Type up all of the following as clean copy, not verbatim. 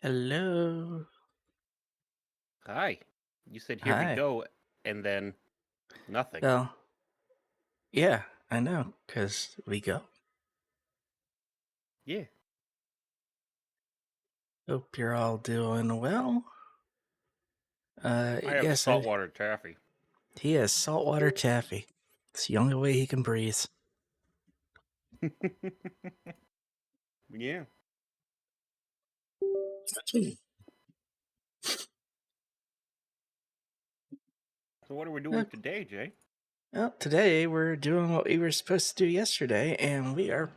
Hello. Hi. You said here we Hi. go, and then nothing. Well, yeah, I know, 'cause we go. Yeah. Hope you're all doing well. I have Yes, saltwater taffy. he has saltwater taffy. It's the only way he can breathe. Yeah. So what are we doing today, Jay? Well, today we're doing what we were supposed to do yesterday, and we are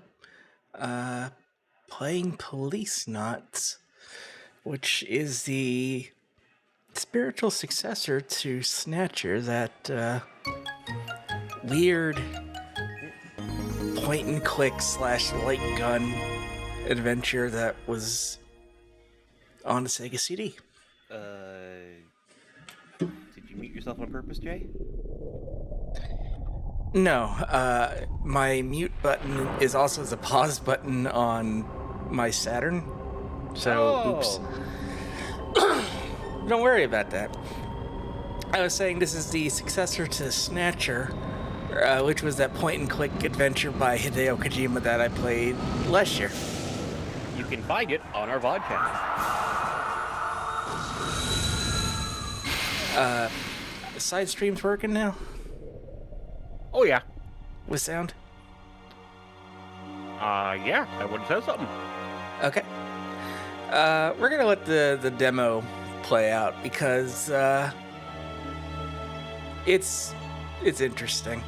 playing Policenauts, which is the spiritual successor to Snatcher, that weird point and click slash light gun adventure that was on the Sega CD. Did you mute yourself on purpose, Jay? No, my mute button is also the pause button on my Saturn. So, oops. Don't worry about that. I was saying this is the successor to Snatcher, which was that point and click adventure by Hideo Kojima that I played last year. You can find it on our vodcast. The side stream's working now? Oh, yeah. With sound? Yeah, I would have said something. Okay. We're gonna let the demo play out because it's interesting.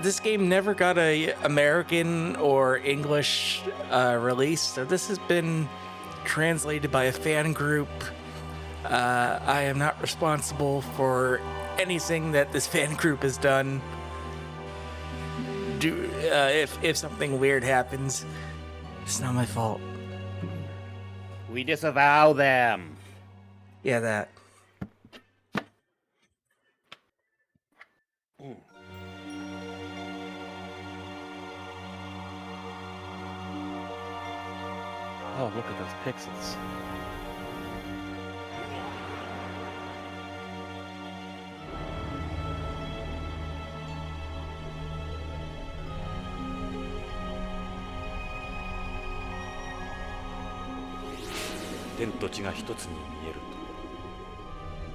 This game never got a American or English release, so this has been translated by a fan group. I am not responsible for anything that this fan group has done. If something weird happens, it's not my fault. We disavow them. Yeah, that. Oh, look at those pixels.「天と地が一つに見える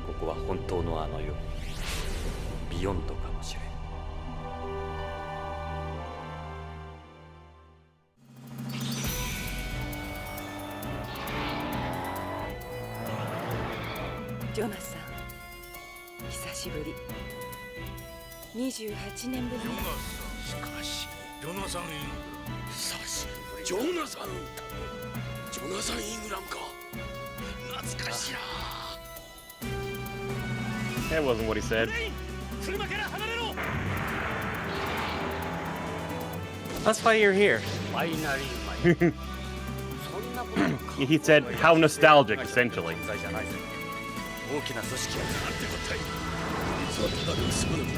とここは本当のあの世ビヨンドかもしれん」ジョナサン久しぶり28年ぶりしかしジョナサン・イングラム久しぶりジョナサンイングラムか懐かしいな That wasn't what he said. That's why you're here. He said, how nostalgic, essentially. 大きな組織がなんてこったい実はただの薄物だっ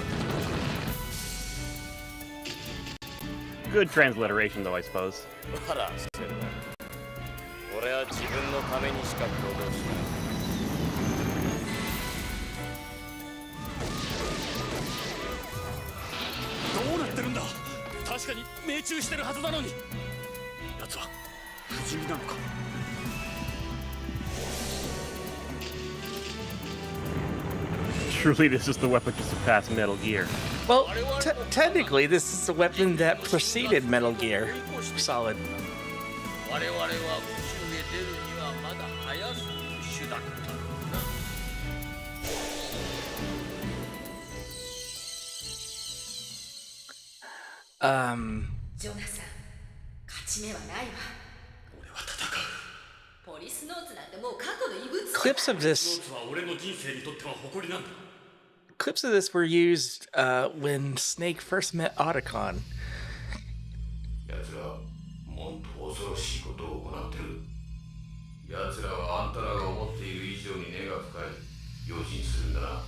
た Good transliteration, though, I suppose. 笑わせるな俺は自分のためにしか行動しないどうなってるんだ確かに命中してるはずなのに奴は不死身なのか Truly, this is the weapon to surpass Metal Gear. Well, technically, this is the weapon that preceded Metal Gear Solid. 我々は宇宙へ出るにはまだ早すぎる手段だジョナサン勝ち目はないわ俺は戦う ポリスノーツなんてもう過去の遺物 Clips of this は俺の人生にとっては誇りなんだ clips of this were used when Snake first met Otacon. 奴らもっと恐ろしいことを行ってる奴らはあんたらが思っている以上に根が深い用心するんだな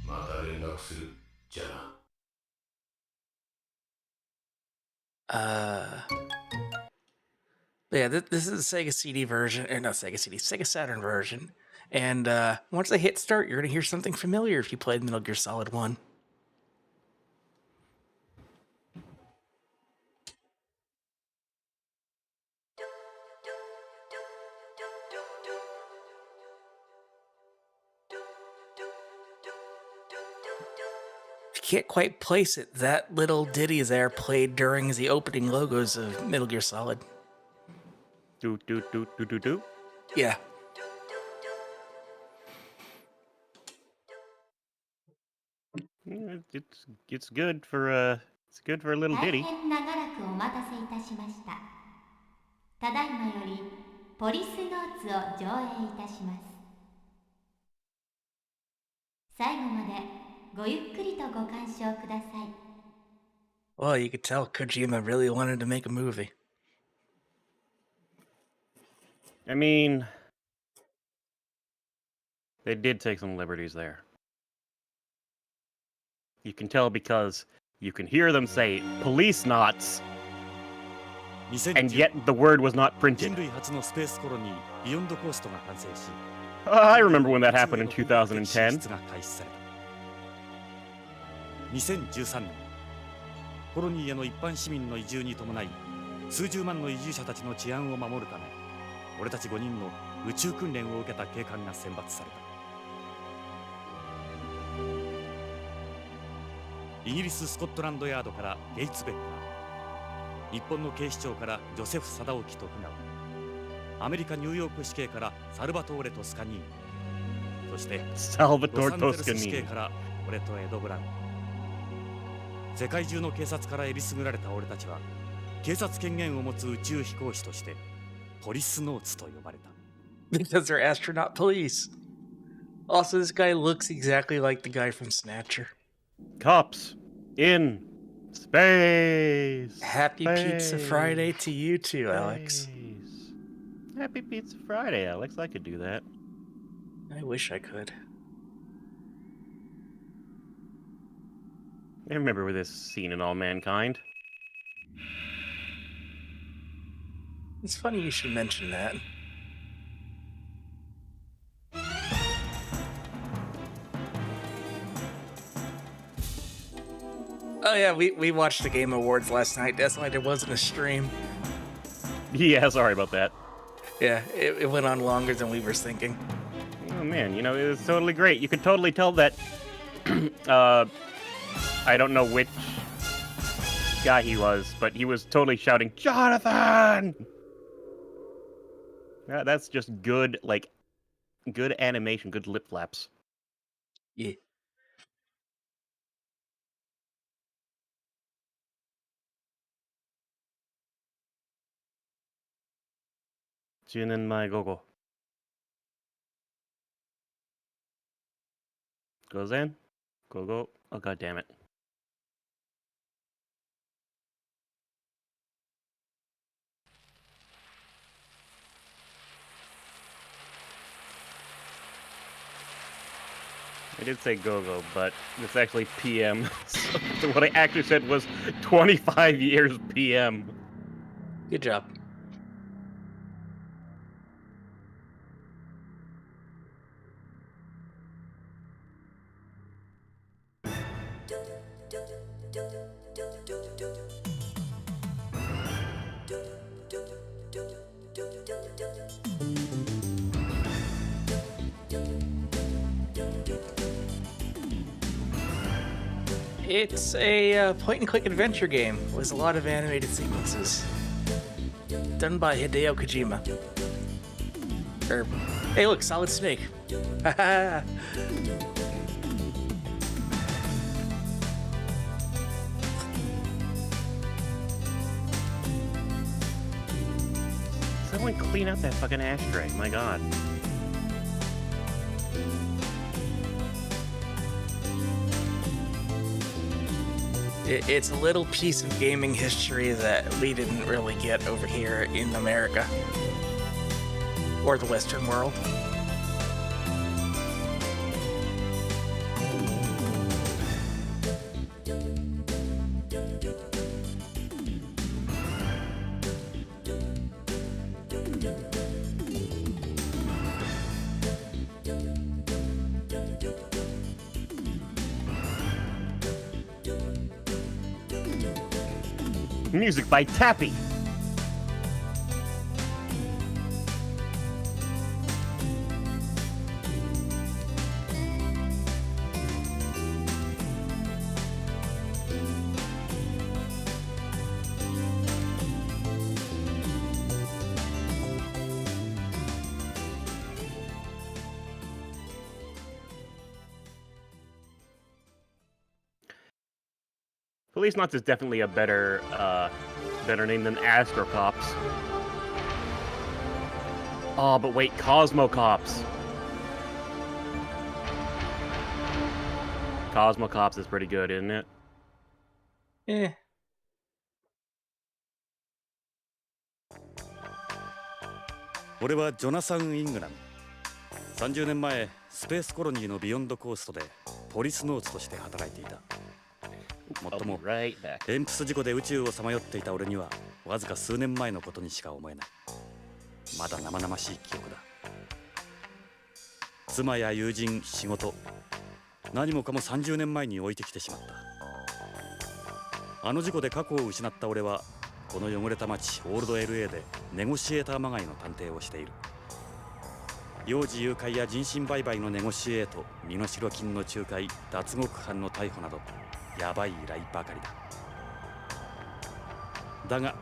また連絡するじゃあな Yeah, this is the Sega CD version, or not Sega CD, Sega Saturn version. And once I hit start, you're going to hear something familiar if you played Metal Gear Solid 1. If you can't quite place it, that little ditty there played during the opening logos of Metal Gear Solid. Do do do do do do. Yeah. Yeah, it's good for a little ditty. 大変長らくお待たせいたしました。ただいまよりポリスノーツを上映いたします。最後までごゆっくりとご鑑賞ください。 Well, you could tell Kojima really wanted to make a movie. I mean, they did take some liberties there. You can tell because you can hear them say Policenauts, and yet the word was not printed. 人類初のスペースコロニービヨンドコーストが完成し I remember when that happened in 2010. が開始された2013年コロニーへの一般市民の移住に伴い数十万の移住者たちの治安を守るため俺たち5人の宇宙訓練を受けた警官が選抜されたイギリス・スコットランドヤードからゲイツ・ベッカー日本の警視庁からジョセフ・サダオキ・徳川アメリカ・ニューヨーク市警からサルバトーレ・トスカニーニそしてロ Salvatore サンゼルス市警 Toscanini. から俺とエド・ブラウン世界中の警察からえりすぐられた俺たちは警察権限を持つ宇宙飛行士としてポリスノーツと呼ばれた Because they're astronaut police. Also, this guy looks exactly like the guy from Snatcher. Cops in space. Happy Pizza Friday to you too, Alex. Space. Happy Pizza Friday, Alex. I could do that. I wish I could. I remember this scene in All Mankind. It's funny you should mention that. Oh yeah, we watched the Game Awards last night. That's why there wasn't a stream. Yeah, sorry about that. Yeah, it went on longer than we were thinking. Oh man, you know, it was totally great. You could totally tell that I don't know which guy he was, but he was totally shouting, Jonathan! Yeah, that's just good, like, good animation, good lip flaps. Yeah. Junen mai gogo. Goes in. Go. Oh, god damn it. I did say go, but it's actually PM. So what I actually said was 25 years PM. Good job. It's a point-and-click adventure game with a lot of animated sequences. Done by Hideo Kojima. Hey look, Solid Snake. Haha. Someone clean out that fucking ashtray, my god. It's a little piece of gaming history that we didn't really get over here in America. Or the Western world. Music by Tappy. Policenauts is definitely a better name than Astrocops. Oh, but wait, Cosmocops. Cosmocops is pretty good, isn't it? Eh. 俺はジョナサン・イングラム。30年前スペースコロニーのビヨンドコーストでポリスノーツとして働いていた。もっとも Right back. エンプス事故で宇宙をさまよっていた俺にはわずか数年前のことにしか思えない。まだ生々しい記憶だ。妻や友人、仕事、何もかも30年前に置いてきてしまった。あの事故で過去を失った俺はこの汚れた街オールド LA でネゴシエーターまがいの探偵をしている。幼児誘拐や人身売買のネゴシエート、身代金の仲介、脱獄犯の逮捕などやばい依頼ばかりだ。だが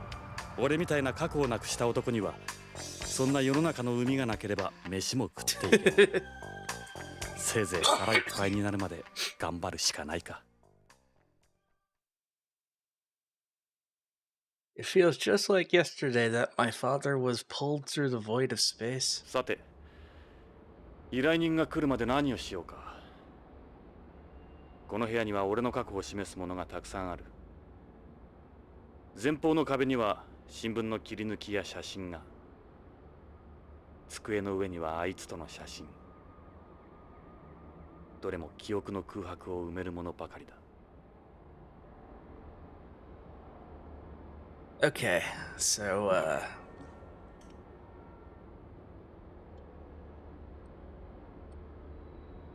俺みたいな過去をなくした男にはそんな世の中の海がなければ飯も食っていける。せいぜい腹いっぱいになるまで頑張るしかないか。It feels just like yesterday that my father was pulled through the void of space. さて、依頼人が来るまで何をしようか。この部屋には俺の過去を示すものがたくさんある。前方の壁には新聞の切り抜きや写真が。机の上にはあいつとの写真。どれも記憶の空白を埋めるものばかりだ。Okay, so,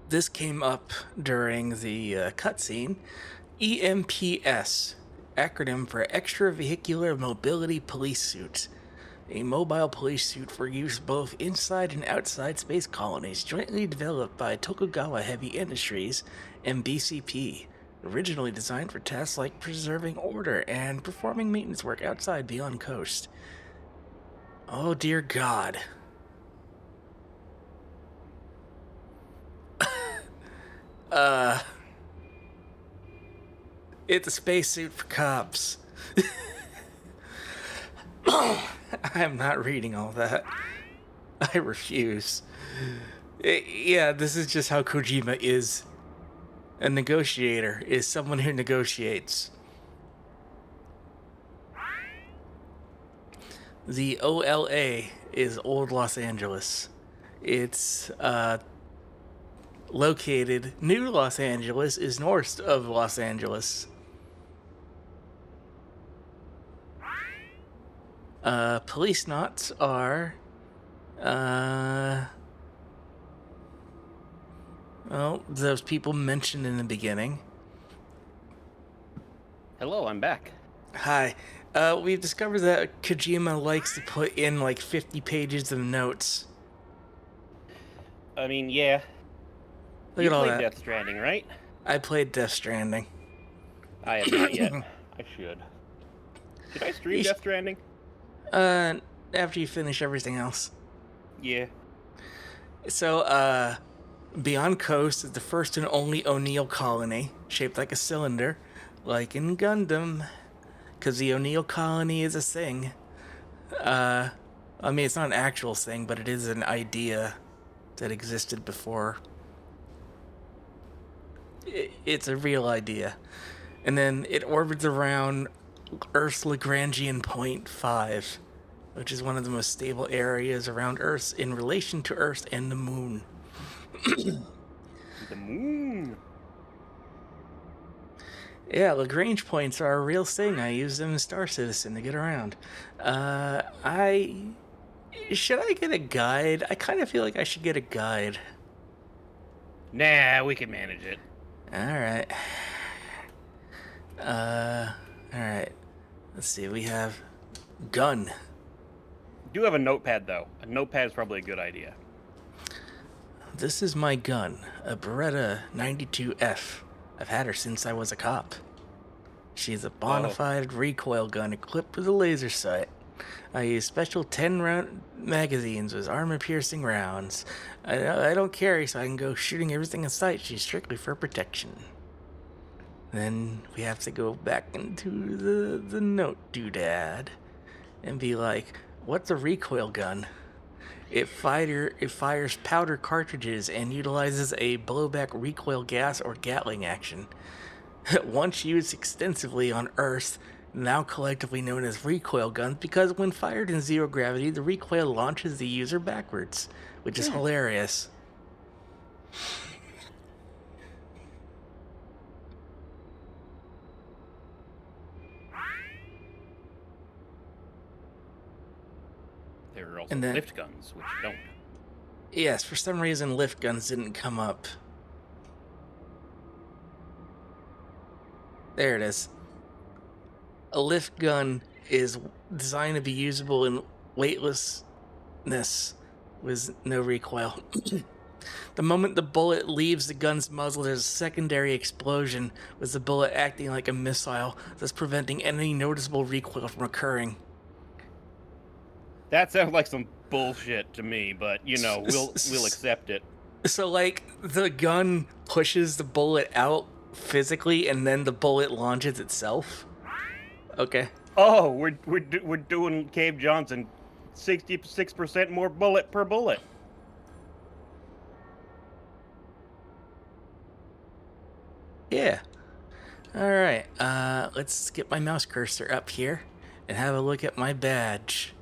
this came up during the cutscene. EMPS, acronym for Extravehicular Mobility Police Suit. A mobile police suit for use both inside and outside space colonies, jointly developed by Tokugawa Heavy Industries and BCP. Originally designed for tasks like preserving order and performing maintenance work outside beyond coast. Oh dear God. It's a spacesuit for cops. I'm not reading all that. I refuse. Yeah, this is just how Kojima is. A negotiator is someone who negotiates. The OLA is Old Los Angeles. It's located. New Los Angeles is north of Los Angeles. Policenauts are well, those people mentioned in the beginning. Hello, I'm back. Hi. We've discovered that Kojima likes to put in like 50 pages of notes. I mean, yeah. Look You at all played that. Death Stranding, right? I played Death Stranding. I have not yet. I should. Should I stream You Death Stranding? After you finish everything else. Yeah. So, Beyond Coast is the first and only O'Neill colony, shaped like a cylinder, like in Gundam, because the O'Neill colony is a thing. I mean, it's not an actual thing, but it is an idea that existed before. It's a real idea. And then it orbits around Earth's Lagrangian point 5, which is one of the most stable areas around Earth in relation to Earth and the Moon. The moon. Yeah, Lagrange points are a real thing. I use them in Star Citizen to get around. Should I get a guide? I kind of feel like I should get a guide. Nah, we can manage it. Alright. Alright. Let's see, we have gun. Do have a notepad, though. A notepad is probably a good idea. This is my gun, a Beretta 92F. I've had her since I was a cop. She's a bona fide recoil gun equipped with a laser sight. I use special 10-round magazines with armor-piercing rounds. I don't carry, so I can go shooting everything in sight. She's strictly for protection. Then we have to go back into the note doodad and be like, what's a recoil gun? It fires powder cartridges and utilizes a blowback recoil gas or Gatling action. Once used extensively on Earth, now collectively known as recoil guns, because when fired in zero gravity, the recoil launches the user backwards, which is hilarious. There are also lift guns, which don't. Yes, for some reason lift guns didn't come up. There it is. A lift gun is designed to be usable in weightlessness with no recoil. The moment the bullet leaves the gun's muzzle, there's a secondary explosion, with the bullet acting like a missile, thus preventing any noticeable recoil from occurring. That sounds like some bullshit to me, but, we'll accept it. So, like, the gun pushes the bullet out physically, and then the bullet launches itself? Okay. Oh, we're doing Cave Johnson, 66% more bullet per bullet. Yeah. Alright, let's get my mouse cursor up here and have a look at my badge.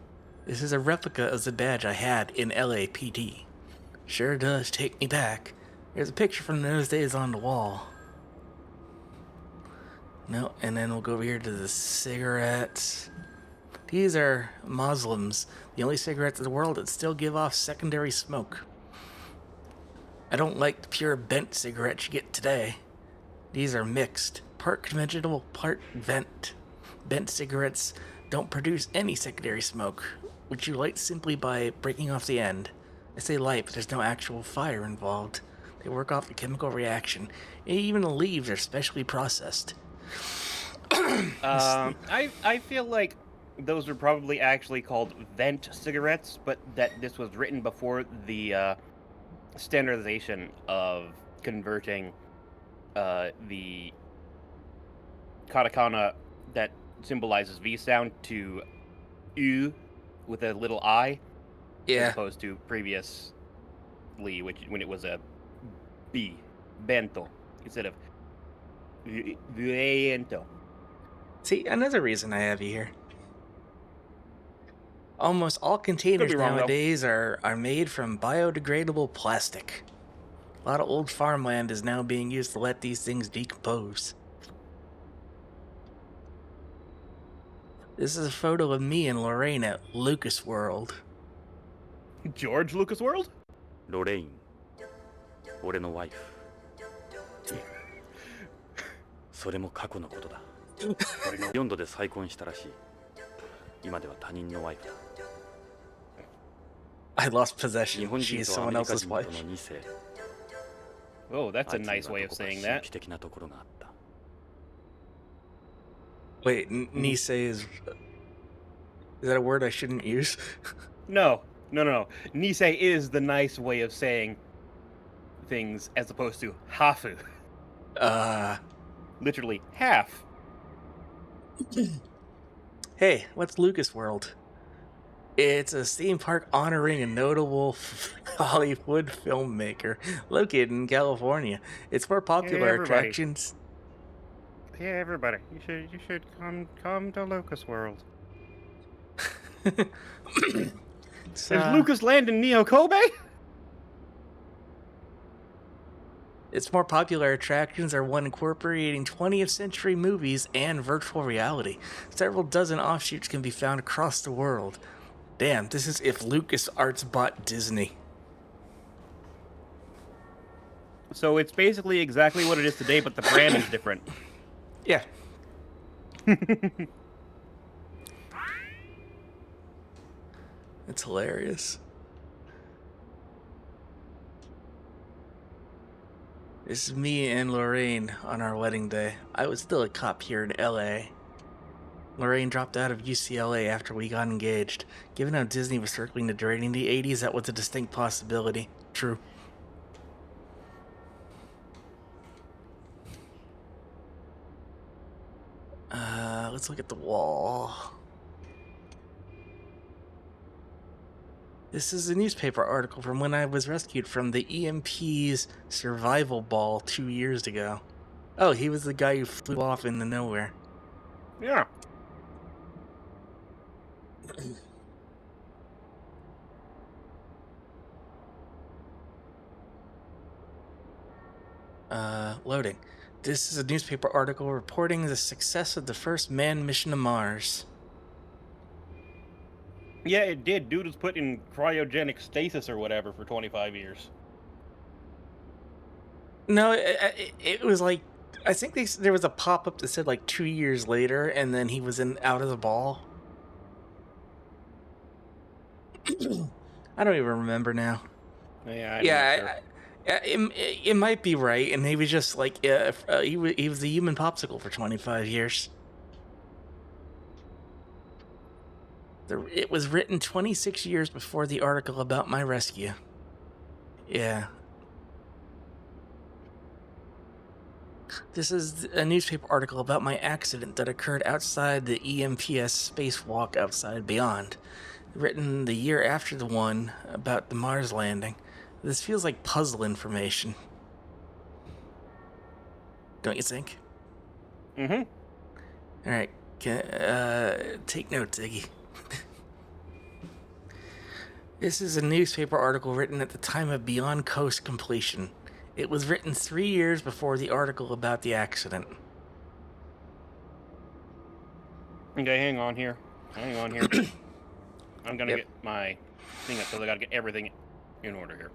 This is a replica of the badge I had in LAPD. Sure does take me back. There's a picture from those days on the wall. No, and then we'll go over here to the cigarettes. These are Muslims, the only cigarettes in the world that still give off secondary smoke. I don't like the pure bent cigarettes you get today. These are mixed, part conventional, part vent. Bent cigarettes don't produce any secondary smoke, which you light simply by breaking off the end. I say light, but there's no actual fire involved. They work off the chemical reaction, and even the leaves are specially processed. I feel like those are probably actually called vent cigarettes, but that this was written before the standardization of converting the katakana that symbolizes V sound to U with a little I, as opposed to previously, when it was a B, bento, instead of viento. See, another reason I have you here. Almost all containers nowadays are made from biodegradable plastic. A lot of old farmland is now being used to let these things decompose. This is a photo of me and Lorraine at Lucas World. George Lucas World? ロレイン、俺のワイフ。それも過去のことだ。俺の4度で再婚したらしい。今では他人のワイフだ。I lost possession. 日本 She 人 is とア someone メリカ else's 人と wife. の2世。 Oh, that's a あいつには nice way of どこか saying 神 that. 秘的なところがあった。 Wait, Nisei is that a word I shouldn't use? No. Nisei is the nice way of saying things as opposed to hafu. Literally half. Hey, what's Lucas World? It's a theme park honoring a notable Hollywood filmmaker located in California. Its more popular everybody. attractions. Yeah, everybody, you should come to Lucas World. Is Lucas Land in Neo Kobe? Its more popular attractions are one incorporating 20th century movies and virtual reality. Several dozen offshoots can be found across the world. Damn, this is if LucasArts bought Disney. So it's basically exactly what it is today, but the brand is different. Yeah. It's hilarious. This is me and Lorraine on our wedding day. I was still a cop here in LA. Lorraine dropped out of UCLA after we got engaged. Given how Disney was circling the during the 80s, that was a distinct possibility. True. Let's look at the wall. This is a newspaper article from when I was rescued from the EMP's survival ball 2 years ago. Oh, he was the guy who flew off into nowhere. Yeah. Loading. This is a newspaper article reporting the success of the first manned mission to Mars. Yeah, it did. Dude was put in cryogenic stasis or whatever for 25 years. No, it was like, I think there was a pop-up that said like 2 years later, and then he was out of the ball. I don't even remember now. Yeah, it might be right, and he was just like, he was a human popsicle for 25 years. It was written 26 years before the article about my rescue. Yeah. This is a newspaper article about my accident that occurred outside the EMPS spacewalk outside Beyond. Written the year after the one about the Mars landing. This feels like puzzle information. Don't you think? Mm-hmm. Alright, take note, Ziggy. This is a newspaper article written at the time of Beyond Coast completion. It was written 3 years before the article about the accident. Okay, hang on here. I'm gonna get my thing up because I gotta get everything in order here.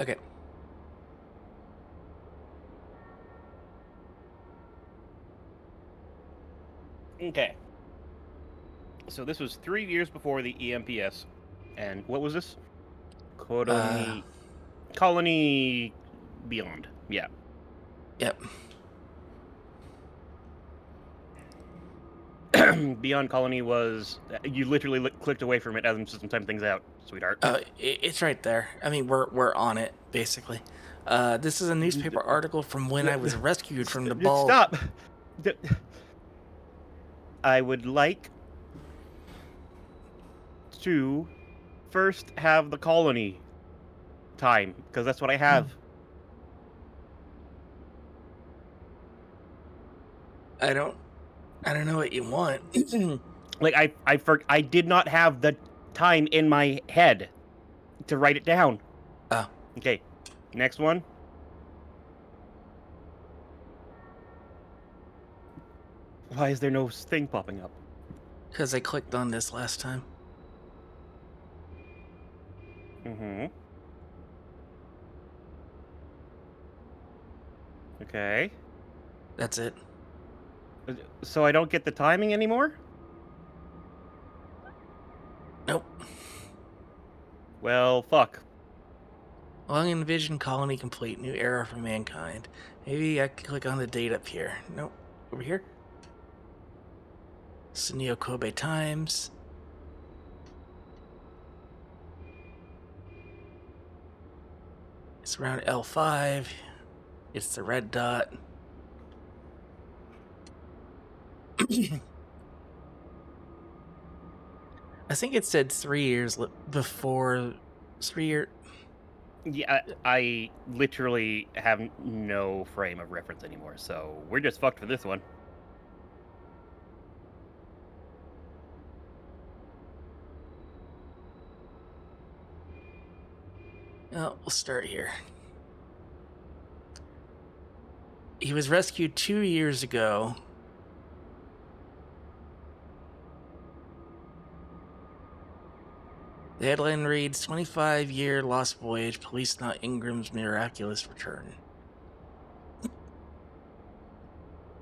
Okay. Okay. So this was 3 years before the EMPS. And what was this? Colony Beyond. Yeah. Yep. Beyond Colony was... You literally clicked away from it as I'm just time things out, sweetheart. It's right there. I mean, we're on it, basically. This is a newspaper article from when I was rescued from the ball. Stop! I would like to first have the colony time, because that's what I have. I don't know what you want. Like, I did not have the time in my head to write it down. Oh. Okay, next one. Why is there no thing popping up? Because I clicked on this last time. Mm-hmm. Okay. That's it. So I don't get the timing anymore? Nope. Well, fuck. Long envisioned colony complete. New era for mankind. Maybe I can click on the date up here. Nope. Over here? Sunio Kobe Times. It's around L5. It's the red dot. I think it said 3 years before 3 year. Yeah, I literally have no frame of reference anymore, so we're just fucked for this one. We'll start here. He was rescued 2 years ago. The headline reads, 25-year lost voyage, Policenauts Ingram's miraculous return.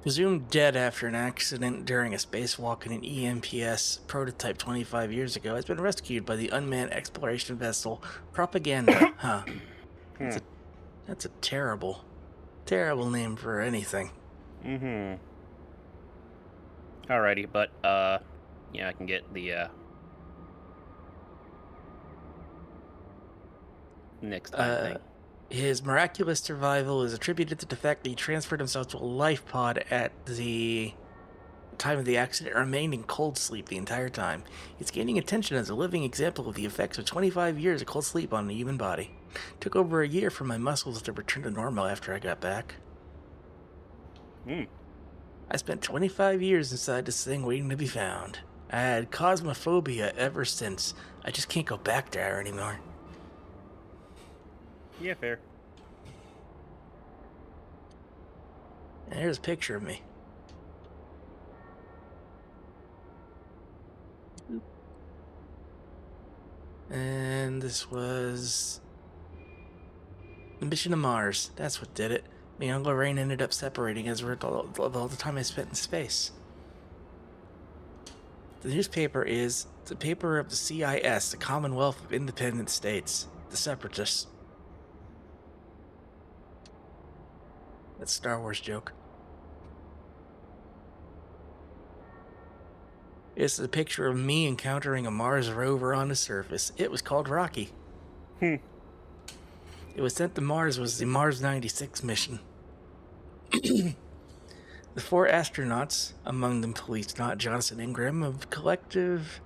Presumed dead after an accident during a spacewalk in an EMPS prototype 25 years ago, has been rescued by the unmanned exploration vessel Propaganda. Huh. That's a terrible, terrible name for anything. Mm-hmm. Alrighty, but, yeah, I can get the, next time thing. His miraculous survival is attributed to the fact that he transferred himself to a life pod at the time of the accident and remained in cold sleep the entire time. He's gaining attention as a living example of the effects of 25 years of cold sleep on the human body. It took over a year for my muscles to return to normal after I got back. I spent 25 years inside this thing waiting to be found. I had cosmophobia ever since. I just can't go back there anymore. Yeah, fair. And here's a picture of me. And this was the mission to Mars. That's what did it. Me and Lorraine ended up separating as a result of all the time I spent in space. The newspaper is the paper of the CIS, the Commonwealth of Independent States, the Separatists. That's a Star Wars joke. This is a picture of me encountering a Mars rover on the surface. It was called Rocky. It was sent to Mars, was the Mars 96 mission. The 4 astronauts, among them Policenaut Jonathan Ingram of the collective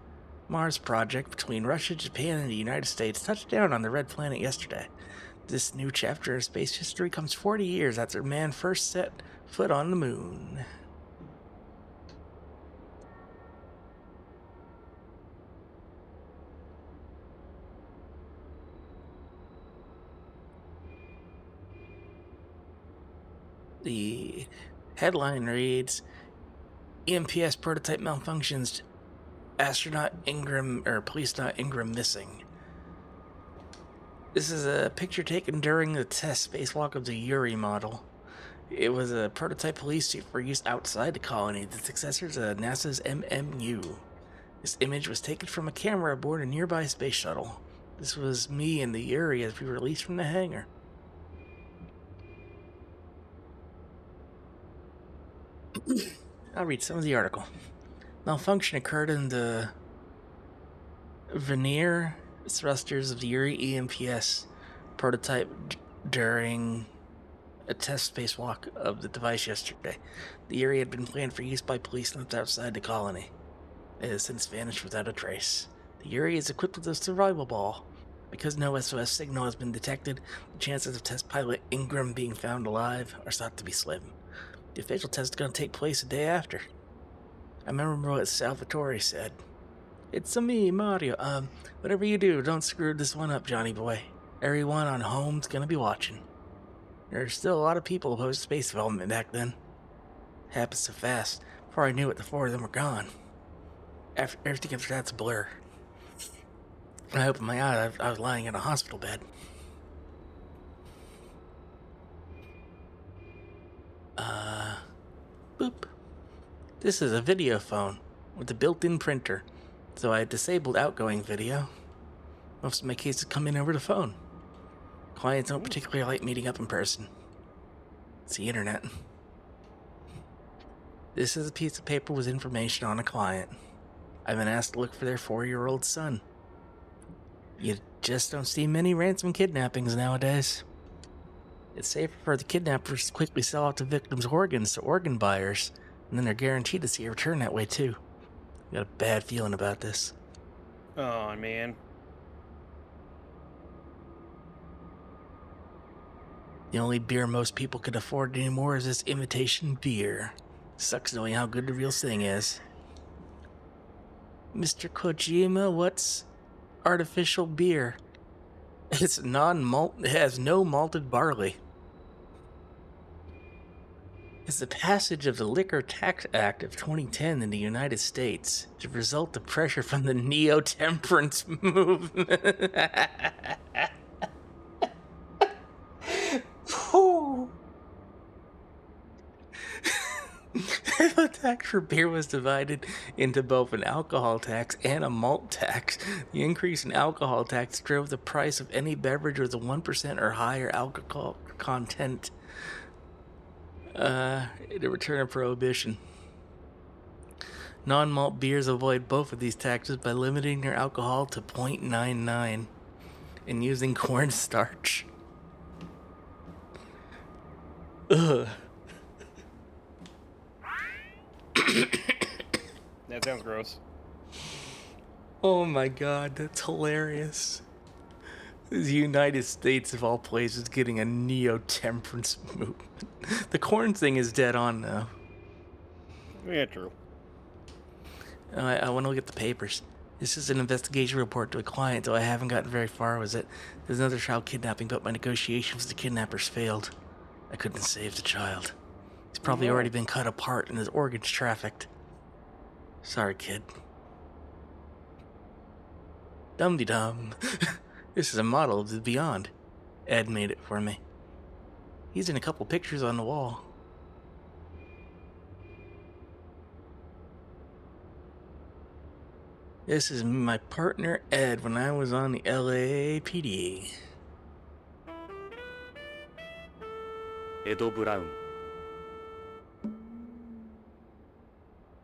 Mars project between Russia, Japan, and the United States, touched down on the Red Planet yesterday. This new chapter of space history comes 40 years after man first set foot on the moon. The headline reads, EMPS prototype malfunctions, Policenaut Ingram missing. This is a picture taken during the test spacewalk of the Yuri model. It was a prototype police suit for use outside the colony, the successors of NASA's MMU. This image was taken from a camera aboard a nearby space shuttle. This was me and the Yuri as we were released from the hangar. I'll read some of the article. Malfunction occurred in the vernier thrusters of the Yuri EMPS prototype during a test spacewalk of the device yesterday. The Yuri had been planned for use by Policenauts outside the colony. It has since vanished without a trace. The Yuri is equipped with a survival ball. Because no SOS signal has been detected, the chances of test pilot Ingram being found alive are thought to be slim. The official test is going to take place a day after. I remember what Salvatore said. It's a me, Mario. Whatever you do, don't screw this one up, Johnny boy. Everyone on home's going to be watching. There's still a lot of people opposed to space development back then. Happened so fast. Before I knew it, the 4 of them were gone. Everything after that's a blur. When I opened my eyes, I was lying in a hospital bed. Boop. This is a video phone with a built-in printer, so I disabled outgoing video. Most of my cases come in over the phone. Clients don't particularly like meeting up in person. It's the internet. This is a piece of paper with information on a client. I've been asked to look for their 4-year-old son. You just don't see many ransom kidnappings nowadays. It's safer for the kidnappers to quickly sell out the victim's organs to organ buyers, and then they're guaranteed to see a return that way too. I got a bad feeling about this. Oh, man. The only beer most people can afford anymore is this imitation beer. Sucks knowing how good the real thing is. Mr. Kojima, what's artificial beer? It's non-malt. It has no malted barley. It's the passage of the Liquor Tax Act of 2010 in the United States to result of pressure from the neo-temperance movement. The tax for beer was divided into both an alcohol tax and a malt tax. The increase in alcohol tax drove the price of any beverage with a 1% or higher alcohol content. The return of prohibition. Non-malt beers avoid both of these taxes by limiting their alcohol to 0.99 and using cornstarch. Ugh. That sounds gross. Oh my god, that's hilarious. The United States, of all places, getting a neo-temperance movement. The corn thing is dead on, though. Yeah, true. I want to look at the papers. This is an investigation report to a client, though I haven't gotten very far with it. There's another child kidnapping, but my negotiations with the kidnappers failed. I couldn't save the child. He's probably already been cut apart and his organs trafficked. Sorry, kid. Dum-de-dum. This is a model of the beyond. Ed made it for me. He's in a couple pictures on the wall. This is my partner Ed when I was on the LAPD. エド・ブラウン。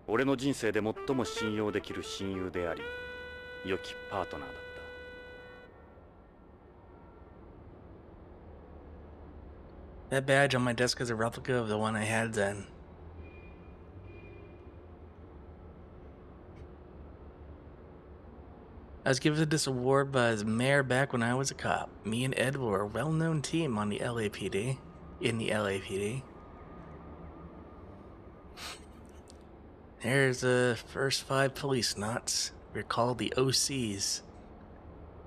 俺の人生で最も信用できる親友であり、良きパートナーだった。 That badge on my desk is a replica of the one I had then. I was given this award by the mayor back when I was a cop. Me and Ed were a well-known team on the LAPD. In the LAPD. There's the first 5 Policenauts. We're called the OCs.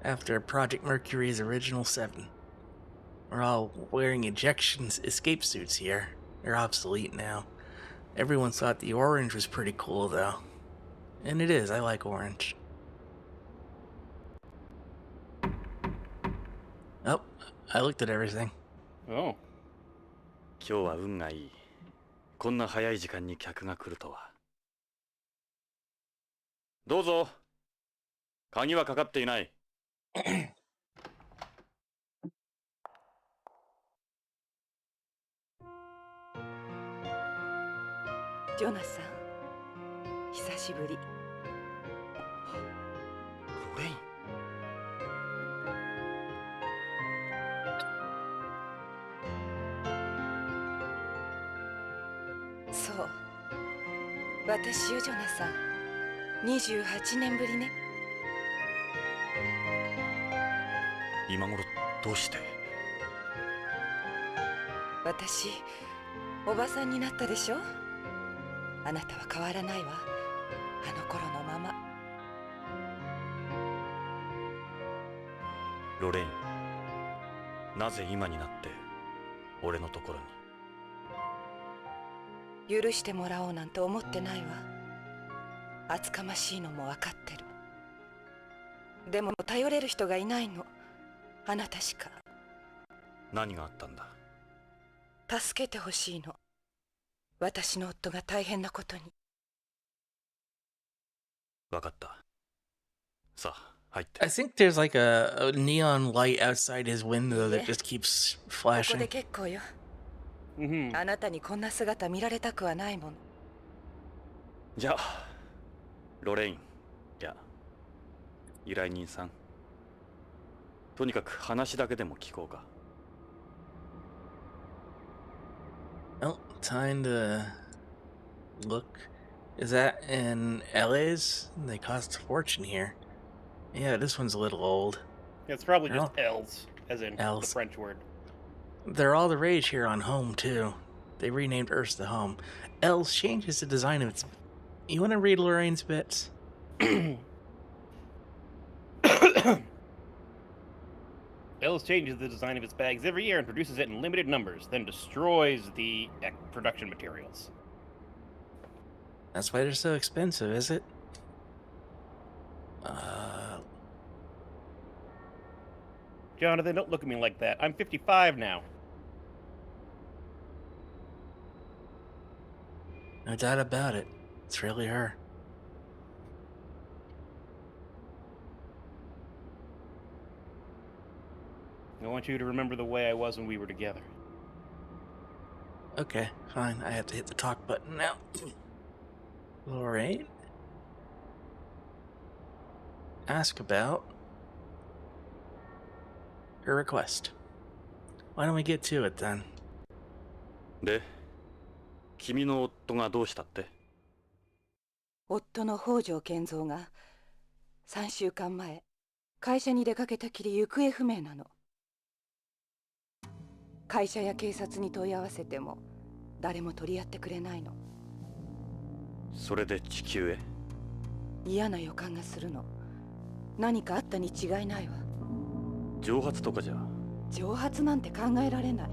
After Project Mercury's original 7. We're all wearing escape suits here. They're obsolete now. Everyone thought the orange was pretty cool, though. And it is. I like orange. Oh, I looked at everything. Oh. 今日は運がいい。こんな早い時間に客が来るとは。どうぞ。鍵はかかっていない。ジョナサン、久しぶり。ロレイン。そう、私よジョナサン。28年ぶりね。今頃どうして？私、おばさんになったでしょ。あなたは変わらないわ。あの頃のまま。ロレイン、なぜ今になって俺のところに？許してもらおうなんて思ってないわ。厚かましいのも分かってる。でも頼れる人がいないの。あなたしか。何があったんだ？助けてほしいの。私の夫が大変なことに。分かった。さあ、入って。I think there's like a neon light outside his window that just keeps ここ flashing. で結構よ。Mm-hmm. あなたにこんな姿見られたくはないもの。じゃあ、ロレイン、いや、依頼人さん。とにかく話だけでも聞こうか。Oh, time to look. Is that in LA's? They cost a fortune here. Yeah, this one's a little old. It's probably They're just all- L's, as in L's. the French word. They're all the rage here on Home, too. They renamed Earth to Home. L's changes the design of its... You want to read Lorraine's bits? L's changes the design of its bags every year and produces it in limited numbers, then destroys the production materials. That's why they're so expensive, is it? Jonathan, don't look at me like that. I'm 55 now. No doubt about it. It's really her. I want you to remember the way I was when we were together. Okay, fine. I have to hit the talk button now. Alright. Ask about her request. Why don't we get to it then? で、君の夫がどうしたって？夫の北条健三が3週間前会社に出かけたきり行方不明なの。会社や警察に問い合わせても誰も取り合ってくれないの。それで地球へ？嫌な予感がするの。何かあったに違いないわ。蒸発とかじゃ？蒸発なんて考えられない。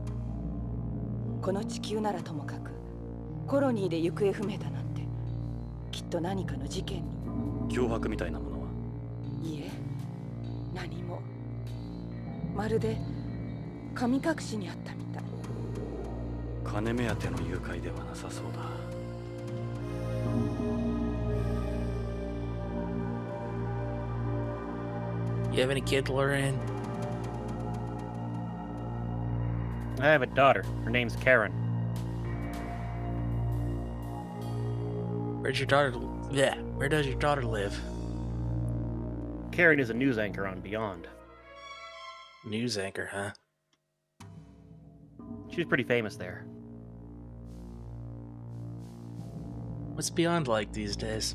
この地球ならともかくコロニーで行方不明だなんてきっと何かの事件に。脅迫みたいなものは？いえ、何も。まるで神隠しにあったみたい。金目当ての誘拐ではなさそうだ。You have any kids, Lorraine? I have a daughter. Her name's Karen. Where's your daughter? Yeah, where does your daughter live? Karen is a news anchor on Beyond. News anchor, huh? She's pretty famous there. What's Beyond like these days?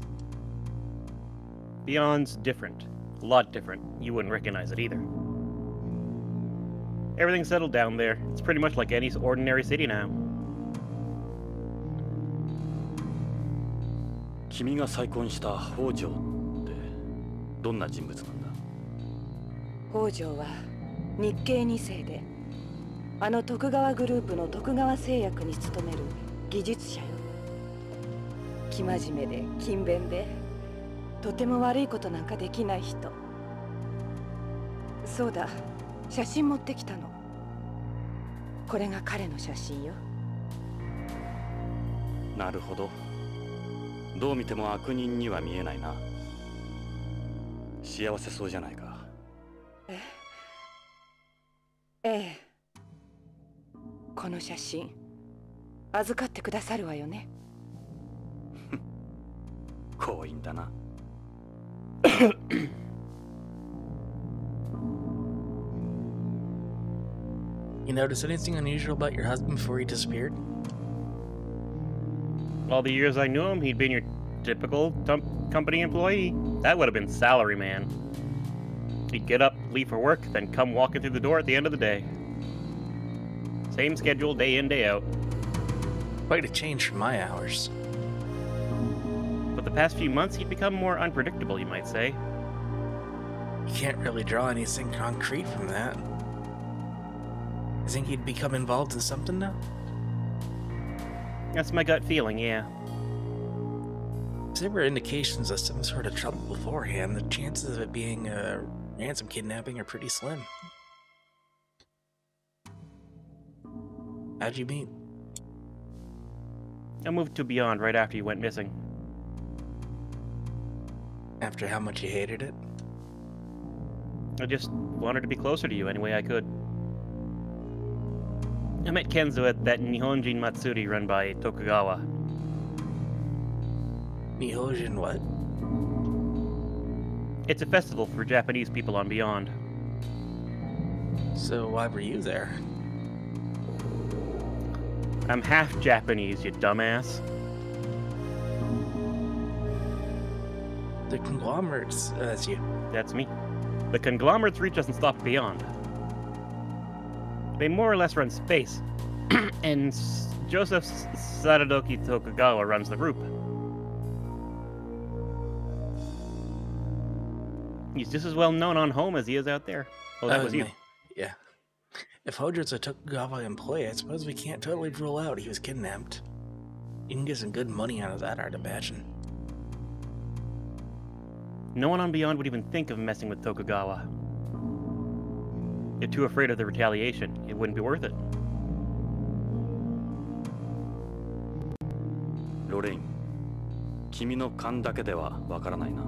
Beyond's different. A lot different. You wouldn't recognize it either. Everything's settled down there. It's pretty much like any ordinary city now. 君が再婚した北条ってどんな人物なんだ？北条は日系2世で、あの徳川グループの徳川製薬に勤める技術者よ。生真面目で勤勉で、とても悪いことなんかできない人。そうだ、写真持ってきたの。これが彼の写真よ。なるほど。どう見ても悪人には見えないな。幸せそうじゃないか。ええ。この写真預かってくださるわよね。強引だな。You notice anything unusual about your husband before he disappeared? All the years I knew him, he'd been your typical company employee. That would have been salary man. He'd get up, leave for work, then come walking through the door at the end of the day. Same schedule, day in, day out. Quite a change from my hours. But the past few months, he'd become more unpredictable, you might say. You can't really draw anything concrete from that. You think he'd become involved in something now? That's my gut feeling, yeah. If there were indications of some sort of trouble beforehand, the chances of it being a ransom kidnapping are pretty slim. How'd you meet? I moved to Beyond right after you went missing. After how much you hated it? I just wanted to be closer to you any way I could. I met Kenzo at that Nihonjin Matsuri run by Tokugawa. Nihonjin what? It's a festival for Japanese people on Beyond. So why were you there? I'm half Japanese, you dumbass. The conglomerates, that's you. That's me. The conglomerate's reach doesn't stop Beyond. They more or less run space, and Joseph Sadadoki Tokugawa runs the group. He's just as well known on home as he is out there. Oh, that was you. Yeah. If Hojo's a Tokugawa employee, I suppose we can't totally rule out he was kidnapped. You can get some good money out of that, I'd imagine. No one on Beyond would even think of messing with Tokugawa. They're too afraid of the retaliation. It wouldn't be worth it. ロレイン、君の勘だけではわからないな。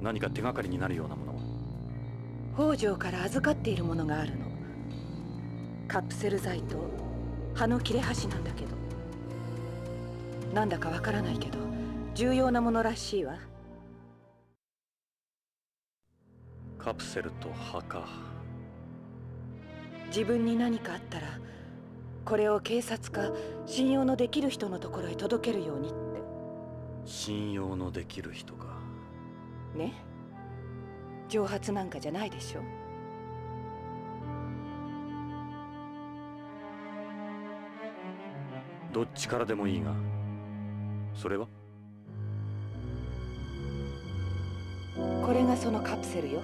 何か手がかりになるようなものは。北条から預かっているものがあるの。カプセル剤と葉の切れ端なんだけど、なんだかわからないけど重要なものらしいわ。カプセルと葉か。自分に何かあったらこれを警察か信用のできる人のところへ届けるようにって。信用のできる人か。ね、蒸発なんかじゃないでしょ。どっちからでもいいが、それは？これがそのカプセルよ。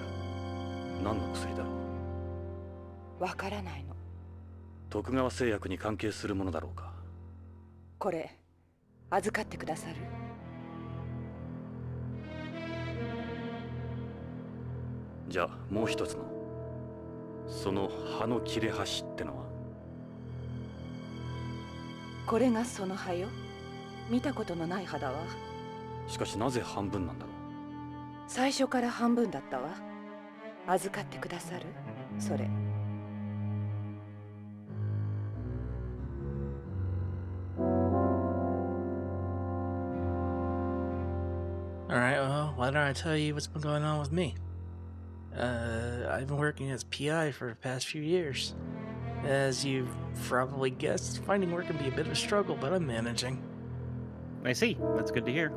何の薬だろう？わからないの。徳川製薬に関係するものだろうか。これ預かってくださる？じゃあもう一つの、その葉の切れ端ってのは？これがその葉よ。見たことのない葉だわ。しかしなぜ半分なんだろう？最初から半分だったわ。預かってくださる？それ。Alright, well, why don't I tell you what's been going on with me? I've been working as PI for the past few years. As you've probably guessed, finding work can be a bit of a struggle, but I'm managing. I see. That's good to hear.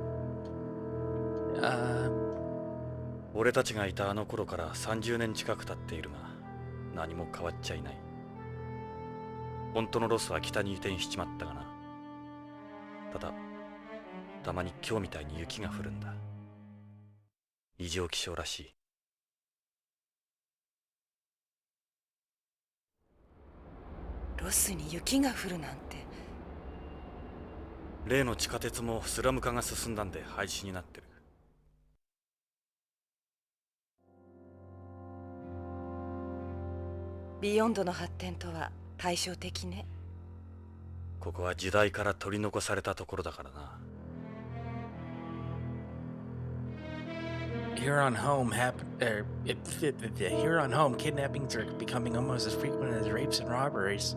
俺たちがいたあの頃から30年近く経っているが、何も変わっちゃいない。本当のロスは北に移転しちまったがな。ただ、たまに今日みたいに雪が降るんだ。異常気象らしい。ロスに雪が降るなんて。例の地下鉄もスラム化が進んだんで廃止になってる。ビヨンドの発展とは対照的ね。ここは時代から取り残されたところだからな。Here on home, here on home, kidnappings are becoming almost as frequent as rapes and robberies.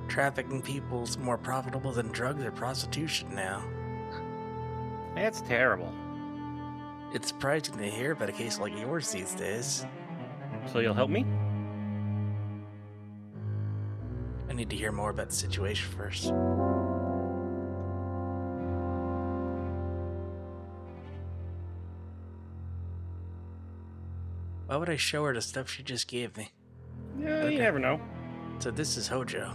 Trafficking people's more profitable than drugs or prostitution now. That's terrible. It's surprising to hear about a case like yours these days. So you'll help me? I need to hear more about the situation first. Why would I show her the stuff she just gave me? Yeah, Okay. you never know. So this is Hojo.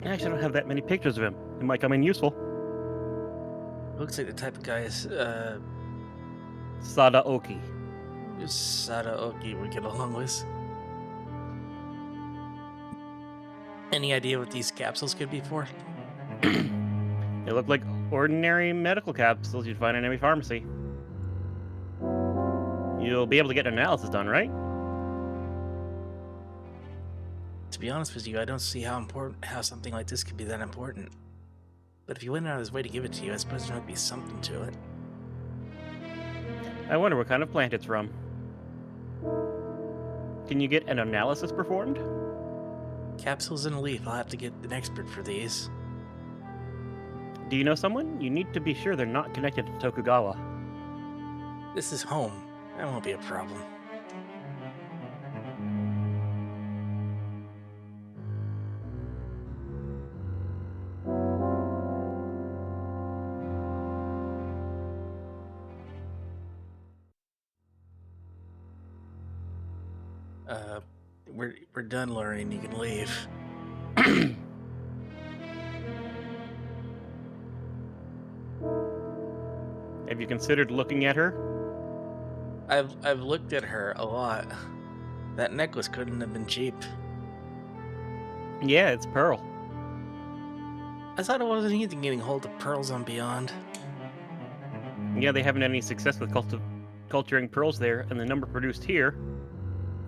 I actually don't have that many pictures of him. It might come in useful. Looks like the type of guy Sadaoki. Sadaoki would get along with. Any idea what these capsules could be for? They look like ordinary medical capsules you'd find in every pharmacy. You'll be able to get an analysis done, right? To be honest with you, I don't see how something like this could be that important. But if he went out of his way to give it to you, I suppose there might be something to it. I wonder what kind of plant it's from. Can you get an analysis performed? Capsules and a leaf. I'll have to get an expert for these. Do you know someone? You need to be sure they're not connected to Tokugawa. This is home. That won't be a problem. We're done, Lorraine. You can leave. Have you considered looking at her? I've looked at her a lot. That necklace couldn't have been cheap. Yeah, it's Pearl. I thought it wasn't easy getting hold of pearls on Beyond. Yeah, they haven't had any success with culturing pearls there, and the number produced here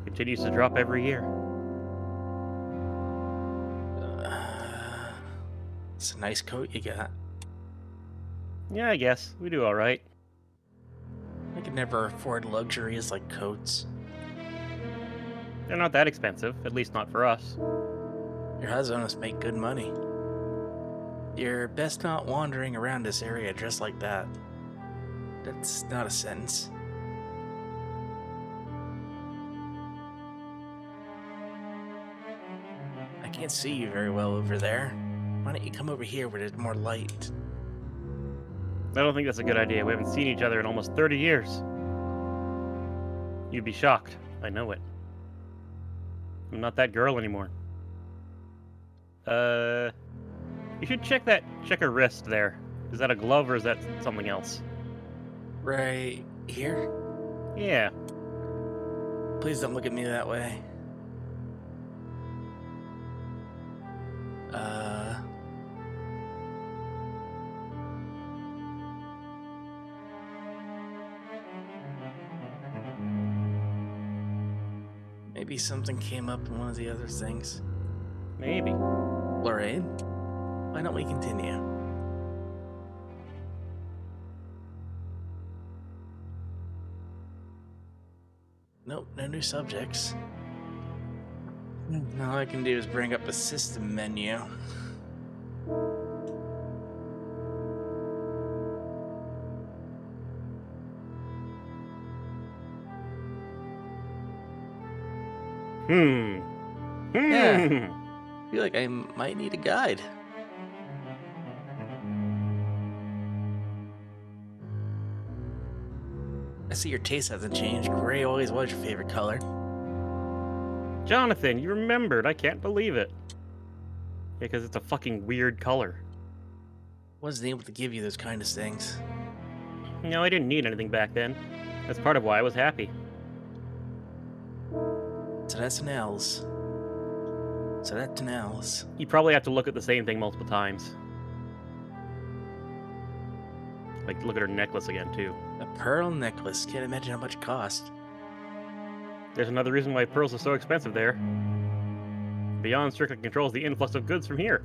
continues to drop every year. It's a nice coat you got. Yeah, I guess. We do alright. I could never afford luxuries like coats. They're not that expensive, at least not for us. Your husband must make good money. You're best not wandering around this area dressed like that. That's not a sentence. I can't see you very well over there. Why don't you come over here where there's more light? I don't think that's a good idea. We haven't seen each other in almost 30 years. You'd be shocked. I know it. I'm not that girl anymore. You should check her wrist there. Is that a glove or is that something else? Right here? Yeah. Please don't look at me that way. Maybe something came up in one of the other things. Maybe. Lorraine, why don't we continue? Nope, no new subjects. All I can do is bring up a system menu. Yeah. I feel like I might need a guide. I see your taste hasn't changed. Gray always was your favorite color. Jonathan, you remembered. I can't believe it. Because it's a fucking weird color. Wasn't able to give you those kind of things. No, I didn't need anything back then. That's part of why I was happy. So that's an L's. So that's an L's. You probably have to look at the same thing multiple times. Like, look at her necklace again, too. A pearl necklace. Can't imagine how much it cost. There's another reason why pearls are so expensive there. Beyond strictly controls the influx of goods from here.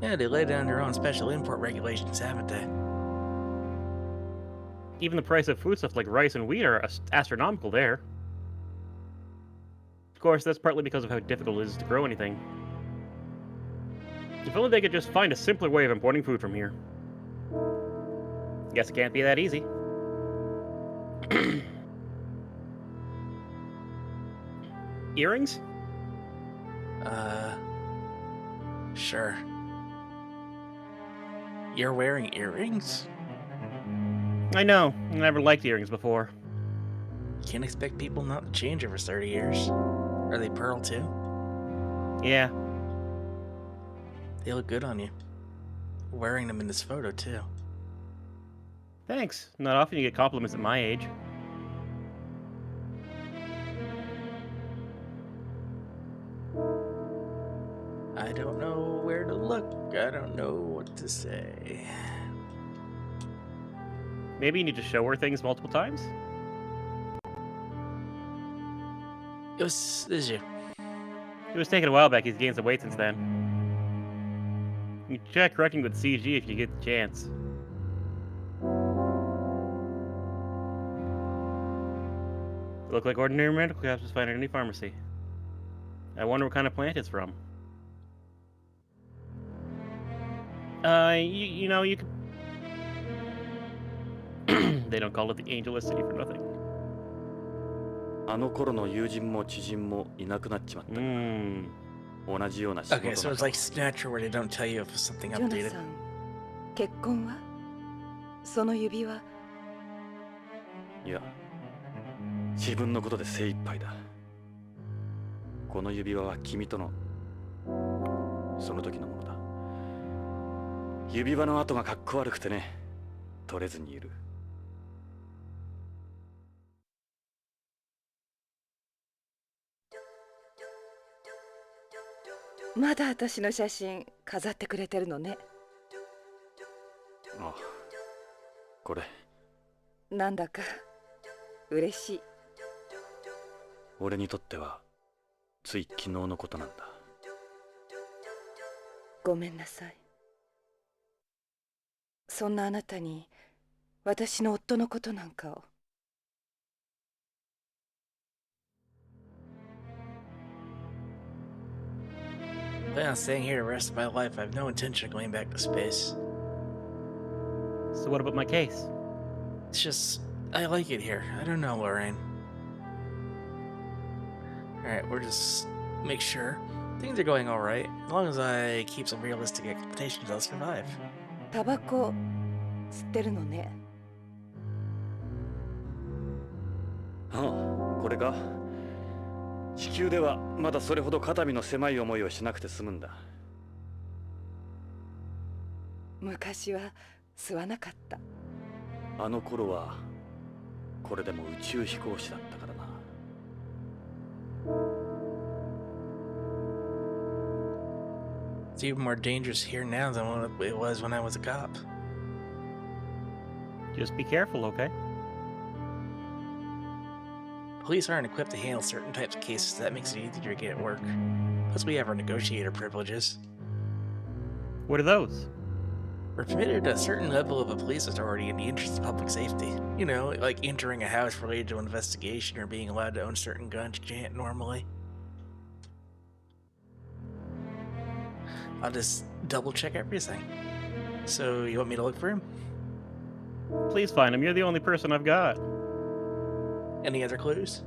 Yeah, they laid down their own special import regulations, haven't they? Even the price of foodstuff like rice and wheat are astronomical there. Of course, that's partly because of how difficult it is to grow anything. If only they could just find a simpler way of importing food from here. Guess it can't be that easy. Earrings? Sure. You're wearing earrings? I know. I never liked earrings before. You can't expect people not to change over 30 years. Are they pearl too? Yeah. They look good on you. Wearing them in this photo too. Thanks. Not often you get compliments at my age. I don't know where to look. I don't know what to say. Maybe you need to show her things multiple times? This is you. It was taking a while back. He's gained some weight since then. You can try correcting with CG if you get the chance. Look like ordinary medical capsules found in any pharmacy. I wonder what kind of plant it's from. You know, you could... They don't call it the Angel City for nothing. あの頃の友人も知人もいなくなっちまった。同じような仕事 Okay, so it's like Snatcher where they don't tell you if it's something ジョナ updated. さん、結婚はその指輪。いや、自分のことで精一杯だ。この指輪は君とのその時のものだ。指輪の跡がかっこ悪くてね、取れずにいる。まだ私の写真飾ってくれてるのね。あ、これ。なんだか嬉しい。俺にとってはつい昨日のことなんだ。ごめんなさい。そんなあなたに私の夫のことなんかを。Plan on staying here the rest of my life. I have no intention of going back to space. So what about my case? It's just, I like it here. I don't know, Lorraine. Alright, we're just make sure things are going alright. As long as I keep some realistic expectations, I'll survive. タバコ吸ってるのね。ああ、これか。地球ではまだそれほど肩身の狭い思いをしなくて済むんだ。昔は吸わなかった。あの頃はこれでも宇宙飛行士だったからな。It's even more dangerous here now than what it was when I was a cop. Just be careful, okay? Police aren't equipped to handle certain types of cases, so that makes it easier to get at work. Plus, we have our negotiator privileges. What are those? We're permitted to a certain level of a police authority in the interest of public safety. You know, like entering a house related to an investigation or being allowed to own certain guns you can't normally. I'll just double check everything. So, you want me to look for him? Please find him. You're the only person I've got. Any other clues?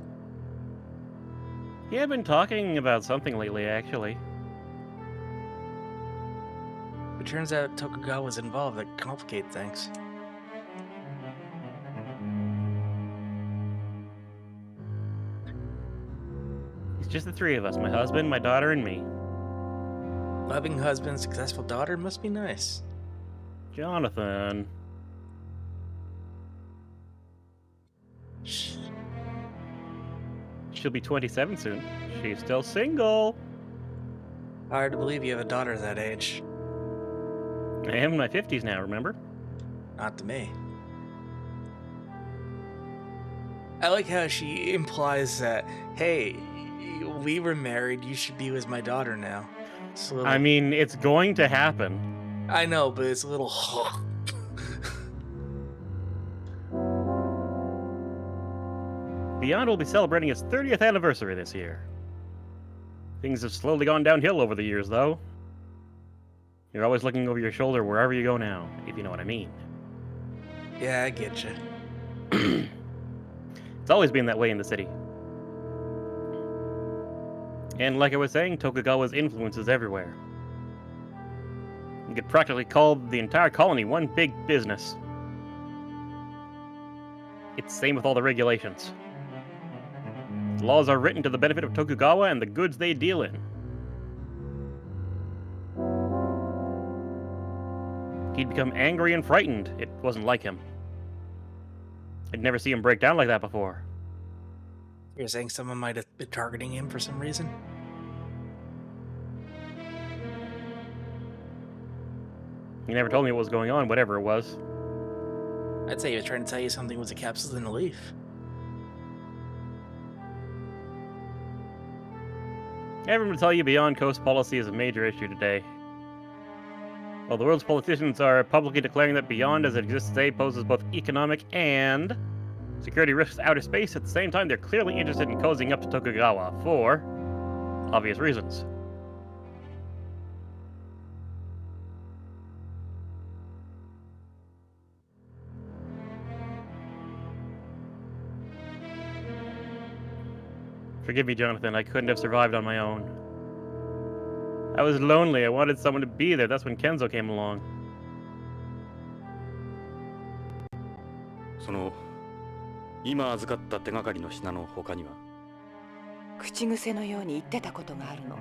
Yeah, I've been talking about something lately, actually. It turns out Tokugawa's involved. That complicates things. It's just the three of us, my husband, my daughter, and me. Loving husband, successful daughter must be nice. Jonathan. Shh. She'll be 27 soon. She's still single. Hard to believe you have a daughter that age. I am in my 50s now, remember? Not to me. I like how she implies that, hey, we were married, you should be with my daughter now. Little... I mean, it's going to happen. I know, but it's a little... Beyond will be celebrating its 30th anniversary this year. Things have slowly gone downhill over the years, though. You're always looking over your shoulder wherever you go now, if you know what I mean. Yeah, I get you. It's always been that way in the city. And like I was saying, Tokugawa's influence is everywhere. You could practically call the entire colony one big business. It's the same with all the regulations. The laws are written to the benefit of Tokugawa and the goods they deal in. He'd become angry and frightened. It wasn't like him. I'd never see him break down like that before. You're saying someone might have been targeting him for some reason? He never told me what was going on, whatever it was. I'd say he was trying to tell you something was a capsule in a leaf. Everyone will tell you Beyond Coast policy is a major issue today. While the world's politicians are publicly declaring that Beyond as it exists today poses both economic and security risks to outer space, at the same time they're clearly interested in cozying up to Tokugawa for obvious reasons. Forgive me, Jonathan, I couldn't have survived on my own. I was lonely, I wanted someone to be there, that's when Kenzo came along. その今預かった手がかりの品の他には口癖のように言ってたことがあるの。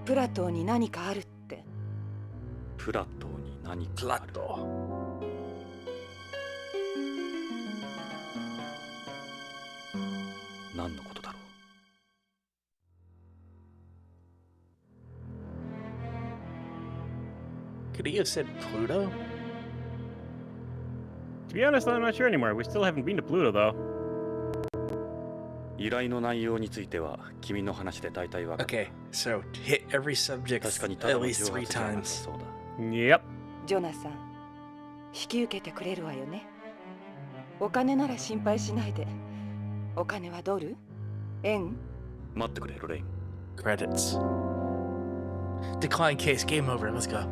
プラトーに何かあるって。プラトーに何かある。何のことだろう。Could he have said Pluto? To be honest, I'm not sure anymore. We still haven't been to Pluto, though. い依頼の内容については君の話で大体わかる。 Okay, so hit every subject 確かにた at だの least 挑 three 発じゃなさ times. そうだ。Yep. ジョナサン、引き受けてくれるわよね。お金なら心配しないで。お金はドル？円？待ってくれ、ロレイン。 Credits. Decline case, game over, let's go.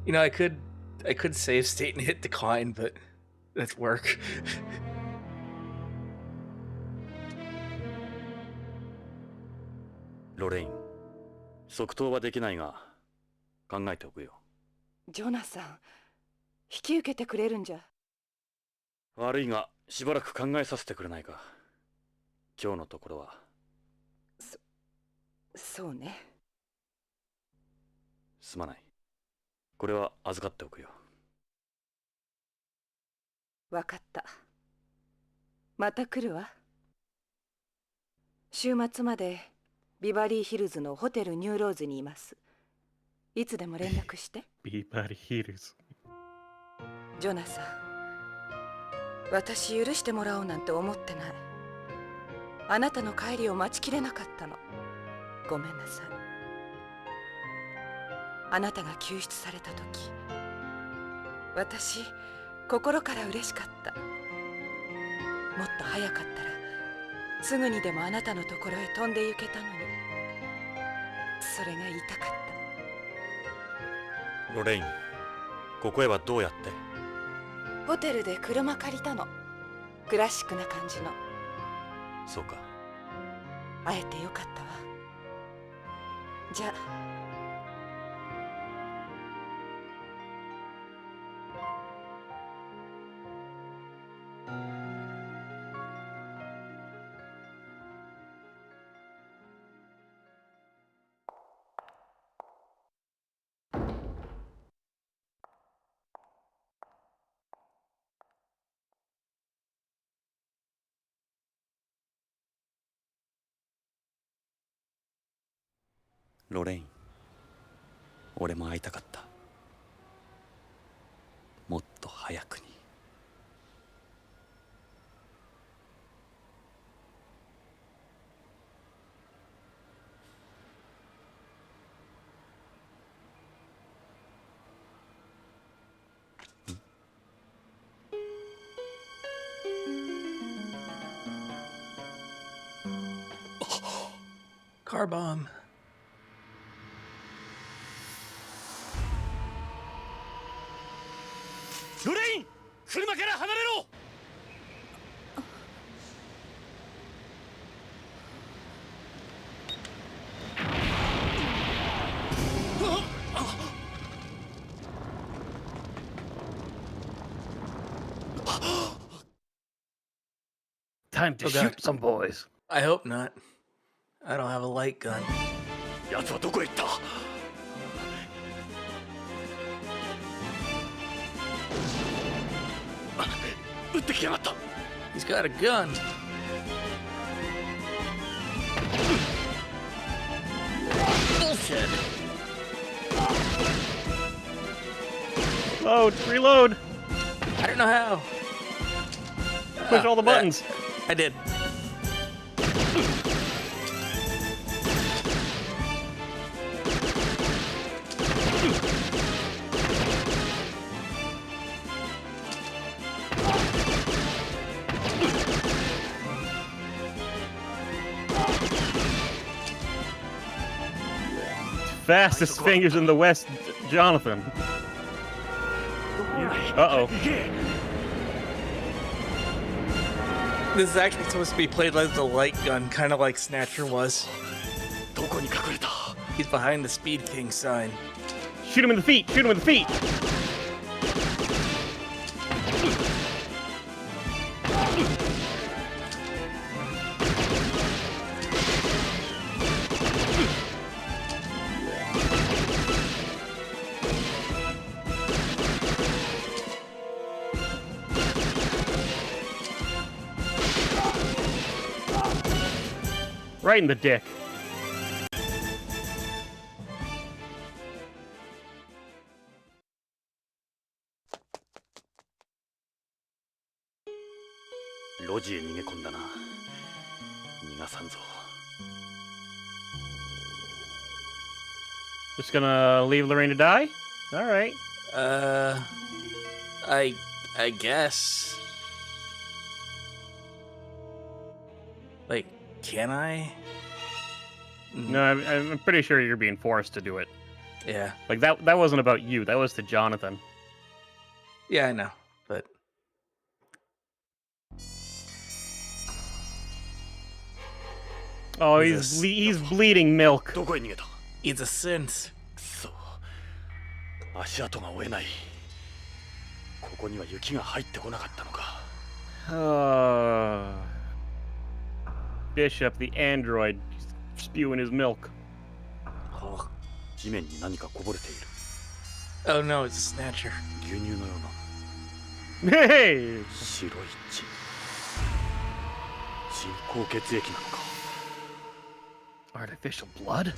You know, I could save state and hit decline, but that's work. ロレイン、即答はできないが考えておくよ。ジョナサン、引き受けてくれるんじゃ。悪いがしばらく考えさせてくれないか。今日のところは。そうね。すまない。これは預かっておくよ。わかった。また来るわ。週末までビバリーヒルズのホテルニューローズにいます。いつでも連絡して。ビバリーヒルズ。ジョナサン、私許してもらおうなんて思ってない。あなたの帰りを待ちきれなかったの。ごめんなさい。あなたが救出された時、私心から嬉しかった。もっと早かったらすぐにでもあなたのところへ飛んで行けたのに。それが言いたかった。ロレイン、ここへはどうやって？ホテルで車借りたの。クラシックな感じの。そうか。会えてよかったわ。じゃあ。ロレイン、俺も会いたかった。もっと早くに。Car bomb. ロレイン、車から離れろ。Time to Oh, God. shoot some boys. I hope not. I don't have a light gun. 奴はどこへ行った？撃ってきやがった。 He's got a gun. Bullshit. Load, reload. I don't know how. Push all the buttons. I did. Fastest fingers in the West, Jonathan. Uh-oh. This is actually supposed to be played like the light gun, kind of like Snatcher was. どこに隠れた？ He's behind the Speed King sign. Shoot him in the feet! Shoot him in the feet! Right in the dick. 路地へ逃げ込んだな。逃がさんぞ。 Just gonna leave Lorraine to die? Alright. I guess. Like, can I? No, I'm pretty sure you're being forced to do it. Yeah. Like, that wasn't about you. That was to Jonathan. Yeah, I know, but Oh, Jesus. he's bleeding milk. どこへ逃げた？ it's a sense. くそ。足跡が追えない。ここには雪が入ってこなかったのか。Bishop, the android, spewing his milk. Oh. 地面に何かこぼれている。 Oh no, it's a snatcher. 牛乳のような Hey! 白い血。人工血液なのか。 Artificial blood?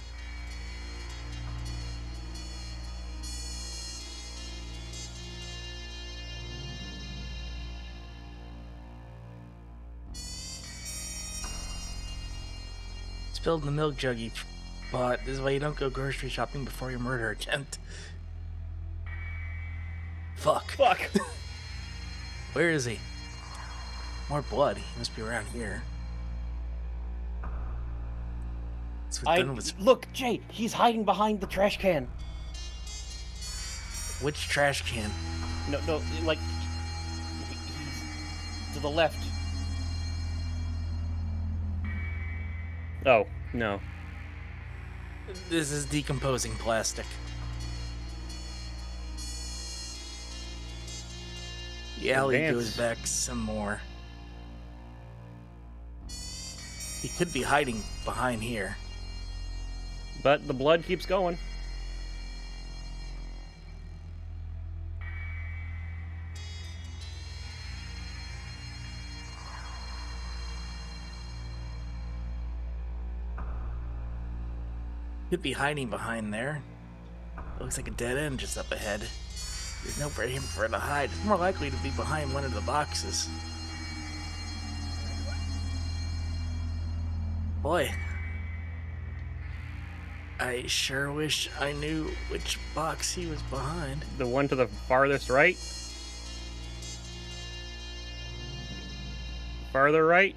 Spilled the milk jug you bought. This is why you don't go grocery shopping before your murder attempt. Fuck. Fuck! Where is he? More blood. He must be around here. That's what done with... Look, Jay, he's hiding behind the trash can. Which trash can? No, like, he's to the left. Oh, no. This is decomposing plastic. The alley goes back some more. He could be hiding behind here. But the blood keeps going. Could be hiding behind there. Looks like a dead end just up ahead. There's no for him to hide. It's more likely to be behind one of the boxes. Boy, I sure wish I knew which box he was behind. The one to the farthest right? Farther right?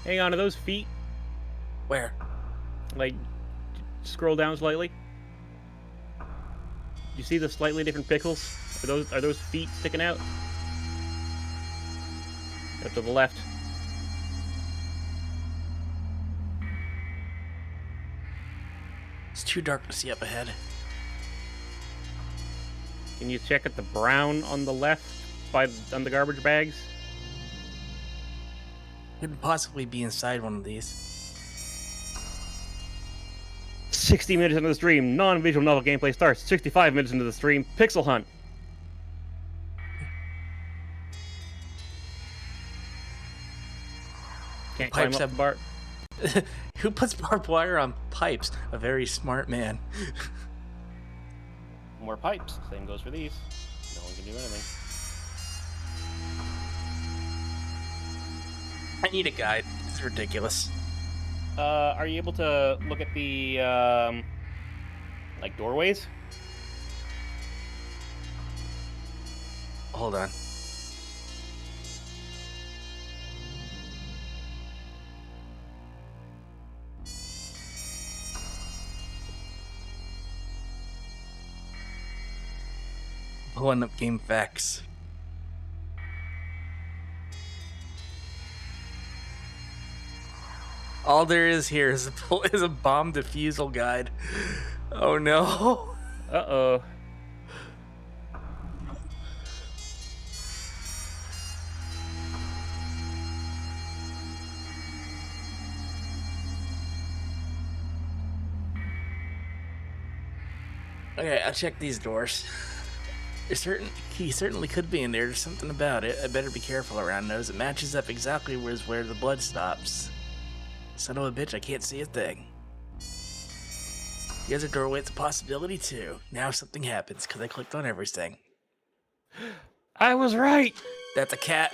Hang on to those feet. Where? Like, scroll down slightly. You see the slightly different pickles? Are those feet sticking out? Up to the left. It's too dark to see up ahead. Can you check at the brown on the left on the garbage bags? Couldn't possibly be inside one of these. 60 minutes into the stream, non-visual novel gameplay starts. 65 minutes into the stream, pixel hunt. Can't climb Pipes up have the bar. Who puts barbed wire on pipes? A very smart man. More pipes. Same goes for these. No one can do anything. I need a guide. This is ridiculous. Are you able to look at the, like, doorways? Hold on. Pulling up game facts. All there is here is a bomb defusal guide. Oh no. Uh-oh. Okay, I'll check these doors. He certainly could be in there. There's something about it. I better be careful around those. It matches up exactly with where the blood stops. Son of a bitch, I can't see a thing. The other doorway, it's a possibility too. Now something happens because I clicked on everything. I was right. That's a cat.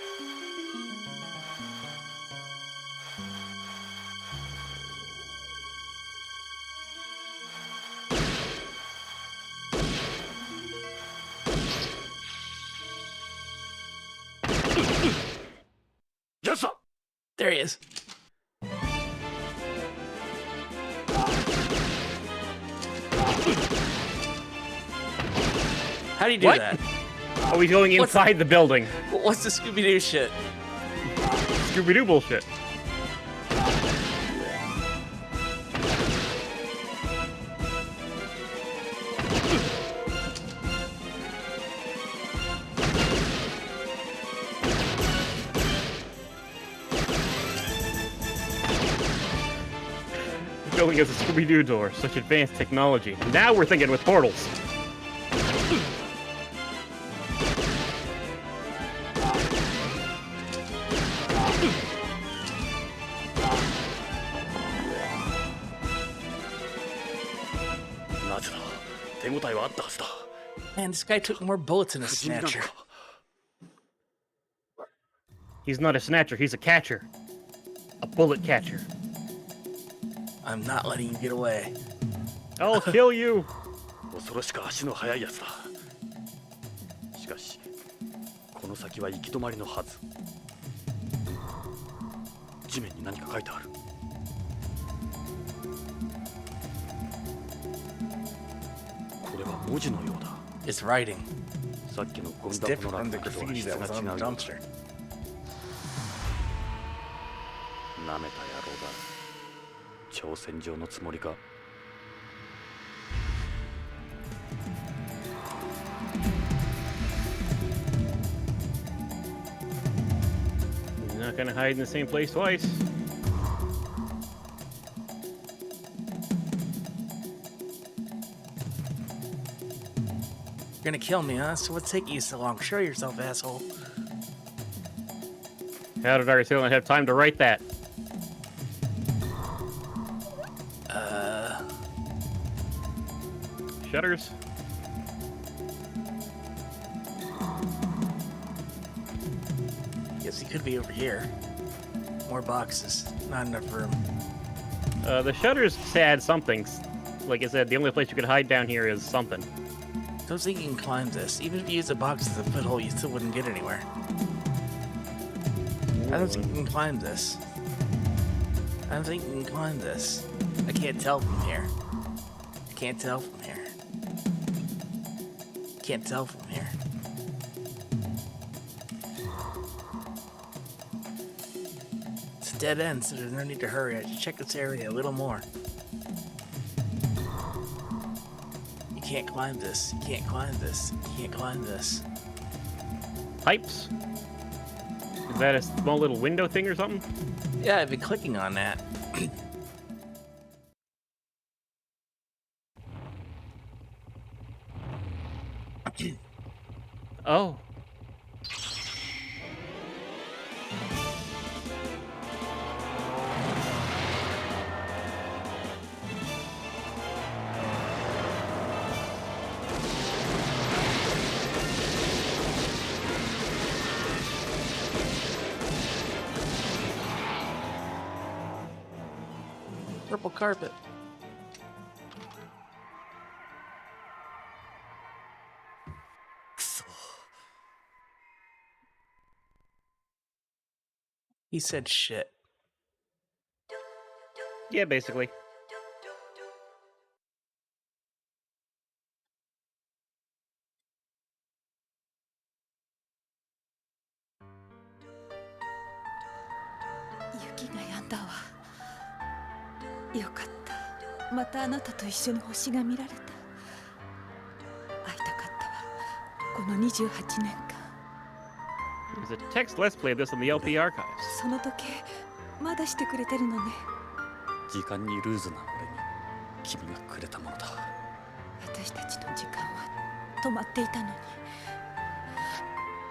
Yes, sir. There he is. How do you do What? that? Oh, he's going What's inside the building. What's the Scooby-Doo shit? Scooby-Doo bullshit. The building has a Scooby-Doo door. Such advanced technology. Now we're thinking with portals. Man, this guy took more bullets than a snatcher. He's not a snatcher, he's a catcher. A bullet catcher. I'm not letting you get away. I'll kill you! 恐ろしく足の速いやつだ。しかし、この先は行き止まりのはず。地面に何か書いてある。これは文字のようだ。It's writing. さっきのゴミ It's 箱 different の from the 落書きとは graffiti 質 that が was on 違 the うよ。 dumpster. なめた野郎だ。挑戦状のつもりか。He's not gonna hide in the same place twice. You're gonna kill me, huh? So what's taking you so long? Show yourself, asshole. How did our assailant have time to write that? Shutters. Guess he could be over here. More boxes. Not enough room. The shutters said something. Like I said, the only place you could hide down here is something. Don't think you can climb this. Even if you use a box as a foothold, you still wouldn't get anywhere. I don't think you can climb this. I don't think you can climb this. I can't tell from here. I can't tell from here. Can't tell from here. It's a dead end, so there's no need to hurry. I should check this area a little more. You can't climb this. You can't climb this. You can't climb this. Pipes? Is that a small little window thing or something? Yeah, I've been clicking on that. Oh. Purple carpet. He said shit. Yeah, basically. Yukiが止んだわ。よかった。またあなたと一緒に星が見られた。会いたかったわ。この28年間。There's a text let's play of this on the LP archives. その時計まだしてくれてるのね。時間にルーズな俺に君がくれたものだ。私たちの時間は止まっていたのに。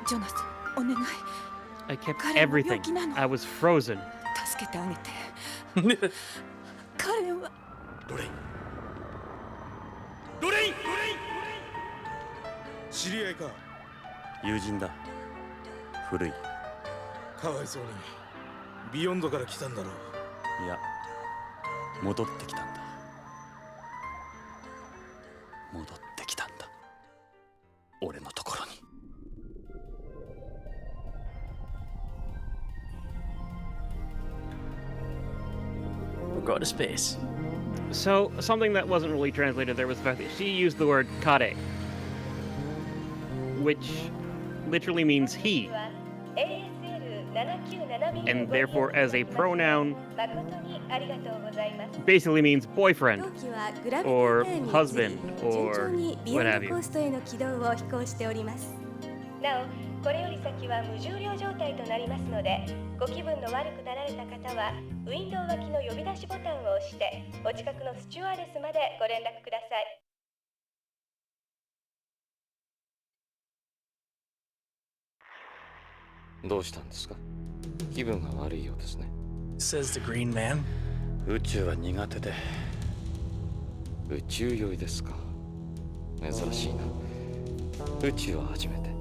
ジョナサン、お願い。 I kept everything. I was frozen. 助けてあげて。カレンは。ロレインロレイン知り合いか。友人だ。古い。かわいそうにビヨンドから来たんだろう。いや、戻ってきたんだ。戻ってきたんだ。俺のところに。We'll go to space. So, something that wasn't really translated there was the fact that she used the word kare, which literally means he, and therefore as a pronoun basically means boyfriend, or husband, or what have you. なお、これより先は無重量状態となりますので、ご気分の悪くなられた方はウィンドウ脇の呼び出しボタンを押してお近くのスチュワーデスまでご連絡ください。どうしたんですか？気分が悪いようですね。Says the green man. 宇宙は苦手で。宇宙酔いですか。珍しいな。宇宙は初めて。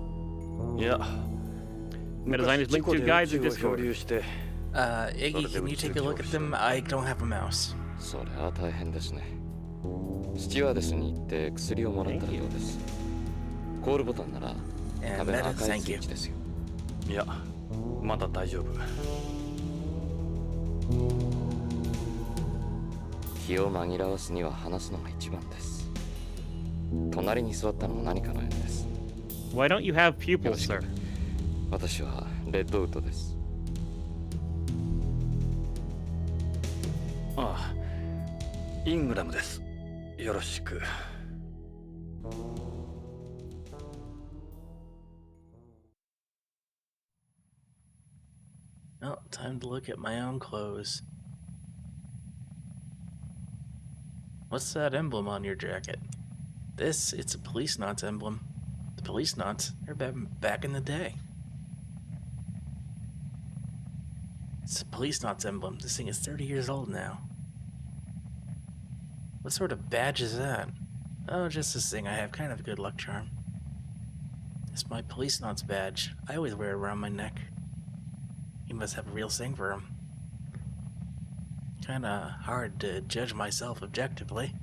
いや、 Metazyne is linked to guides in 漂 Discord. 流して。 Iggy, can you take a look at them? I don't have a mouse. それは大変ですね。スチュワーデスに行って薬をもらったようです。コールボタンなら And 壁の Meta, 赤い thank スイ you. ッチですよ。いや、まだ大丈夫。気を紛らわすには話すのが一番です。隣に座ったのも何かの縁です。 Why don't you have pupils, sir? 私はレッドウッドです。ああ、イングラムです。よろしく。Oh, time to look at my own clothes. What's that emblem on your jacket? This, it's a Policenauts emblem. The Policenauts, they're back in the day. It's a Policenauts emblem. This thing is 30 years old now. What sort of badge is that? Oh, just this thing I have, kind of a good luck charm. It's my Policenauts badge. I always wear it around my neck. He must have a real thing for him. Kinda hard to judge myself objectively.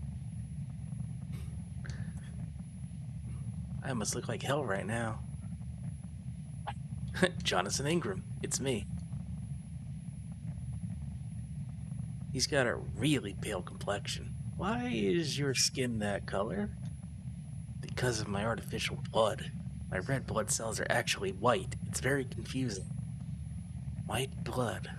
I must look like hell right now. Jonathan Ingram, it's me. He's got a really pale complexion. Why is your skin that color? Because of my artificial blood. My red blood cells are actually white. It's very confusing. White blood.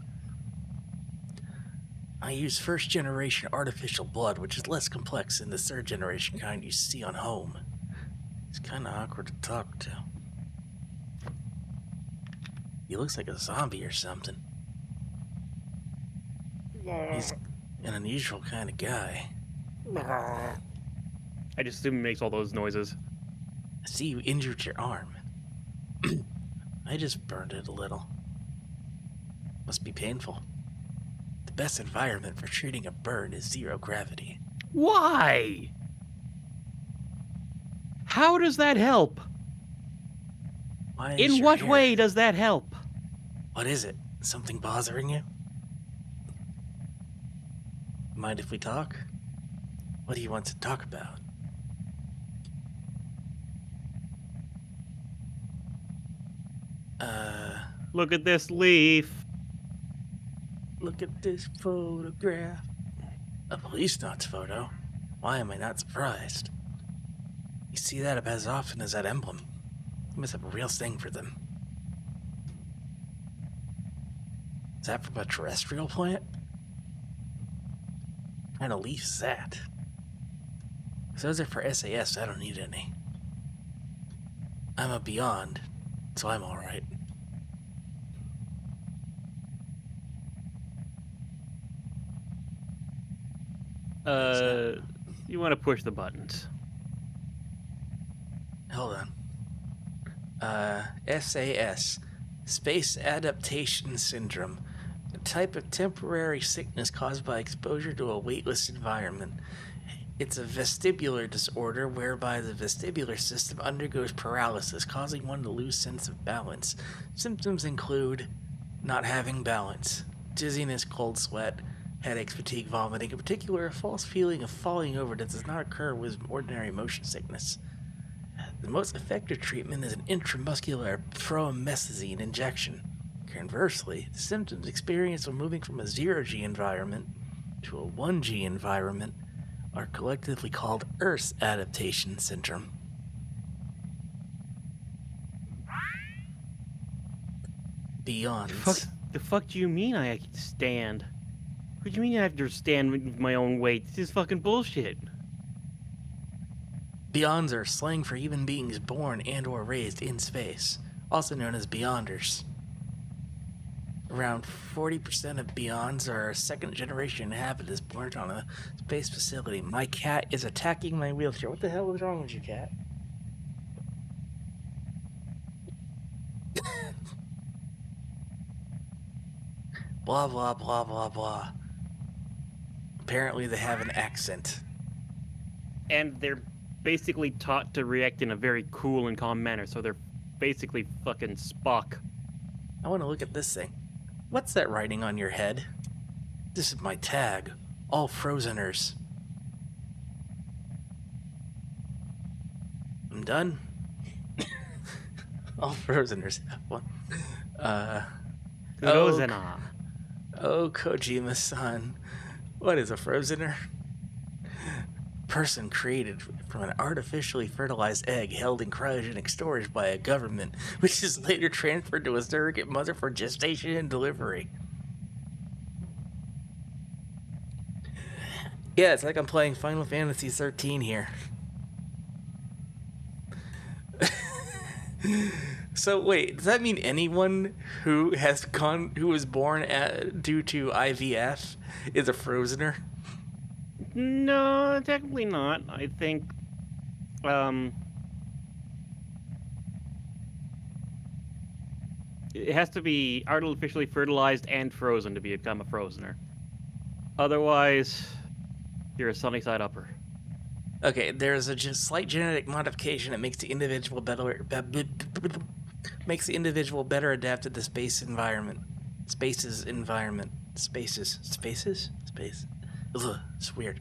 I use first generation artificial blood, which is less complex than the third generation kind you see on home. It's kinda awkward to talk to. He looks like a zombie or something. He's an unusual kind of guy. I just assume he makes all those noises. I see you injured your arm. I just burned it a little. Must be painful. The best environment for treating a burn is zero gravity. Why? How does that help? Why is In your what hair- way does that help? What is it? Something bothering you? Mind if we talk? What do you want to talk about? Look at this leaf. Look at this photograph. A Policenauts photo? Why am I not surprised? You see that about as often as that emblem. You must have a real thing for them. Is that from a terrestrial plant? What kind of leaf is that? If those are for SAS, I don't need any. I'm a Beyond, so I'm alright. You want to push the buttons. hold on. SAS, Space Adaptation Syndrome, a type of temporary sickness caused by exposure to a weightless environment. It's a vestibular disorder whereby the vestibular system undergoes paralysis, causing one to lose sense of balance. Symptoms include not having balance, dizziness, cold sweat, headaches, fatigue, vomiting. In particular, a false feeling of falling over that does not occur with ordinary motion sickness. The most effective treatment is an intramuscular promethazine injection. Conversely, the symptoms experienced when moving from a 0G environment to a 1G environment are collectively called Earth Adaptation Syndrome. Beyonds. The fuck do you mean I can stand? What do you mean I have to stand with my own weight? This is fucking bullshit. Beyonds are slang for human beings born and or raised in space, also known as Beyonders. Around 40% of Beyonds are second-generation inhabitants born on a space facility. My cat is attacking my wheelchair. What the hell is wrong with you, cat? Blah, blah, blah, blah, blah. Apparently they have an accent. And they're basically taught to react in a very cool and calm manner, so they're basically fucking Spock. I want to look at this thing. What's that writing on your head? This is my tag. All Frozeners. I'm done. All Frozeners have one. Frozener. Oh, Kojima-san. What is a Frozener? Person created from an artificially fertilized egg held in cryogenic storage by a government, which is later transferred to a surrogate mother for gestation and delivery. Yeah, it's like I'm playing Final Fantasy 13 here. So wait, does that mean anyone who was born due to IVF is a Frozener? No, technically not. I think, it has to be artificially fertilized and frozen to become a Frozener. Otherwise, you're a sunny side upper. Okay, there's a slight genetic modification that makes the individual better adapted to space environment. Space. Ugh, it's weird.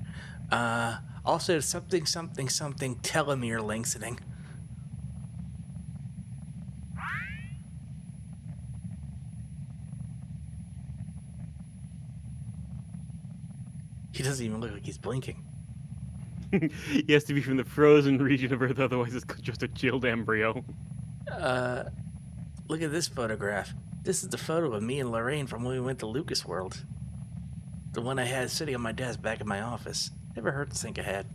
Also something telomere lengthening. He doesn't even look like he's blinking. He has to be from the frozen region of Earth, otherwise it's just a chilled embryo. Look at this photograph. This is the photo of me and Lorraine from when we went to Lucas World. The one I had sitting on my desk back in my office. Never hurt to think ahead.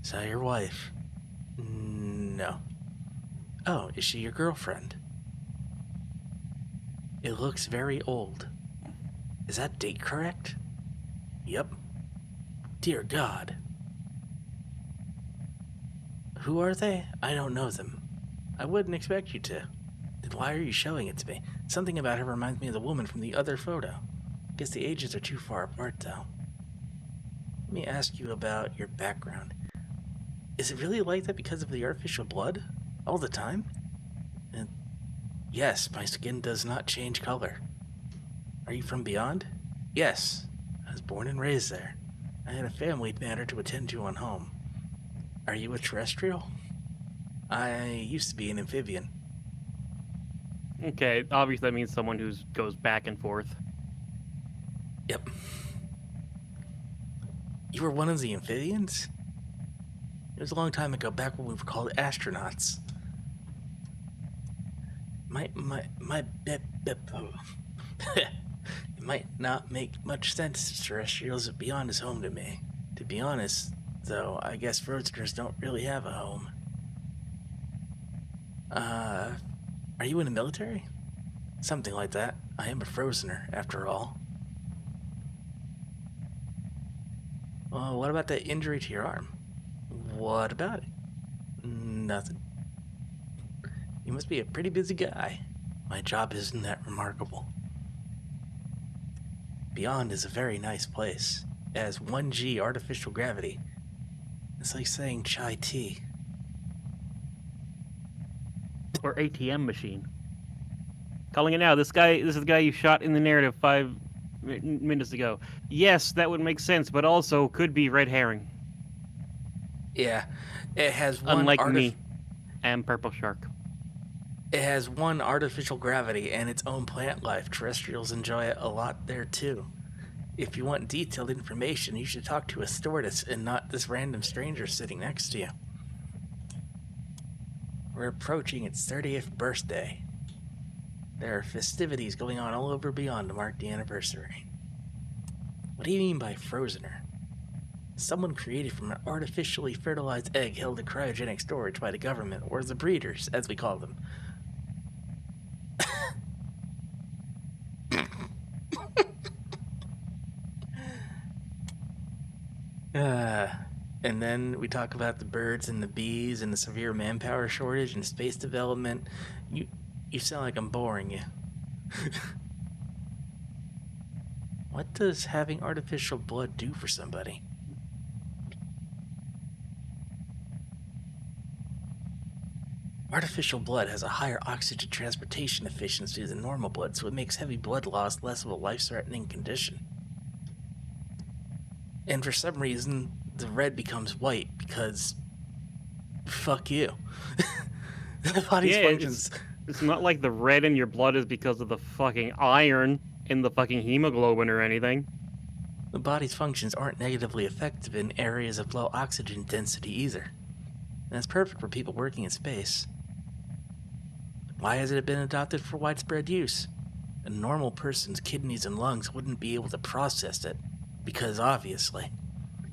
Is that your wife? No. Oh, is she your girlfriend? It looks very old. Is that date correct? Yep. Dear God. Who are they? I don't know them. I wouldn't expect you to. Then why are you showing it to me? Something about her reminds me of the woman from the other photo. Guess the ages are too far apart, though. Let me ask you about your background. Is it really like that because of the artificial blood? All the time? Yes, my skin does not change color. Are you from beyond? Yes. I was born and raised there. I had a family matter to attend to on home. Are you a terrestrial? I used to be an amphibian. Okay, obviously that means someone who goes back and forth. Yep. You were one of the amphibians? It was a long time ago, back when we were called astronauts. It might not make much sense. Terrestrials beyond is home to me. To be honest, though, I guess Frozeners don't really have a home. Are you in the military? Something like that. I am a Frozener, after all. Well, what about that injury to your arm? What about it? Nothing. You must be a pretty busy guy. My job isn't that remarkable. Beyond is a very nice place. It has 1G artificial gravity. It's like saying chai tea. Or ATM machine. Calling it now. This is the guy you shot in the narrative 5 minutes ago. Yes, that would make sense, but also could be red herring. Yeah, it has one. Unlike me, and Purple Shark. It has 1 artificial gravity and its own plant life. Terrestrials enjoy it a lot there too. If you want detailed information, you should talk to a stewardess and not this random stranger sitting next to you. We're approaching its 30th birthday. There are festivities going on all over Beyond to mark the anniversary. What do you mean by frozener? Someone created from an artificially fertilized egg held in cryogenic storage by the government, or the breeders, as we call them. And then we talk about the birds and the bees and the severe manpower shortage and space development. You sound like I'm boring you. What does having artificial blood do for somebody? Artificial blood has a higher oxygen transportation efficiency than normal blood, so it makes heavy blood loss less of a life-threatening condition. And for some reason, the red becomes white because... fuck you. The body's functions... It's not like the red in your blood is because of the fucking iron in the fucking hemoglobin or anything. The body's functions aren't negatively effective in areas of low oxygen density either. And it's perfect for people working in space. Why hasn't it been adopted for widespread use? A normal person's kidneys and lungs wouldn't be able to process it, because obviously,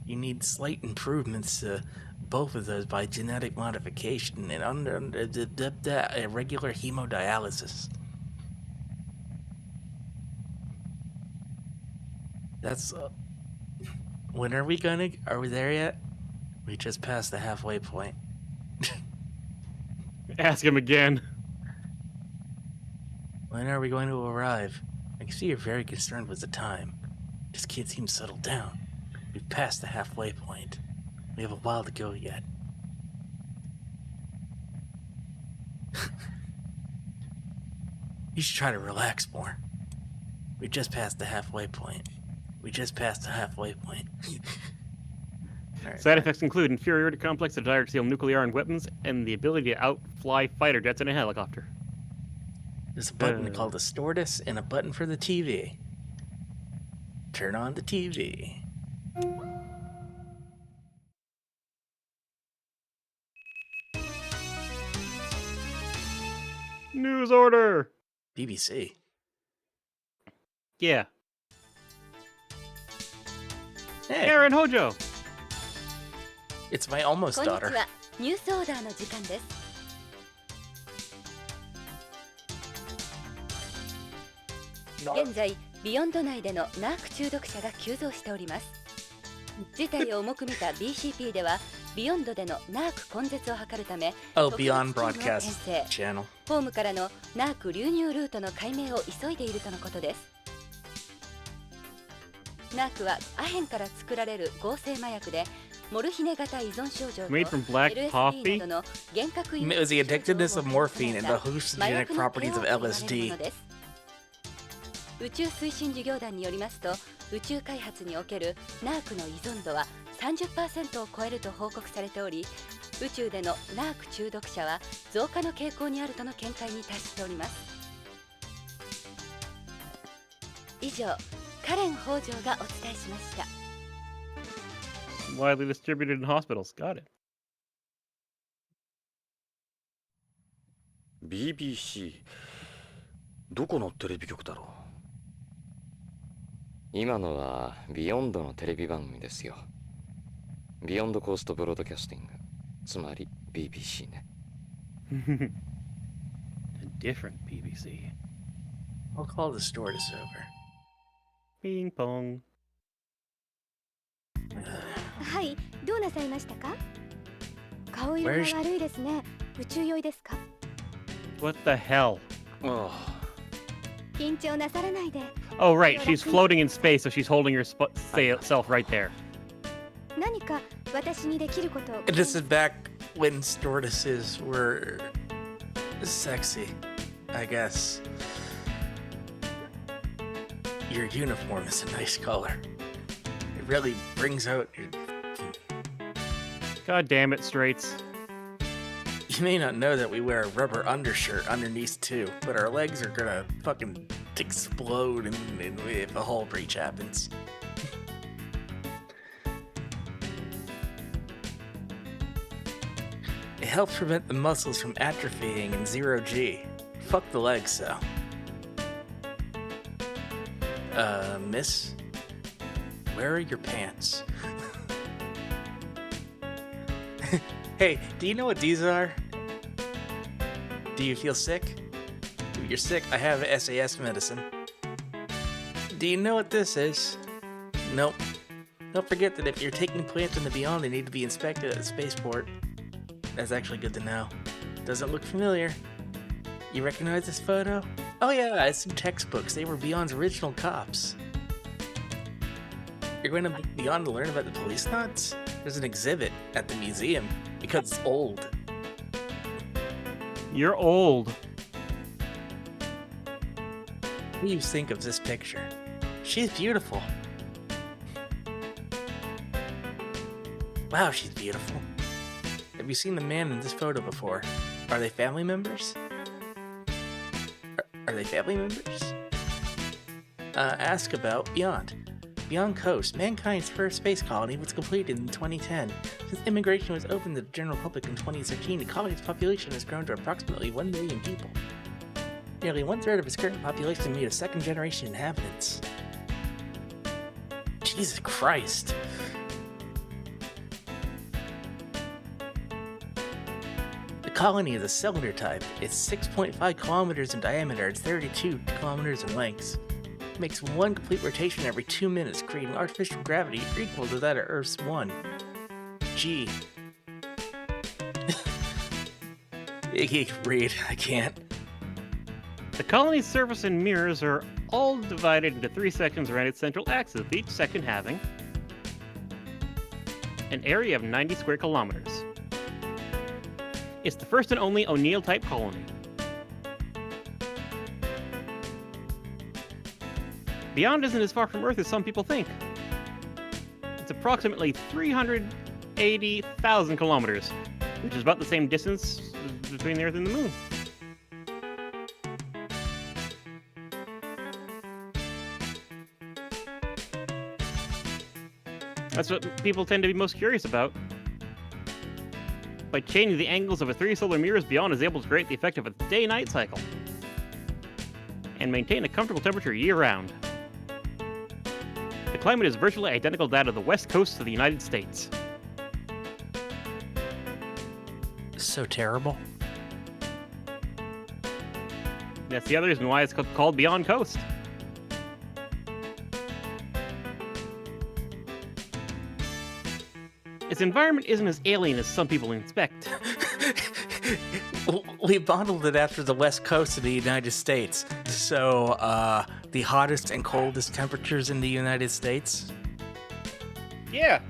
you need slight improvements to both of those by genetic modification and regular hemodialysis. That's... when are we there yet? We just passed the halfway point. Ask him again. When are we going to arrive? I can see you're very concerned with the time. Just can't seem to settle down. We've passed the halfway point. We have a while to go yet. You should try to relax more. We just passed the halfway point. Right. Side effects include inferiority complex, the desire to steal nuclear armed weapons, and the ability to outfly fighter jets in a helicopter. There's a button called the stewardess and a button for the TV. Turn on the TV. News order! BBC. Yeah. Hey, Aaron Hojo! it's my almost こんにち daughter. は。ニュースオーダーの時間です。現在、ビヨンド内でのナーク中毒者が急増しております。事態を重く見た BCP では、ビヨンドでのナーク根絶を図るため、 Oh, 特別チーム Beyond を Broadcast 編成。 Channel. ホームからのナーク流入ルートの解明を急いでいるとのことです。ナークはアヘンから作られる合成麻薬で、モルヒネ型依存症状と Made from black LSD coffee? などの幻覚 It was the addictiveness of morphine and the hallucinogenic properties of LSD. 宇宙推進事業団によりますと、宇宙開発におけるナークの依存度は 30% を超えると報告されており、宇宙でのナーク中毒者は増加の傾向にあるとの見解に達しております。以上、カレン北条がお伝えしました。Widely distributed in hospitals. Got it. BBC どこのテレビ局だろ今のはビヨンドのテレビ番組ですよ。ビヨンドコーストブロードキャスティング、つまり BBC ね。A different BBC. I'll call the stewardess over. Ping pong. はい、どうなさいましたか？顔色が悪いですね。宇宙酔いですか？ What the hell? Oh. 緊張なさらないで。 Oh, right. She's floating in space, so she's holding herself right there. 何か私にできることを。 This is back when stewardesses were sexy, I guess. Your uniform is a nice color. It really brings out your... God damn it, Straits. You may not know that we wear a rubber undershirt underneath too, but our legs are gonna fucking explode if a hull breach happens. It helps prevent the muscles from atrophying in 0G. Fuck the legs, though. Miss? Where are your pants? Hey, do you know what these are? Do you feel sick? If you're sick, I have SAS medicine. Do you know what this is? Nope. Don't forget that if you're taking plants in the beyond, they need to be inspected at the spaceport. That's actually good to know. Doesn't look familiar. You recognize this photo? Oh yeah, it's in textbooks. They were Beyond's original cops. You're going to Beyond to learn about the Policenauts? There's an exhibit at the museum because it's old. You're old. What do you think of this picture? She's beautiful. Wow, she's beautiful. Have you seen the man in this photo before? Are they family members? Are they family members? Ask about Beyond. Beyond Coast, mankind's first space colony, was completed in 2010. Since immigration was opened to the general public in 2013, the colony's population has grown to approximately 1 million people. Nearly 1/3 of its current population is made of second-generation inhabitants. Jesus Christ. The colony is a cylinder type. It's 6.5 kilometers in diameter and 32 kilometers in length. It makes one complete rotation every 2 minutes, creating artificial gravity equal to that of Earth's 1. G. Read, I can't. The colony's surface and mirrors are all divided into 3 sections around its central axis, each section having an area of 90 square kilometers. It's the first and only O'Neill-type colony. Beyond isn't as far from Earth as some people think. It's approximately 380,000 kilometers, which is about the same distance between the Earth and the Moon. That's what people tend to be most curious about. By changing the angles of 3 solar mirrors, Beyond is able to create the effect of a day-night cycle and maintain a comfortable temperature year-round. The climate is virtually identical to that of the west coast of the United States. So terrible. That's the other reason why it's called Beyond Coast. Its environment isn't as alien as some people expect. We modeled it after the west coast of the United States. So, the hottest and coldest temperatures in the United States? Yeah.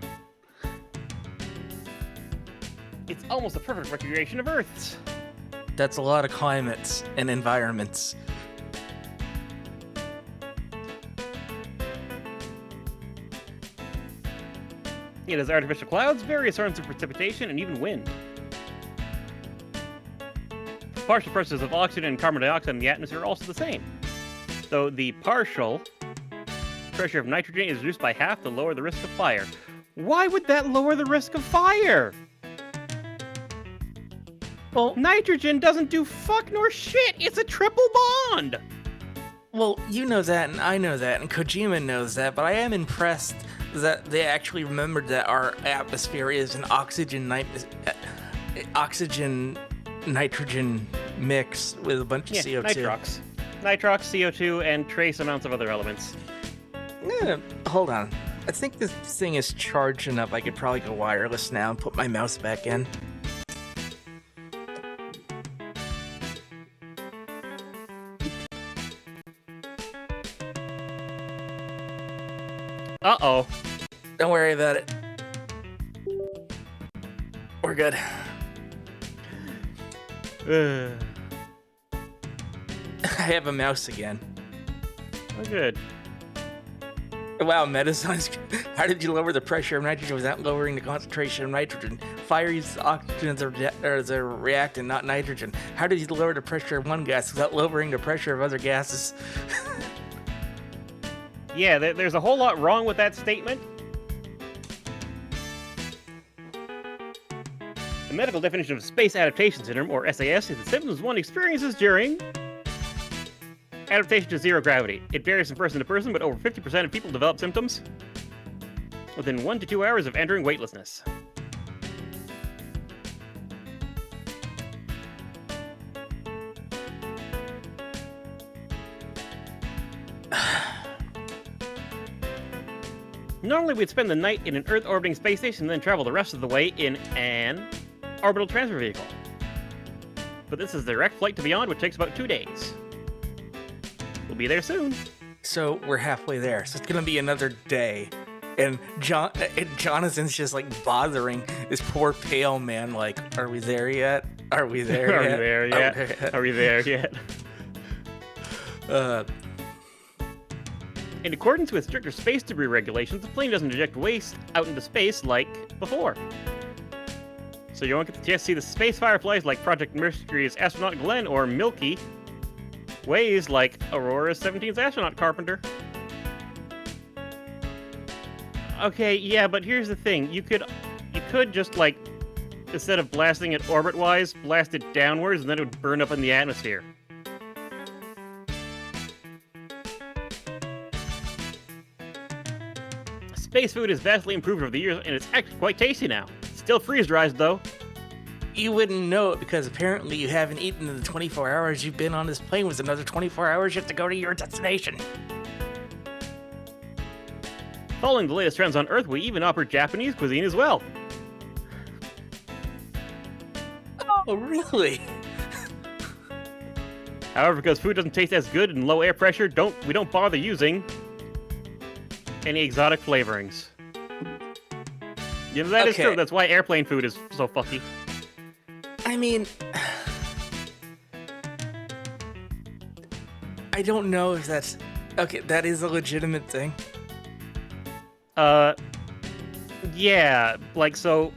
It's almost a perfect recreation of Earth's. That's a lot of climates and environments. It has artificial clouds, various forms of precipitation, and even wind. Partial pressures of oxygen and carbon dioxide in the atmosphere are also the same, though the partial pressure of nitrogen is reduced by half to lower the risk of fire. Why would that lower the risk of fire? Well, nitrogen doesn't do fuck nor shit. It's a triple bond. Well, you know that, and I know that, and Kojima knows that, but I am impressed that they actually remembered that our atmosphere is an oxygen-nitrogen mix with a bunch of CO2. Nitrox. Nitrox, CO2, and trace amounts of other elements. Hold on. I think this thing is charged enough I could probably go wireless now and put my mouse back in. Uh-oh. Don't worry about it. We're good. I have a mouse again. Oh, good. Wow, medicine. How did you lower the pressure of nitrogen without lowering the concentration of nitrogen? Fire uses oxygen as a reactant, not nitrogen. How did you lower the pressure of one gas without lowering the pressure of other gases? Yeah, there's a whole lot wrong with that statement. The medical definition of space adaptation syndrome, or SAS, is the symptoms one experiences during adaptation to zero gravity. It varies from person to person, but over 50% of people develop symptoms within 1 to 2 hours of entering weightlessness. Normally, we'd spend the night in an Earth-orbiting space station and then travel the rest of the way in an orbital transfer vehicle. But this is a direct flight to beyond, which takes about 2 days. We'll be there soon. So we're halfway there. So it's gonna be another day, and Jonathan's just like bothering this poor pale man. Like, are we there yet? Are we there yet? Are we there yet? Are we there yet? In accordance with stricter space debris regulations, the plane doesn't eject waste out into space like before. So you won't get the chance to see the space fireflies like Project Mercury's astronaut Glenn or Milky Ways like Aurora's 17th astronaut Carpenter. Okay, yeah, but here's the thing. You could just, like, instead of blasting it orbit-wise, blast it downwards, and then it would burn up in the atmosphere. Space food is vastly improved over the years, and it's actually quite tasty now. Still freeze-dries, though. You wouldn't know it because apparently you haven't eaten in the 24 hours you've been on this plane. With another 24 hours you have to go to your destination. Following the latest trends on Earth, we even offer Japanese cuisine as well. Oh, really? However, because food doesn't taste as good in low air pressure, we don't bother using any exotic flavorings. You know, that is true. That's why airplane food is so fucky. I mean, I don't know if that's... Okay, that is a legitimate thing. Yeah, like, so...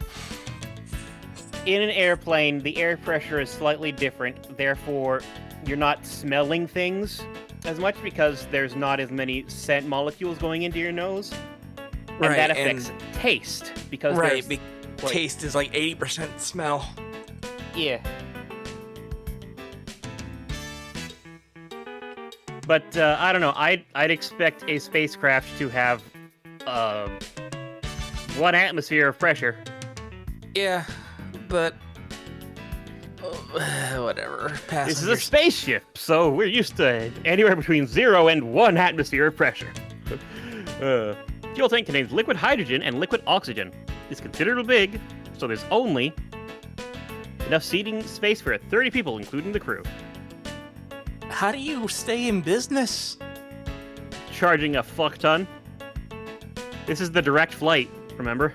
In an airplane, the air pressure is slightly different, therefore you're not smelling things as much because there's not as many scent molecules going into your nose. And Right, that affects taste, because taste is like 80% smell. Yeah. But, I don't know, I'd expect a spacecraft to have, 1 atmosphere of pressure. Yeah, but... whatever. This is a spaceship, so we're used to anywhere between 0 and 1 atmosphere of pressure. Fuel tank contains liquid hydrogen and liquid oxygen. It's considerably big, so there's only enough seating space for 30 people, including the crew. How do you stay in business? Charging a fuck ton. This is the direct flight, remember?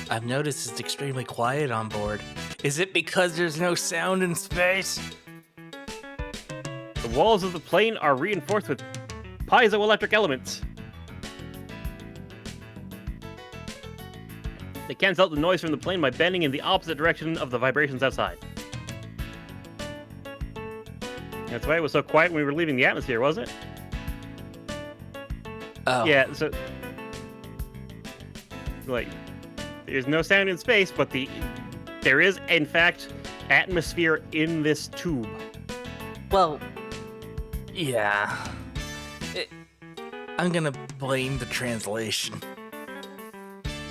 I've noticed it's extremely quiet on board. Is it because there's no sound in space? The walls of the plane are reinforced with piezoelectric elements. They cancel out the noise from the plane by bending in the opposite direction of the vibrations outside. That's why it was so quiet when we were leaving the atmosphere, wasn't it? Oh. Yeah, so... Like, there's no sound in space, but there is, in fact, atmosphere in this tube. Well, yeah. I'm gonna blame the translation.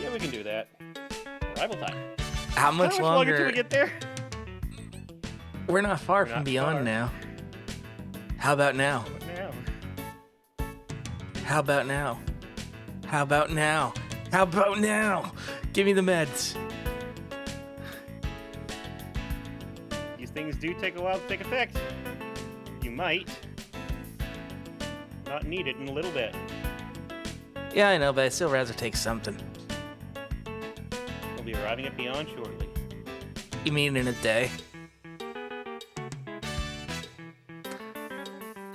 Yeah, we can do that. Arrival time. How much longer till we get there? We're not far from beyond now. How about now? How about now? How about now? How about now? Give me the meds. These things do take a while to take effect. You might not need it in a little bit. Yeah, I know, but I'd still rather take something. We'll be arriving at Beyond shortly. You mean in a day?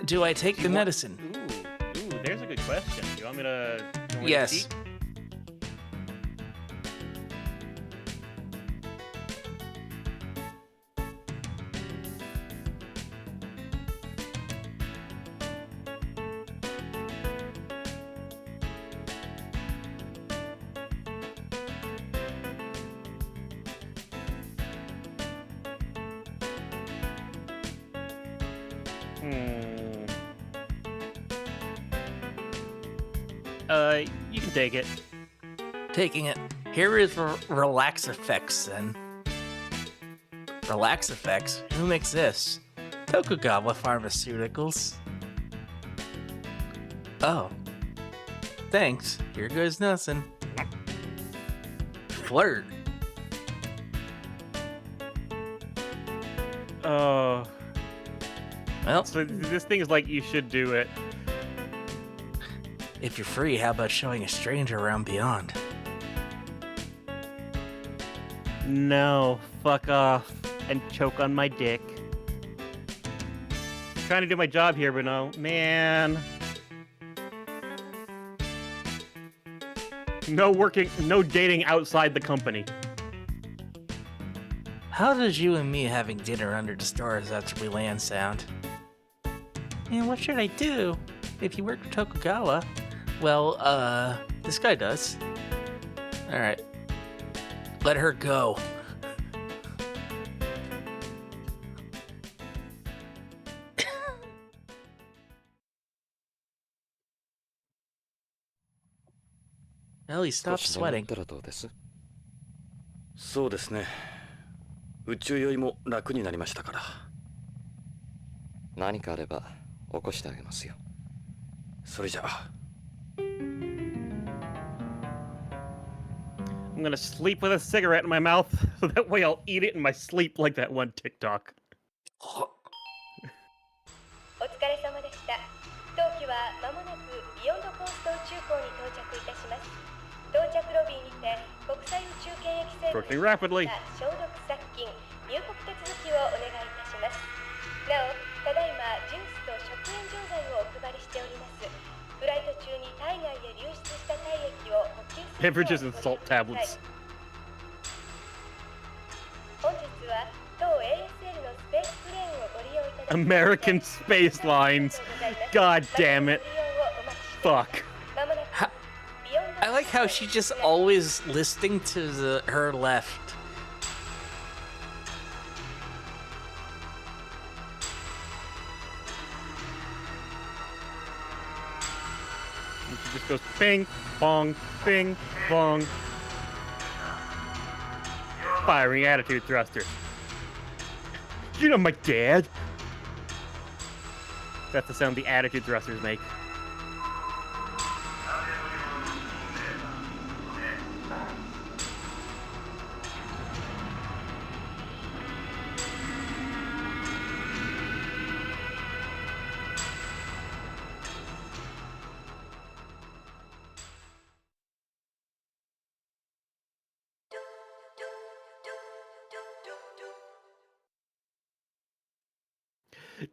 Do I take the medicine? Ooh, there's a good question. You want me to? Yes. You can take it. Taking it. Here is Relax Effects, then. Relax Effects? Who makes this? Tokugawa Pharmaceuticals. Oh. Thanks. Here goes nothing. Flirt. Oh. Well, So this thing is like, you should do it. if you're free, how about showing a stranger around Beyond? No, fuck off and choke on my dick. Trying to do my job here, but no, man. No dating outside the company. How does you and me having dinner under the stars after we land sound? And what should I do? If you work for Tokugawa, well, this guy does. Alright. Let her go. Ellie, stop 少し眠っ sweating. たらどうです？そうですね。宇宙酔いも楽になりましたから。何かあれば起こしてあげますよ。それじゃあ。I'm gonna sleep with a cigarette in my mouth, so that way I'll eat it in my sleep like that one TikTok. お疲れ様でした。当機は間もなくビヨンドコースト宇宙港に到着いたします。到着ロビーにて国際宇宙検疫船 Approaching rapidly. 消毒殺菌入国手続きをお願いいたします。なお、ただいまジュースと食塩錠剤をお配りしております。フライト中に体外へ流出した体液を補給する Beverages and salt tablets. 本日は当 ASL のスペースプレーンをご利用いただき American Space Lines. God damn it. Fuck. I like how she just always listening to her left. And she just goes ping, bong, ping, bong. Firing attitude thruster. You know my dad. That's the sound the attitude thrusters make.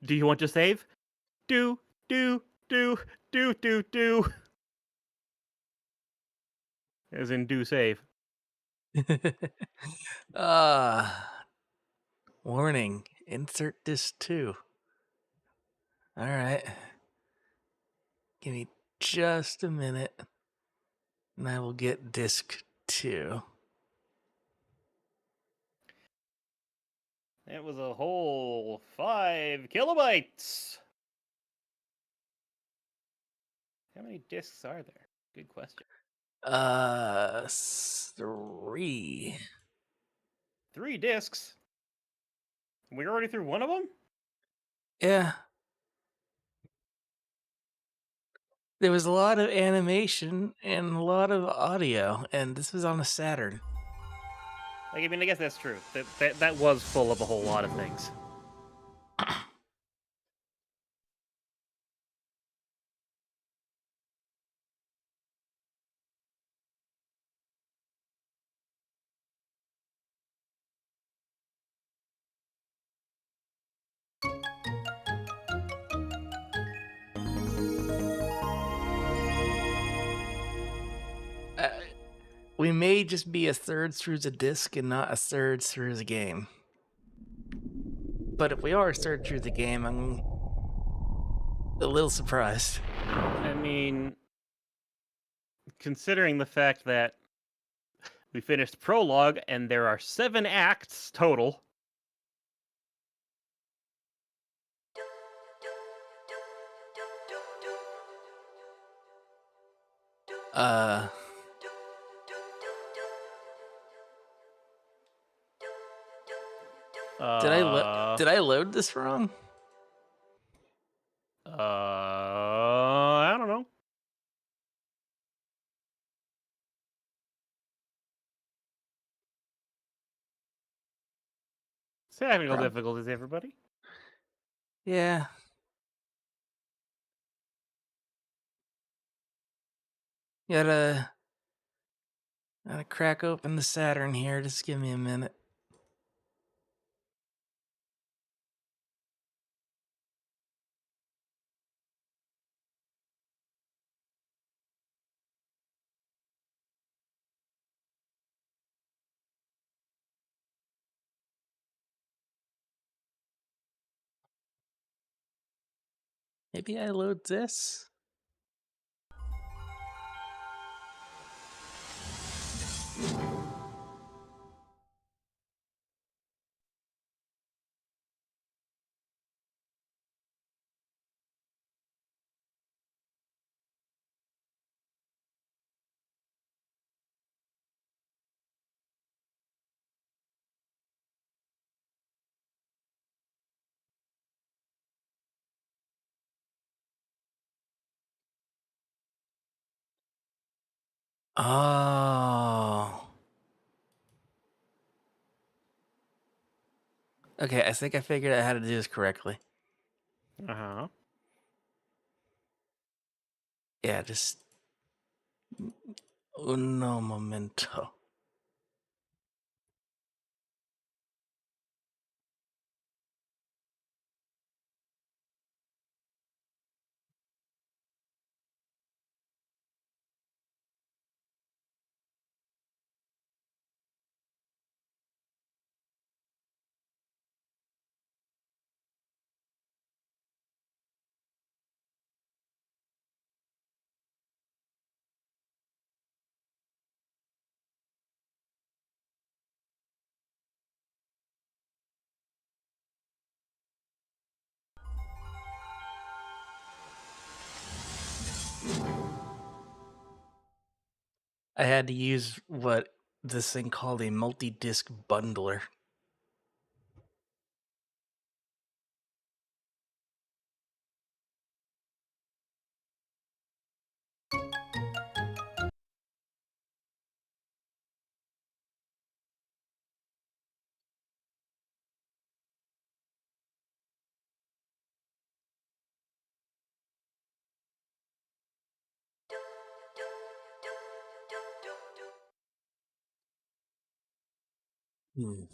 Do you want to save? Do. As in, do save. Warning. Insert disc 2. Alright. Give me just a minute. And I will get disc 2. It was a whole 5 kilobytes. How many discs are there? Good question. 3. 3 discs? We're already through one of them? Yeah. There was a lot of animation and a lot of audio, and this was on a Saturn. Like, I mean, I guess that's true. That was full of a whole lot of things. we may just be a third through the disc and not a third through the game. But if we are a third through the game, I'm a little surprised. I mean, considering the fact that we finished prologue and there are 7 acts total. Did I load this wrong? I don't know. Technical difficulties, everybody. Yeah. Gotta crack open the Saturn here. Just give me a minute. Maybe I load this? Oh. Okay, I think I figured out how to do this correctly. Uh-huh. Yeah, just uno momento. I had to use what this thing called a multi-disc bundler. Hmm.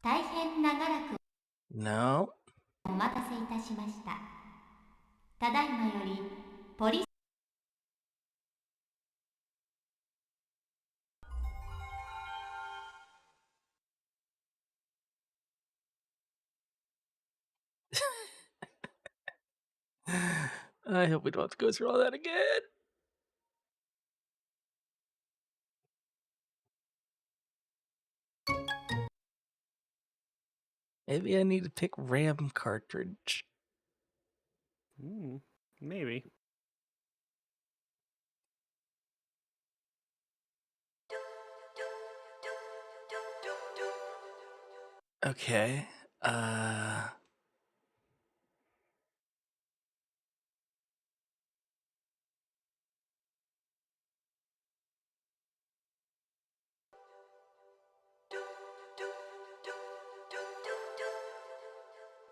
大変長らく No. お待たせいたしました。ただいまよりポリ I hope we don't have to go through all that again. Maybe I need to pick RAM cartridge. Maybe. Okay.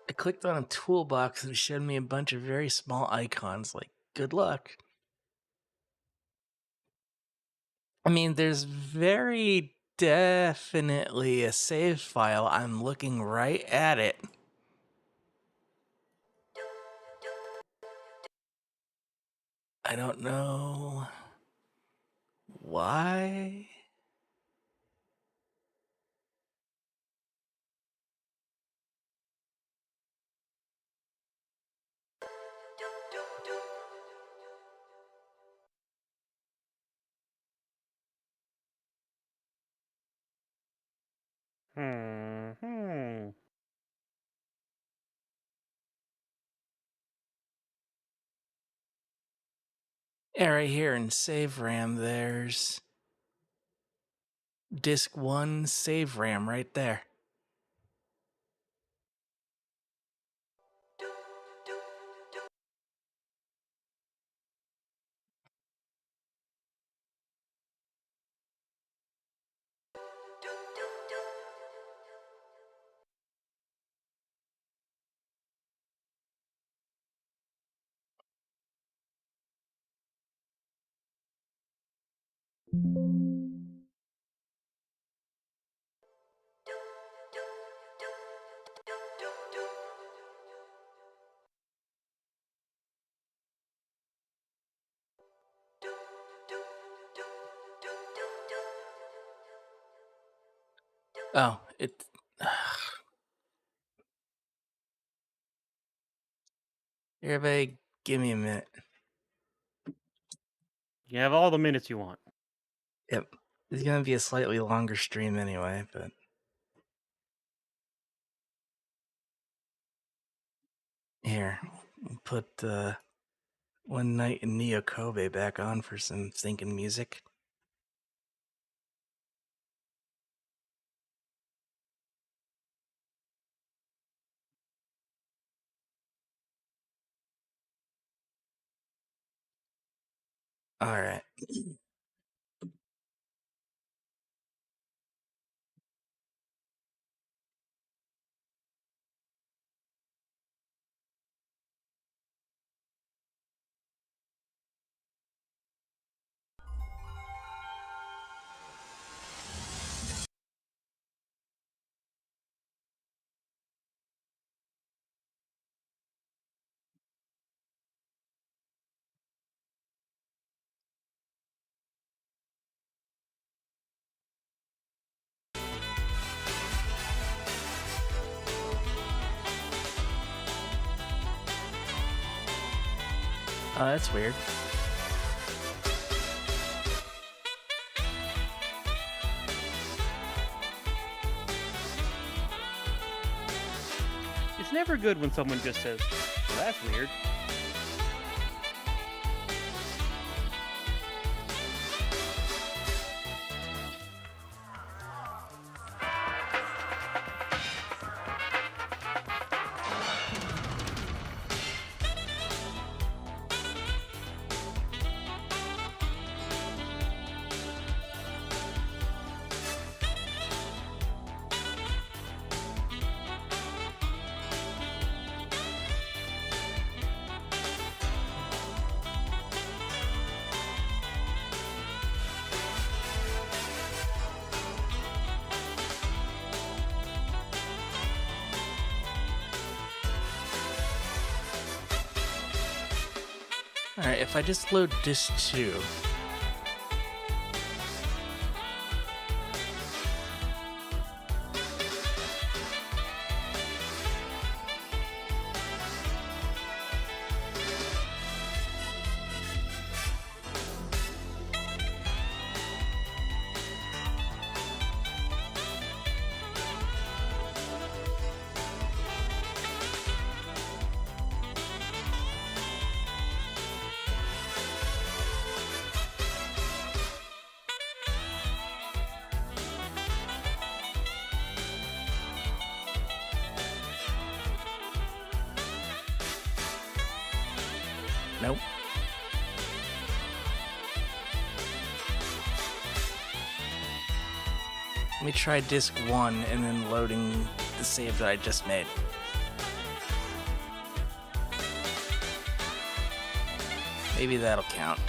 I clicked on a toolbox and it showed me a bunch of very small icons, like, good luck. I mean, there's very definitely a save file. I'm looking right at it. I don't know why. Yeah, right here in save RAM, there's disk 1 save RAM right there. Oh, it. Everybody, give me a minute. You have all the minutes you want. Yep. It's gonna be a slightly longer stream anyway, but. Here, we'll put One Night in Neo Kobe back on for some thinking music. Alright. Oh, that's weird. It's never good when someone just says, well, that's weird. Alright, if I just load disc 2. Nope. Let me try disc 1 and then loading the save that I just made. Maybe that'll count.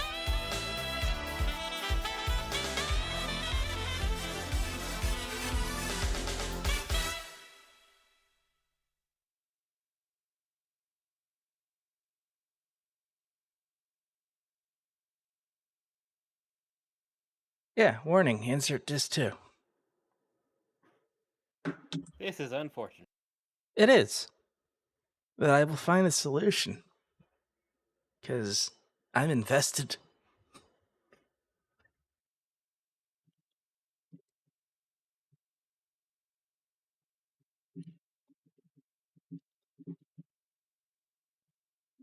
Yeah, warning, insert disc 2. This is unfortunate. It is. But I will find a solution. Because I'm invested.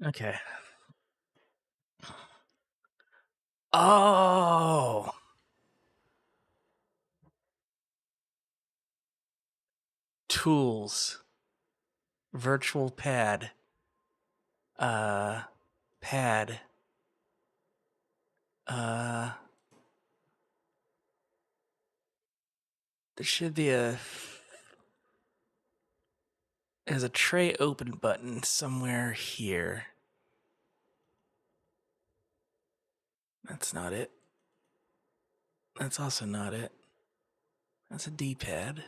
Okay. Oh! Tools. Virtual pad. Pad. There should be there's a tray open button somewhere here. That's not it. That's also not it. That's a D-pad.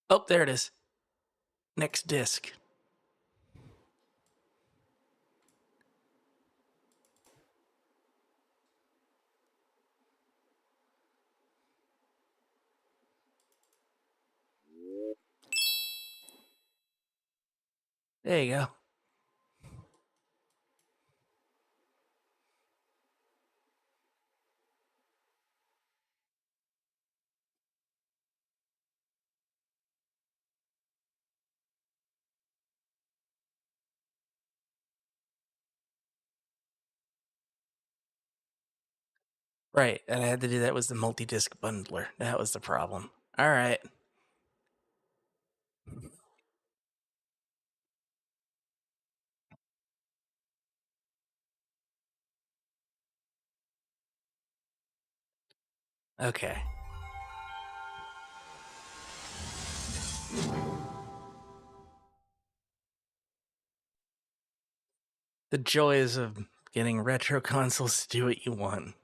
Oh, there it is. Next disc. There you go. Right, and I had to do that with the multi-disc bundler. That was the problem. All right. Okay. The joys of getting retro consoles to do what you want.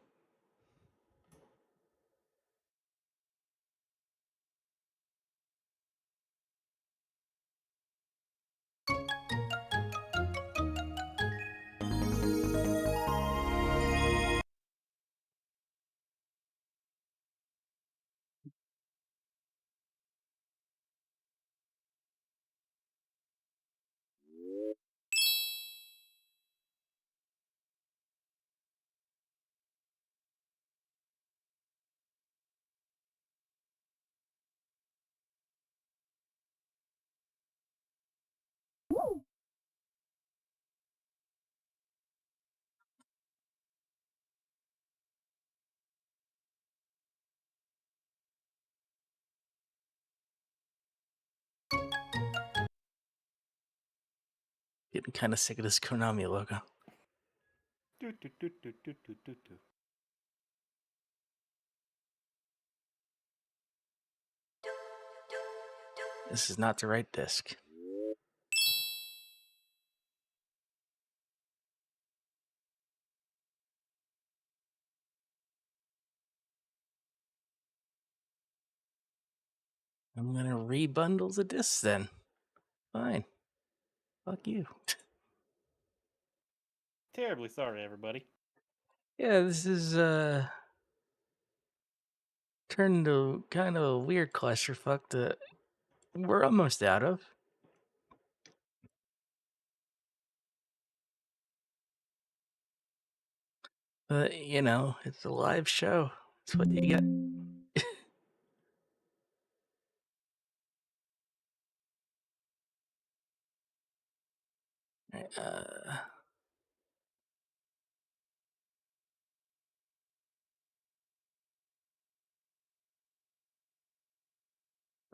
Getting kind of sick of this Konami logo. This is not the right disc. I'm gonna rebundle the discs then. Fine. Fuck you. Terribly sorry, everybody. Yeah, this is turned into kind of a weird clusterfuck that we're almost out of. But you know, it's a live show. That's what you get.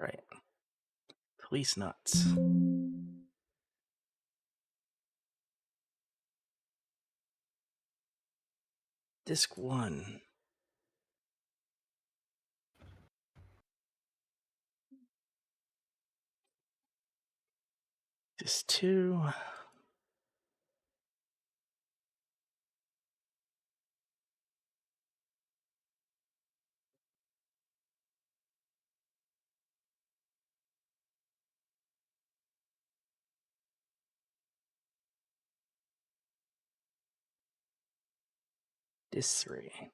Right. Policenauts. Disc 1. Disc 2. Disc 3.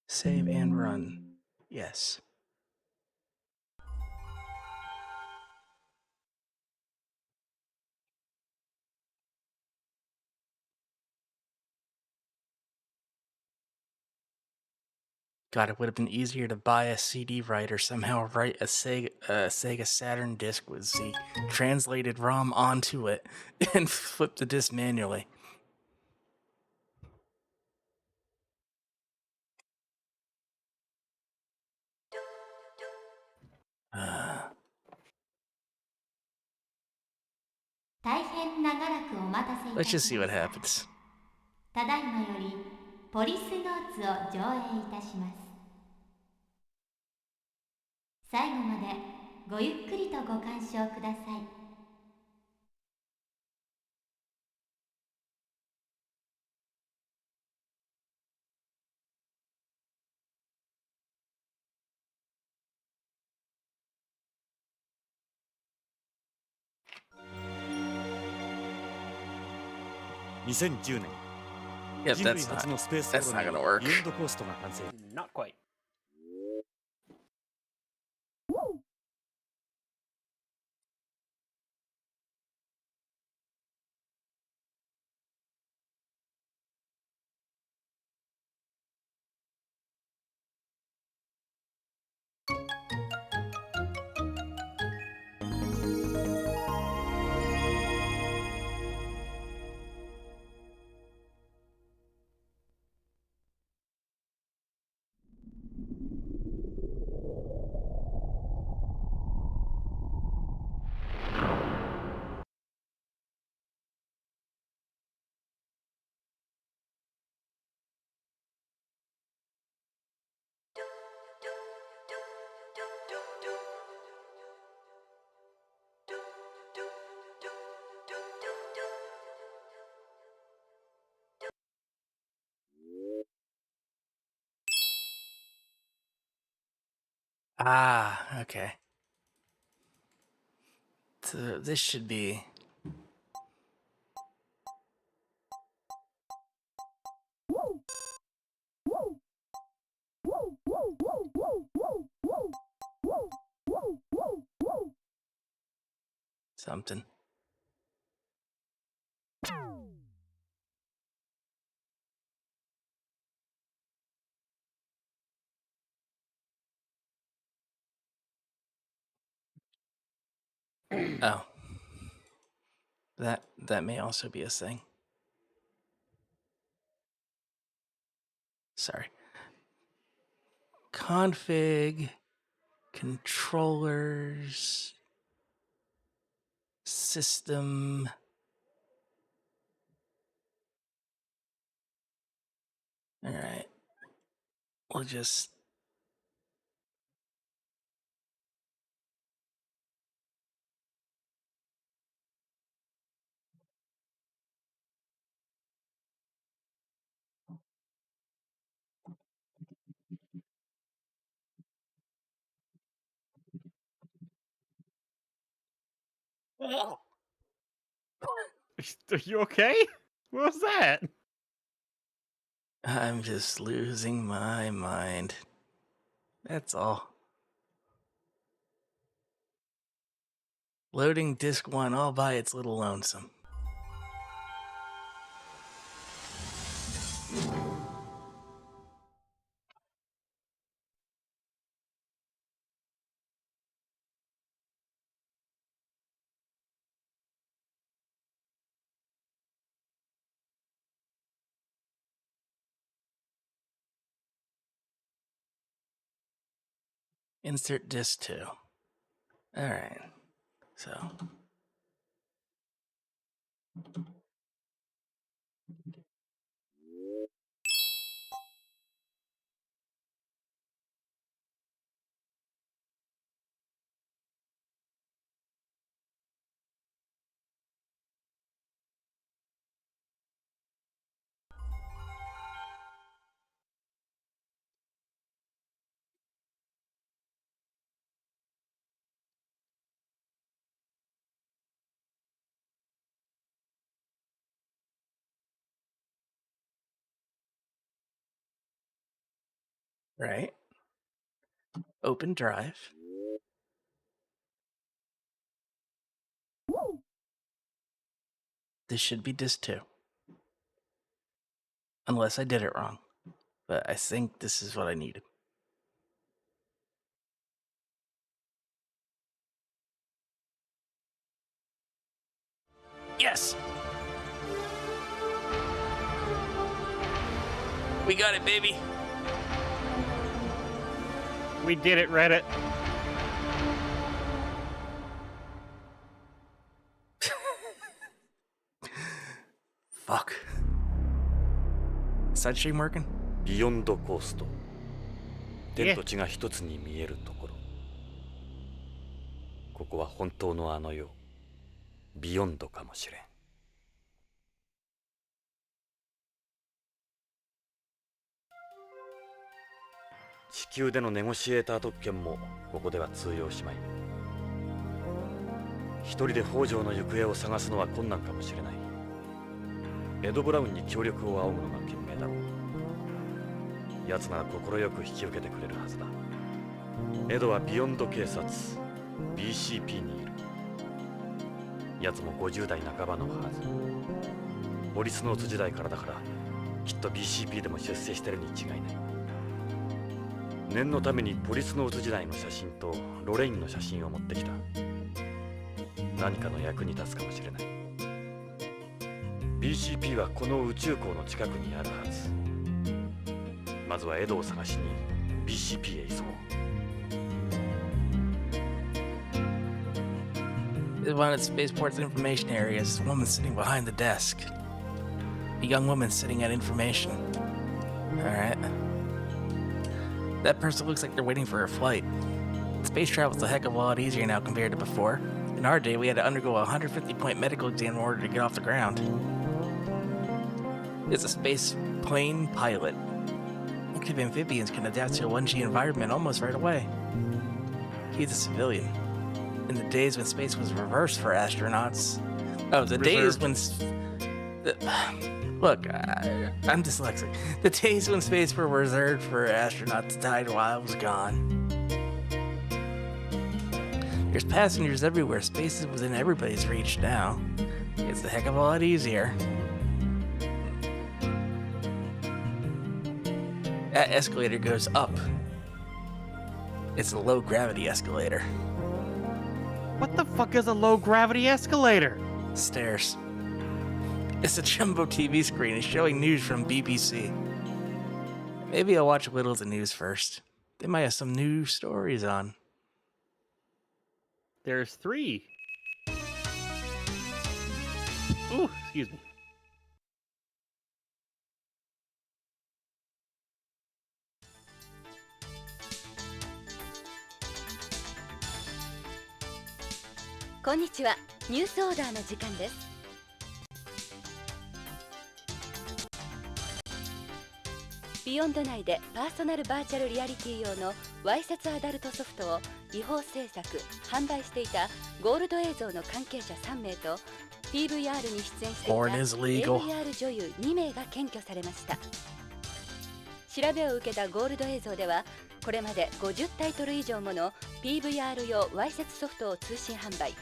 Save and run. Yes. God, it would have been easier to buy a CD writer, somehow write a Sega Saturn disc with the translated ROM onto it, and flip the disc manually. Uh, 大変長らくお待たせいた let's し just see ま what した。 happens. ただいまよりポリスノーツを上映いたします。最後までごゆっくりとご鑑賞ください。2010年 Yep, 人類 that's 初 not のスペース that's コ not ロニ gonna ー work. ビヨンドコーストが完成。 Not quite. Ah, okay. So this should be... something. Oh. That may also be a thing. Sorry. Config, controllers, system. All right. We'll just... Are you okay? What was that? I'm just losing my mind. That's all. Loading disc 1 all by its little lonesome. Insert disc 2. All right. So... Right? Open drive. This should be disc 2. Unless I did it wrong. But I think this is what I needed. Yes! We got it, baby! We did it, Reddit. Fuck. Is that stream working? ビヨンドコースト。天と地が一つに見えるところ。ここは本当のあの世、ビヨンドかもしれん。地球でのネゴシエーター特権もここでは通用しまい。一人で北条の行方を探すのは困難かもしれない。エド・ブラウンに協力を仰ぐのが賢明だろう。奴なら快く引き受けてくれるはずだ。エドはビヨンド警察 BCP にいる。奴も50代半ばのはず。ポリスノーツ時代からだから、きっと BCP でも出世してるに違いない。念のためにポリスノーツ時代の写真とロレインの写真を持ってきた。何かの役に立つかもしれない。BCP はこの宇宙港の近くにあるはず。まずはエドを探しに BCP へ急ごう。One of the spaceport's information areas, a woman sitting behind the desk. A young woman sitting at information. Alright. That person looks like they're waiting for a flight. Space travel's a heck of a lot easier now compared to before. In our day, we had to undergo a 150-point medical exam in order to get off the ground. It's a space plane pilot. Active amphibians can adapt to a 1G environment almost right away. He's a civilian. In the days when space was reversed for astronauts. Oh, the days when... Look, I'm dyslexic. The days when space were reserved for astronauts died while I was gone. There's passengers everywhere. Space is within everybody's reach now. It's a heck of a lot easier. That escalator goes up. It's a low gravity escalator. What the fuck is a low gravity escalator? Stairs. It's a jumbo TV screen. It's showing news from BBC. Maybe I'll watch a little of the news first. They might have some new stories on. There's 3. Ooh, excuse me. Konnichiwa. ニュースオーダーの時間です。ビヨンド内でパーソナルバーチャルリアリティ用のわいせつアダルトソフトを違法制作・販売していたゴールド映像の関係者3名と PVR に出演していた AVR 女優2名が検挙されました。調べを受けたゴールド映像ではこれまで50タイトル以上もの PVR 用わいせつソフトを通信販売、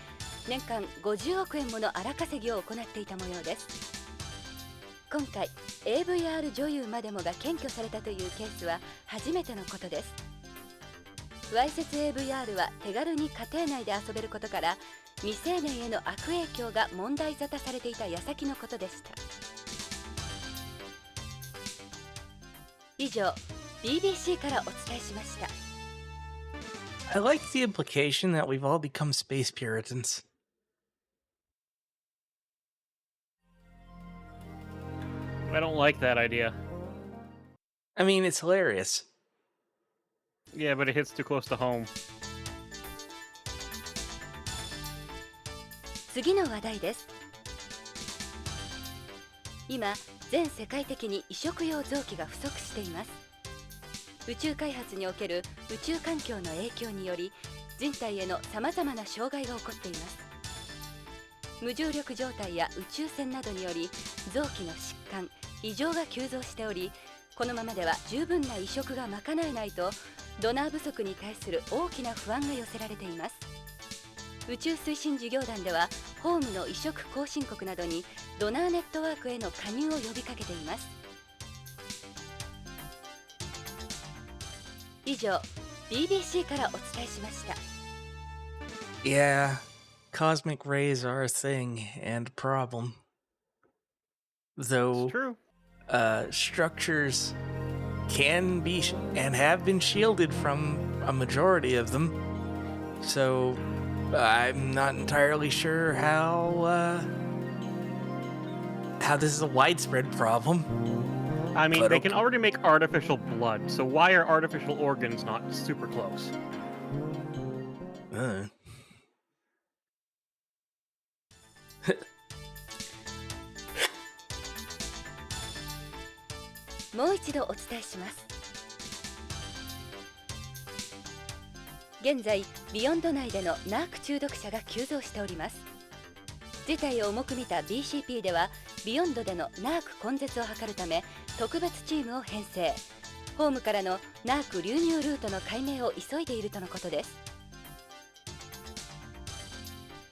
年間50億円もの荒稼ぎを行っていた模様です。今回 AVR 女優までもが検挙されたというケースは初めてのことです。わいせつ AVR は手軽に家庭内で遊べることから未成年への悪影響が問題沙汰されていた矢先のことでした。以上 BBC からお伝えしました。 I like the implication that we've all become space Puritans. I don't like that idea. I mean, it's hilarious. Yeah, but it hits too close to home. 次の話題です。今、全世界的に移植用臓器が不足しています。宇宙開発における宇宙環境の影響により、人体へのさまざまな障害が起こっています。無重力状態や宇宙船などにより臓器の疾患、異常が急増しており、このままでは十分な移植が賄えないとドナー不足に対する大きな不安が寄せられています。宇宙推進事業団ではホームの移植後進国などにドナーネットワークへの加入を呼びかけています。以上 BBC からお伝えしました。 Yeah, cosmic rays are a thing and a problem. Though It's true. Structures can be and have been shielded from a majority of them. So I'm not entirely sure how this is a widespread problem. I mean, But they okay. can already make artificial blood, so why are artificial organs not super close? Uh. もう一度お伝えします。現在ビヨンド内でのナーク中毒者が急増しております。事態を重く見た BCP ではビヨンドでのナーク根絶を図るため特別チームを編成。ホームからのナーク流入ルートの解明を急いでいるとのことです。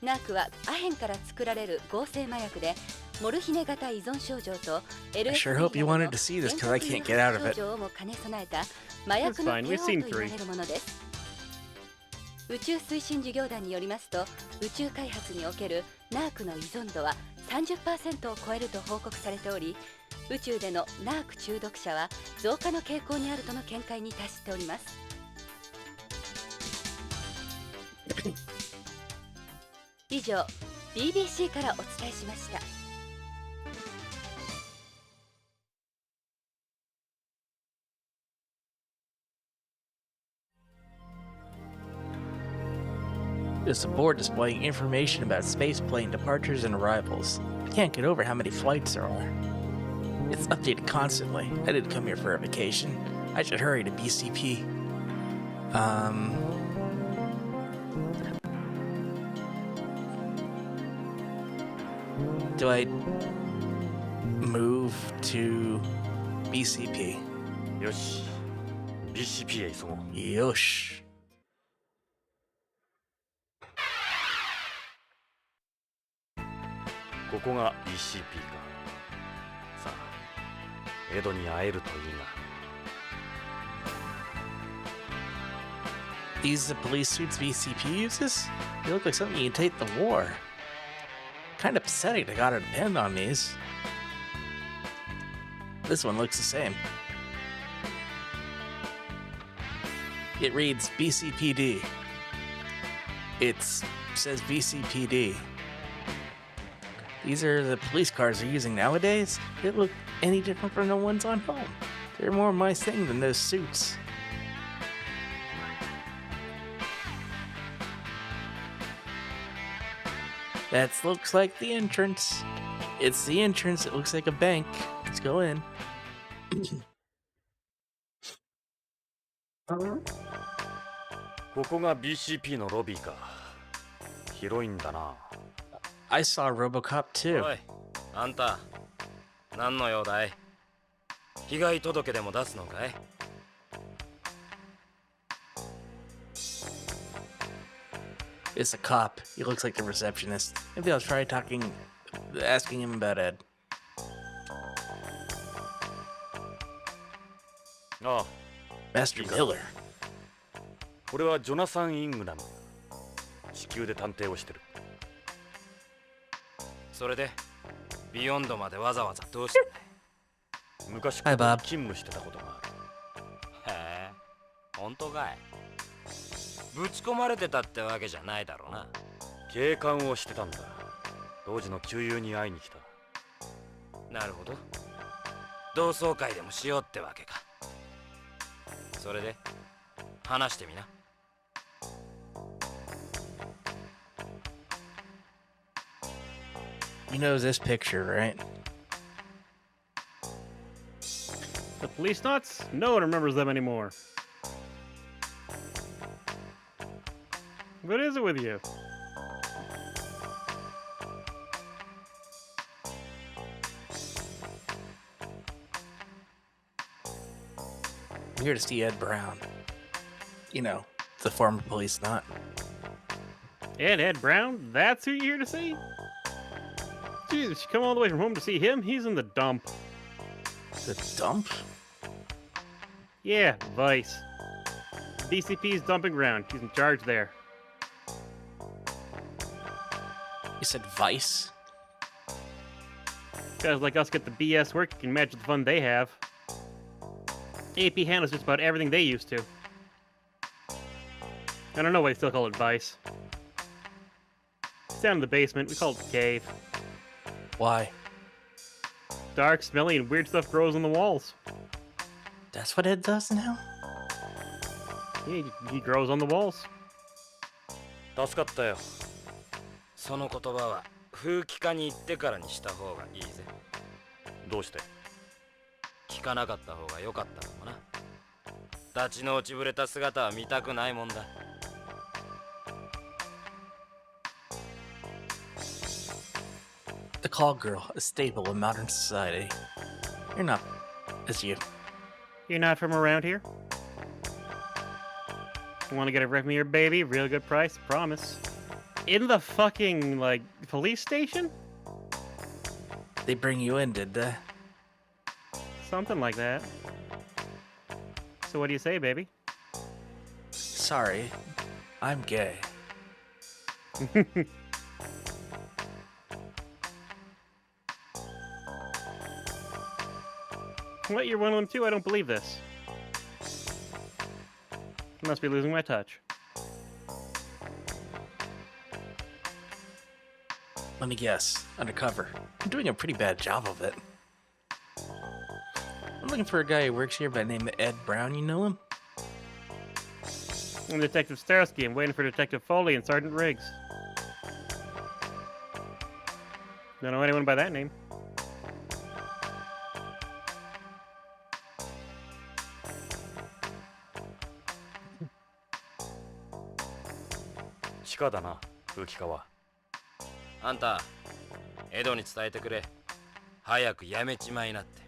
ナークはアヘンから作られる合成麻薬でモルヒネ型依存症状と I sure hope you wanted to see this because I can't get out of it. 症状も兼ね備えた麻薬の帝王と言われるものです。宇宙推進事業団によりますと宇宙開発におけるナークの依存度は 30% を超えると報告されており、宇宙でのナーク中毒者は増加の傾向にあるとの見解に達しております。以上 BBC からお伝えしました。There's a board displaying information about spaceplane departures and arrivals. I can't get over how many flights there are. It's updated constantly. I didn't come here for a vacation. I should hurry to BCP. Do I move to BCP? よし BCP へ急ごう。 Yosh. ここが BCP か。さあエドに会えるといいな。 These are the police suits BCP uses? They look like something you can take the war. Kind of pathetic they gotta depend on these. This one looks the same. It reads BCPD. It says BCPD. These are the police cars they're using nowadays. They look any different from the ones on home. They're more my thing than those suits. That looks like the entrance. It's the entrance. It looks like a bank. Let's go in. ここが BCP のロビーか。広いんだな。 I saw RoboCop too. おい、あんた、何の用だい？被害届でも出すのかい？ It's a cop. He looks like the receptionist. Maybe I'll try asking him about Ed. ああ、 Master Miller. 俺はジョナサン・イングラム。地球で探偵をしてる。それで、ビヨンドまでわざわざどうして？昔 Hi, Bob. 勤務してたことがある。へえ、本当かい？ぶち込まれてたってわけじゃないだろうな。警官をしてたんだ。当時の旧友に会いに来た。なるほど。同窓会でもしようってわけか。それで、話してみな。You know this picture, right? The Policenauts? No one remembers them anymore. What is it with you? I'm here to see Ed Brown. You know, the former Policenaut. Ed Brown? That's who you're here to see? Jesus, you come all the way from home to see him? He's in the dump. The dump? Yeah, Vice. DCP's dumping ground. He's in charge there. You said Vice? Guys like us get the BS work, you can imagine the fun they have. AP handles just about everything they used to. I don't know why they still call it Vice. It's down in the basement. We call it the cave. Why? Dark, smelly, and weird stuff grows on the walls. That's what Ed does now? Yeah, he grows on the walls. 助かったよ。その言葉は風紀課に行ってからにした方がいいぜ。どうして？聞かなかった方が良かったかもな。立ちの落ちぶれた姿は見たくないもんだ。The call girl, a staple of modern society. You're not as you. You're not from around here? You want to get a wreck me your baby? Real good price, promise. In the fucking, like, police station? They bring you in, did they? Something like that. So what do you say, baby? Sorry, I'm gay. What, you're one of them too? I don't believe this. I must be losing my touch. Let me guess. Undercover. I'm doing a pretty bad job of it. I'm looking for a guy who works here by the name of Ed Brown. You know him? I'm Detective Starsky. I'm waiting for Detective Foley and Sergeant Riggs. Don't know anyone by that name.鹿だな、風紀課は。あんた、エドに伝えてくれ。早くやめちまいなって。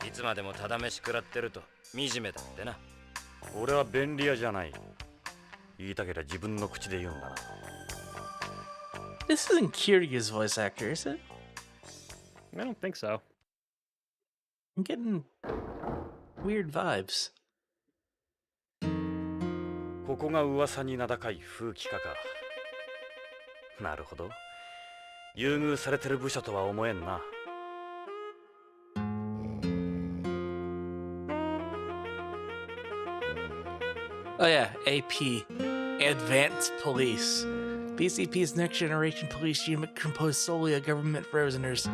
いつまでもただ飯食らってると惨めだってな。俺は便利屋じゃない。言いたけりゃ自分の口で言うんだな。This isn't Kyrgyz's voice actor, is it? I don't think so. I'm getting weird vibes. ここが噂に名高い風紀課か。なるほど。優遇されてる部署とは思えんな。Oh yeah, AP, Advanced Police. BCP's next generation police unit composed solely of government prisoners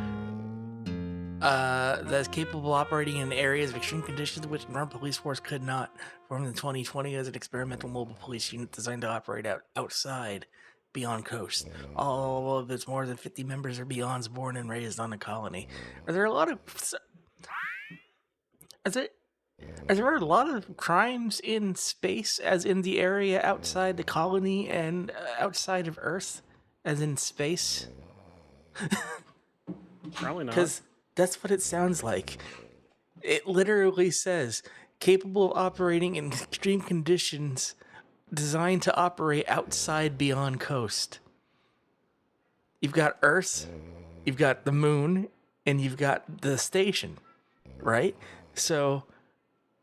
that is capable of operating in areas of extreme conditions which an armed police force could not. Formed in 2020 as an experimental mobile police unit designed to operate outside Beyond Coast. All of its more than 50 members are Beyonds born and raised on the colony. Are there a lot of... Are there a lot of crimes in space, as in the area outside the colony and outside of Earth, as in space? Probably not. Because that's what it sounds like. It literally says, capable of operating in extreme conditions, designed to operate outside Beyond Coast. You've got Earth, you've got the moon, and you've got the station, right? So...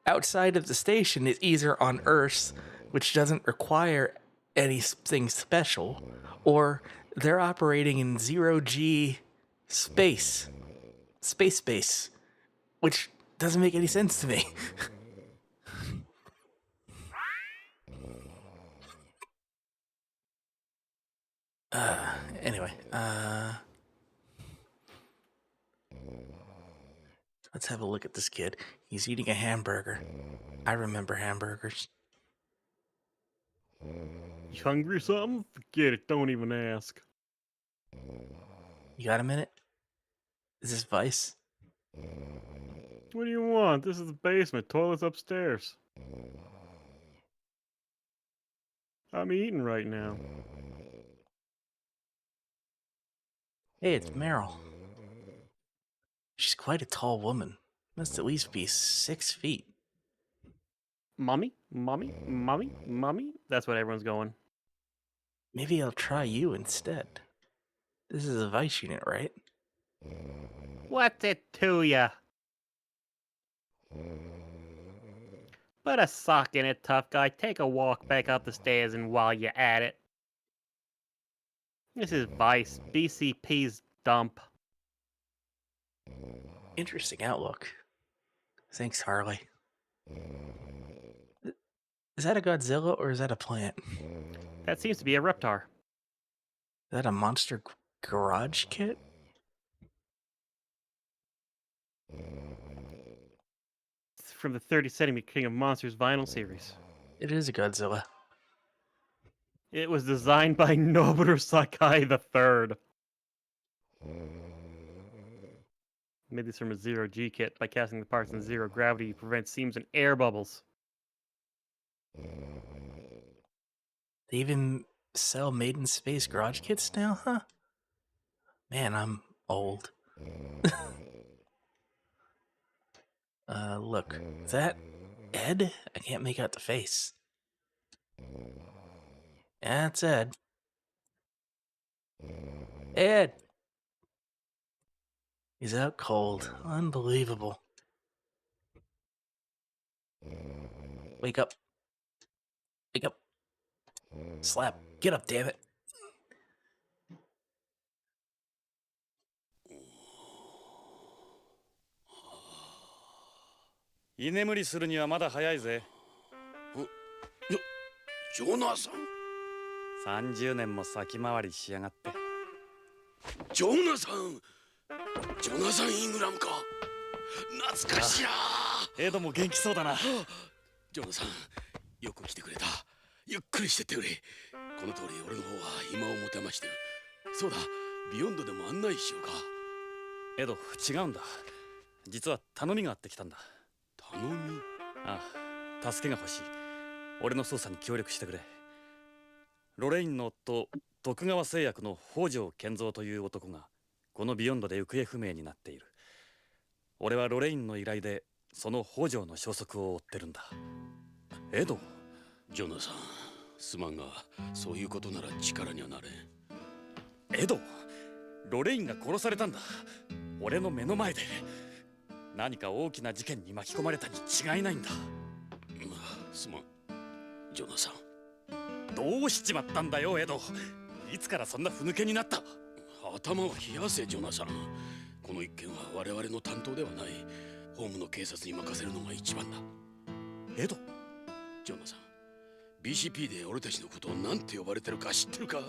outside of the station is either on Earth, which doesn't require anything special, or they're operating in zero-G space, which doesn't make any sense to me. Anyway, let's have a look at this kid. He's eating a hamburger. I remember hamburgers. You hungry or something? Forget it, don't even ask. You got a minute? Is this Vice? What do you want? This is the basement, toilet's upstairs. I'm eating right now. Hey, it's Meryl. She's quite a tall woman. Must at least be 6 feet. Mommy? Mommy? Mommy? Mommy? That's what everyone's going. Maybe I'll try you instead. This is a Vice unit, right? What's it to ya? Put a sock in it, tough guy. Take a walk back up the stairs, and while you're at it. This is Vice. BCP's dump. Interesting outlook. Thanks, Harley. Is that a Godzilla or is that a plant? That seems to be a Reptar. Is that a monster garage kit? It's from the 30 centimeter King of Monsters vinyl series. It is a Godzilla. It was designed by Nobunaga Sakai III. Made this from a zero-G kit by casting the parts in zero gravity to prevent seams and air bubbles. They even sell made in space garage kits now, huh? Man, I'm old. Look, is that Ed? I can't make out the face. Yeah, it's Ed. Ed! He's out cold. Unbelievable. Wake up. Wake up. Slap. Get up, damn it. 居眠りするにはまだ早いぜ。ジョナサン。30年も先回りしやがって。ジョナサン。ジョナサン・イングラムか。懐かしや。エドも元気そうだな。ジョナサン、よく来てくれた。ゆっくりしてってくれ。この通り俺の方は暇を持てましてる。そうだ、ビヨンドでも案内しようか。エド、違うんだ。実は頼みがあってきたんだ。頼み？ああ、助けが欲しい。俺の捜査に協力してくれ。ロレインの夫、徳川製薬の北条健三という男がこのビヨンドで行方不明になっている。俺はロレインの依頼でその北条の消息を追ってるんだ。エド？ジョナサン、すまんがそういうことなら力にはなれん。エド、ロレインが殺されたんだ。俺の目の前で。何か大きな事件に巻き込まれたに違いないんだ。すまん、ジョナサン。どうしちまったんだよ、エド。いつからそんなふぬけになった？頭を冷やせ、ジョナサン。この一件は我々の担当ではない。ホームの警察に任せるのが一番だ。エド？ジョナサン、BCP で俺たちのことを何て呼ばれてるか知ってるか？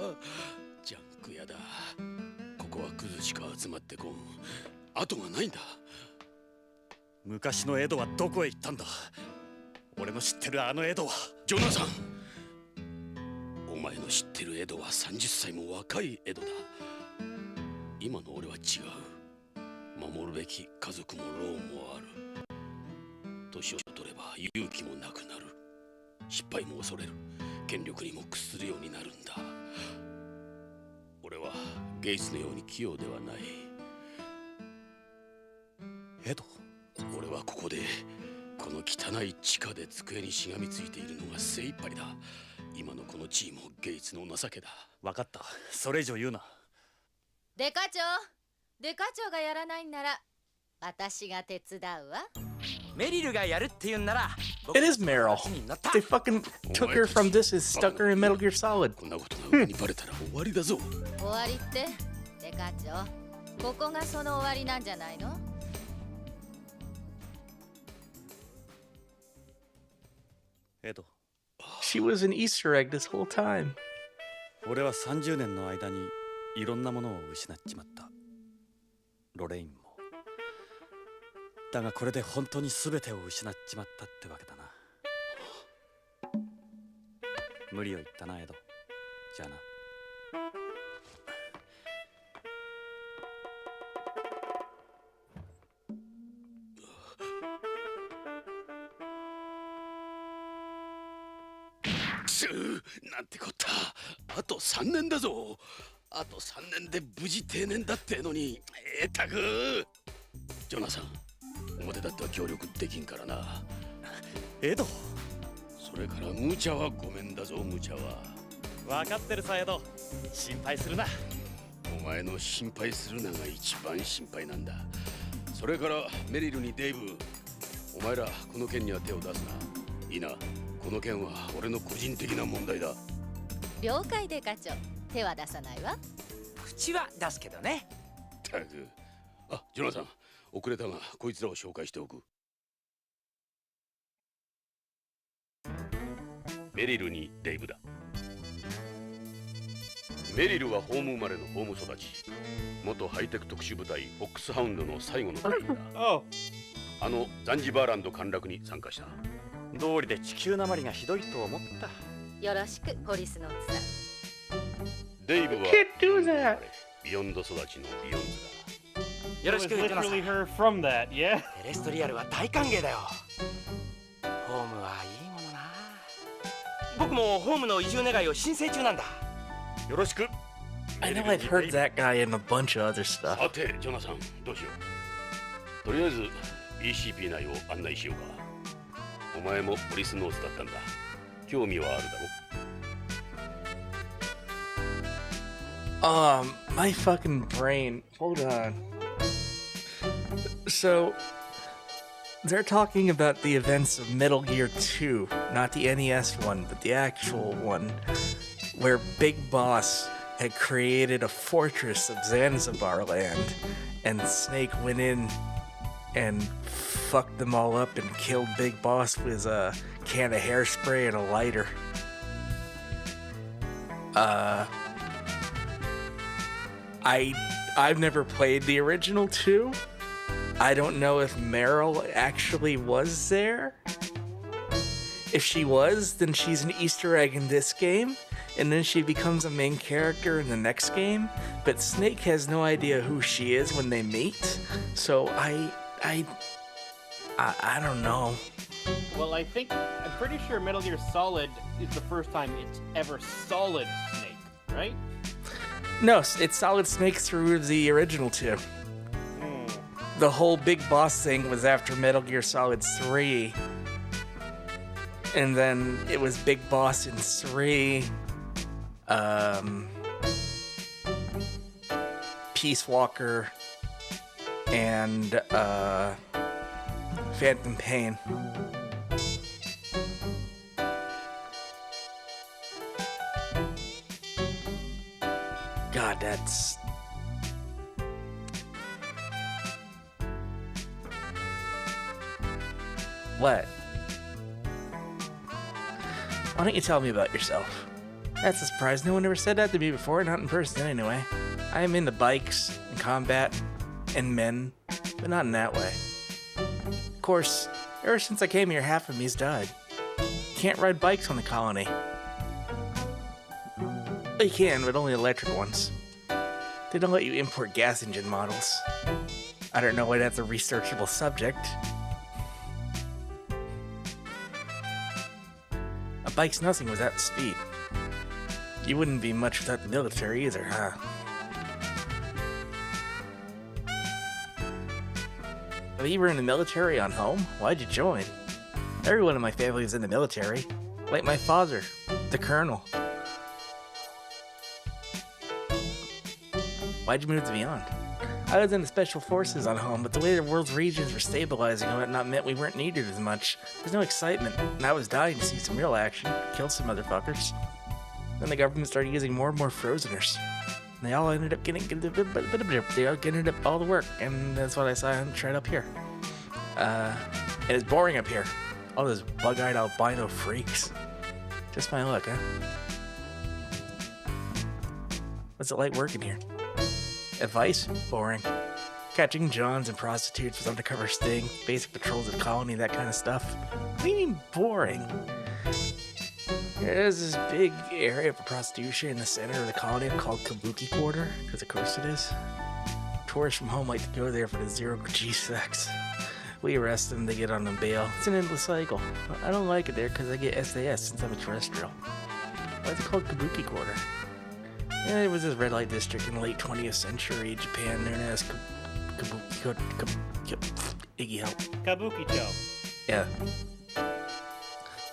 ジャンク屋だ。ここはクズしか集まってこん。後がないんだ。昔のエドはどこへ行ったんだ？俺の知ってるあのエドは。ジョナサン、お前の知ってるエドは30歳も若いエドだ。今の俺は違う。守るべき家族もローンもある。年を取れば勇気もなくなる。失敗も恐れる。権力にも屈するようになるんだ。俺はゲイツのように器用ではない。エド？俺はここでこの汚い地下で机にしがみついているのが精一杯だ。今のこの地位もゲイツの情けだ。分かった。それ以上言うな。デカ長がやらないんなら私が手伝うわ。メリルがやるって言うんなら。It is Meryl. They fucking took her from this and stuck her in Metal Gear Solid. こんなことが上にバレたら終わりだぞ。終わりってデカ長、ここがその終わりなんじゃないの？エド。She was an Easter egg this whole time. 俺は30年の間にいろんなものを失っちまった。ロレインも。だがこれで本当に全てを失っちまったってわけだな。無理を言ったな、エド。じゃあな。なんてこった。あと3年だぞ。あと3年で無事定年だってのに。たくジョナサン、表だっては協力できんからな。エド、それから無茶はごめんだぞ、無茶は。分かってるさ、エド。心配するな。お前の心配するなが一番心配なんだ。それからメリルにデイブ、お前らこの件には手を出すな。いいな、この件は俺の個人的な問題だ。了解で課長。手は出さないわ。口は出すけどね。たく。あ、ジョナサン、遅れたがこいつらを紹介しておく。メリルにデイブだ。メリルはホーム生まれのホーム育ち。元ハイテク特殊部隊フォックスハウンドの最後の部隊だ。あのザンジバーランド陥落に参加した。道理で地球なまりがひどいと思った。よろしく、ポリスノーツさん。デイブはビヨンド育ちのビヨンズだ。よろしく、ジョナサン。 her from that, yeah? テレストリアルは大歓迎だよ。ホームはいいものな。僕もホームの移住願いを申請中なんだ。よろしく。 I know I've heard that guy in a bunch of other stuff. さて、ジョナサン、どうしよう。とりあえず BCP 内を案内しようか。お前もポリスノーツだったんだ。興味はあるだろ。My fucking brain. Hold on. So, they're talking about the events of Metal Gear 2, not the NES one, but the actual one, where Big Boss had created a fortress of Zanzibar land, and Snake went in and fucked them all up and killed Big Boss with a can of hairspray and a lighter. I've never played the original 2. I don't know if Meryl actually was there. If she was, then she's an Easter egg in this game, and then she becomes a main character in the next game. But Snake has no idea who she is when they meet, so I don't know. Well, I'm pretty sure Metal Gear Solid is the first time it's ever Solid Snake, right? No, it's Solid Snake through the original 2. The whole Big Boss thing was after Metal Gear Solid 3. And then it was Big Boss in 3. Peace Walker. And Phantom Pain. God, that's... What? Why don't you tell me about yourself? That's a surprise. No one ever said that to me before, not in person anyway. I am into bikes and combat and men, but not in that way. Of course, ever since I came here, half of me's died. Can't ride bikes on the colony. Well, you can, but only electric ones. They don't let you import gas engine models. I don't know why that's a researchable subject. A bike's nothing without speed. You wouldn't be much without the military either, huh? But you were in the military on home? Why'd you join? Everyone in my family was in the military. Like my father, the colonel. Why'd you move to Beyond? I was in the Special Forces on home, but the way the world's regions were stabilizing and whatnot meant we weren't needed as much. There's no excitement, and I was dying to see some real action. Kill some motherfuckers. Then the government started using more and more frozeners. And they all ended up getting all the work, and that's what I saw right up here. And it's boring up here. All those bug-eyed albino freaks. Just my luck, huh? What's it like working here? Advice? Boring. Catching Johns and prostitutes with undercover sting, basic patrols of the colony, that kind of stuff. What do you mean boring? There's this big area for prostitution in the center of the colony called Kabuki Quarter, because of course it is. Tourists from home like to go there for the zero-G sex. We arrest them, they get on the bail. It's an endless cycle. I don't like it there because I get SAS since I'm a terrestrial. Why is it called Kabuki Quarter? Yeah, it was this red light district in the late 20th century Japan known as Iggy help. Kabukicho. Yeah.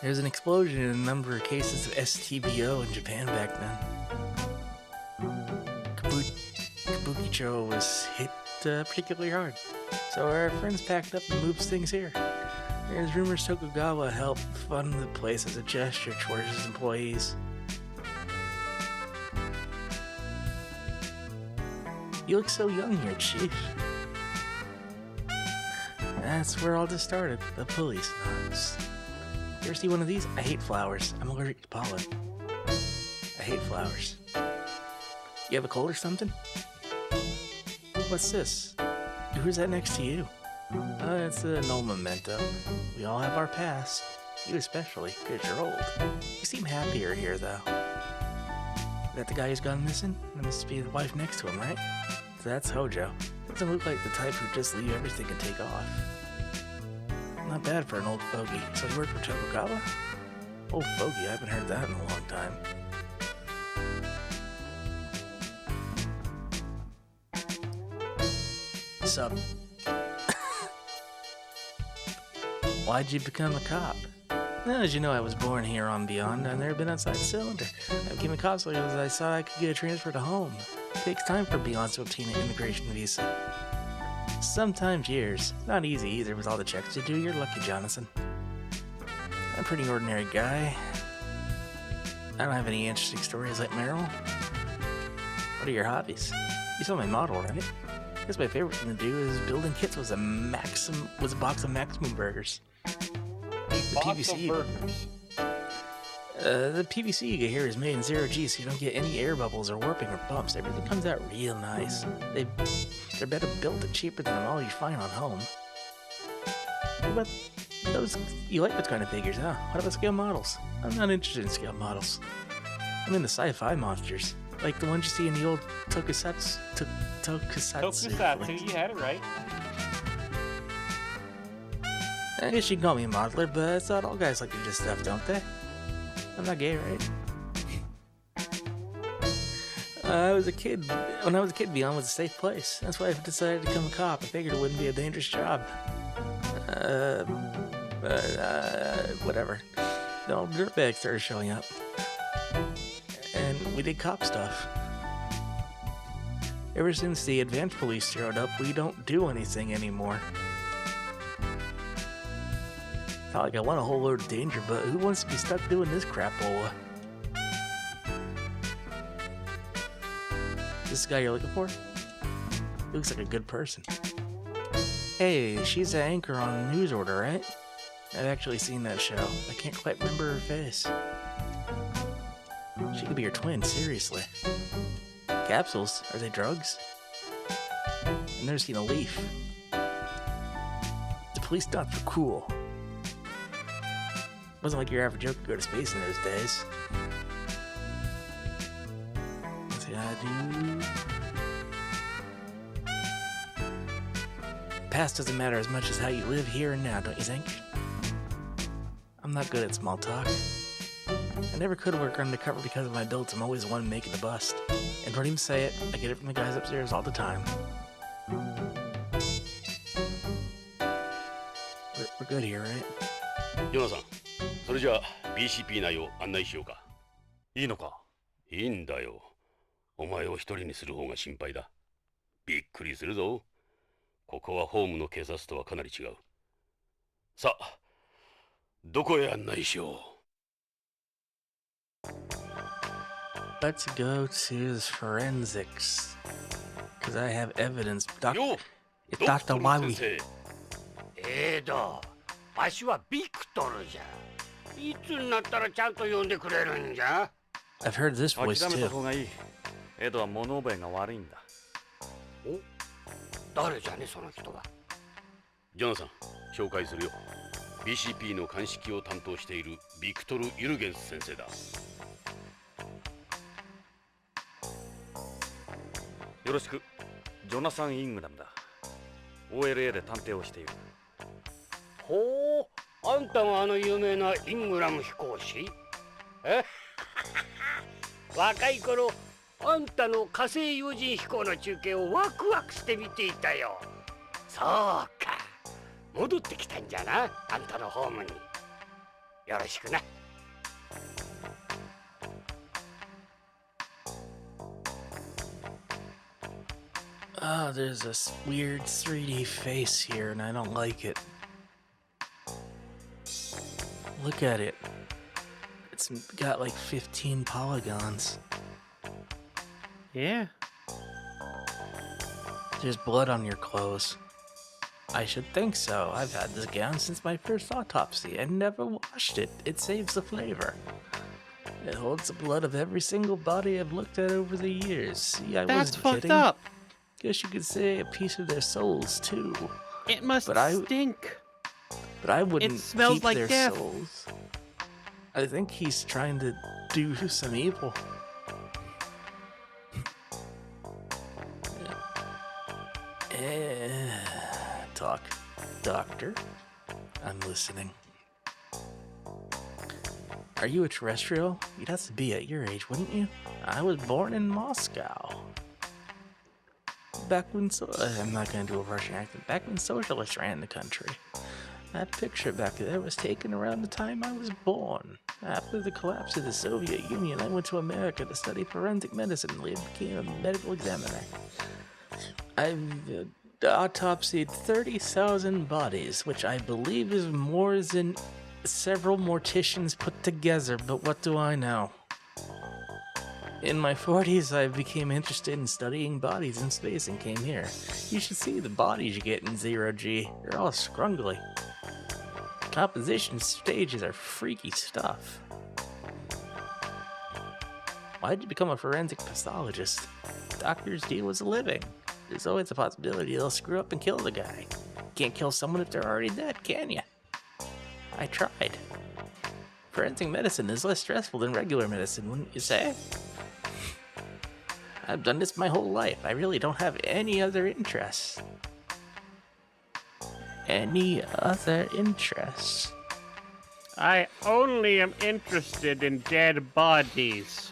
There's an explosion in a number of cases of STBO in Japan back then. Kabukicho was hit particularly hard, so our friends packed up and moved things here. There's rumors Tokugawa helped fund the place as a gesture towards his employees. You look so young here, Chief. That's where all this started, the Policenauts. You ever see one of these? I hate flowers. I'm allergic to pollen. I hate flowers. You have a cold or something? What's this? Who's that next to you? It's a no memento. We all have our past. You especially, because you're old. You seem happier here, though. That the guy who's gone missing? That must be the wife next to him, right? So that's Hojo. Doesn't look like the type who'd just leave everything and take off. Not bad for an old fogey. So you work for Tokugawa? Old fogey, I haven't heard that in a long time. Sup? Why'd you become a cop? Well, as you know, I was born here on Beyond. I've never been outside the cylinder. I became a cop because I saw I could get a transfer to home. It takes time for Beyond to obtain an immigration visa. Sometimes years. Not easy either with all the checks to do. You're lucky, Jonathan. I'm a pretty ordinary guy. I don't have any interesting stories like Meryl. What are your hobbies? You saw my model, right? I guess my favorite thing to do is building kits with a box of Maximum burgers. The PVC. The PVC you get here is made in 0G, so you don't get any air bubbles or warping or bumps. Everything comes out real nice. They're better built and cheaper than all you find on home. But those, you like those kind of figures, huh? What about scale models? I'm not interested in scale models. I'm into sci-fi monsters, like the ones you see in the old Tokusatsu. Tokusatsu, you had it right. I guess you can call me a modeler, but I thought all guys like to do this stuff, don't they? I'm not gay, right? When I was a kid, Beyond was a safe place. That's why I decided to become a cop. I figured it wouldn't be a dangerous job. Whatever. No, dirtbags started showing up. And we did cop stuff. Ever since the advanced police showed up, we don't do anything anymore. Not like I want a whole load of danger, but who wants to be stuck doing this crapola? This guy you're looking for? He looks like a good person. Hey, she's the anchor on News Order, right? I've actually seen that show. I can't quite remember her face. She could be your twin, seriously. Capsules? Are they drugs? I've never seen a leaf. The police dots were cool. Wasn't like your average joke could go to space in those days. See, I do. Past doesn't matter as much as how you live here and now, don't you think? I'm not good at small talk. I never could work undercover because of my builds. I'm always the one making the bust. And don't even say it, I get it from the guys upstairs all the time. We're good here, right? ヨナさん、それじゃあ BCP 内を案内しようか。いいのか？いいんだよ。お前を一人にする方が心配だ。びっくりするぞ。ここはホームの警察とはかなり違う。さあ、どこへ案内しよう。Let's go to the forensics. Because I have evidence. It's Dr. Wiley. わしはビクトルじゃ。いつになったらちゃんと呼んでくれるんじゃ。 I've heard this voice 諦めた too. 方がいい。エドは物覚えが悪いんだ。お、誰じゃねその人は。ジョナサン、紹介するよ。BCP の鑑識を担当しているビクトル・ユルゲンス先生だ。よろしく。ジョナサン・イングラムだ。OLA で探偵をしている。ほう、あんたがあの有名なイングラム飛行士？え？若い頃、あんたの火星有人飛行の中継をワクワクして見ていたよ。そうか、戻ってきたんじゃな、あんたのホームに。よろしくな。Oh, there's this weird 3D face here, and I don't like it. Look at it. It's got like 15 polygons. Yeah. There's blood on your clothes. I should think so. I've had this gown since my first autopsy and never washed it. It saves the flavor. It holds the blood of every single body I've looked at over the years. See, I That's wasn't fucked kidding. up. Guess you could say a piece of their souls too. It must stink. But I wouldn't It smells keep like their death. souls. I think he's trying to do some evil. Talk, doctor. I'm listening. Are you a terrestrial? You'd have to be at your age, wouldn't you? I was born in Moscow. Back when I'm not going to do a Russian accent. Back when socialists ran the country. That picture back there was taken around the time I was born. After the collapse of the Soviet Union, I went to America to study forensic medicine and later became a medical examiner. I've autopsied 30,000 bodies, which I believe is more than several morticians put together, but what do I know? In my 40s, I became interested in studying bodies in space and came here. You should see the bodies you get in 0G. They're all scrungly. Composition stages are freaky stuff. Why'd you become a forensic pathologist? Doctors deal with a living. There's always a possibility they'll screw up and kill the guy. Can't kill someone if they're already dead, can ya? I tried. Forensic medicine is less stressful than regular medicine, wouldn't you say? I've done this my whole life. I really don't have any other interests. Any other interests? I only am interested in dead bodies.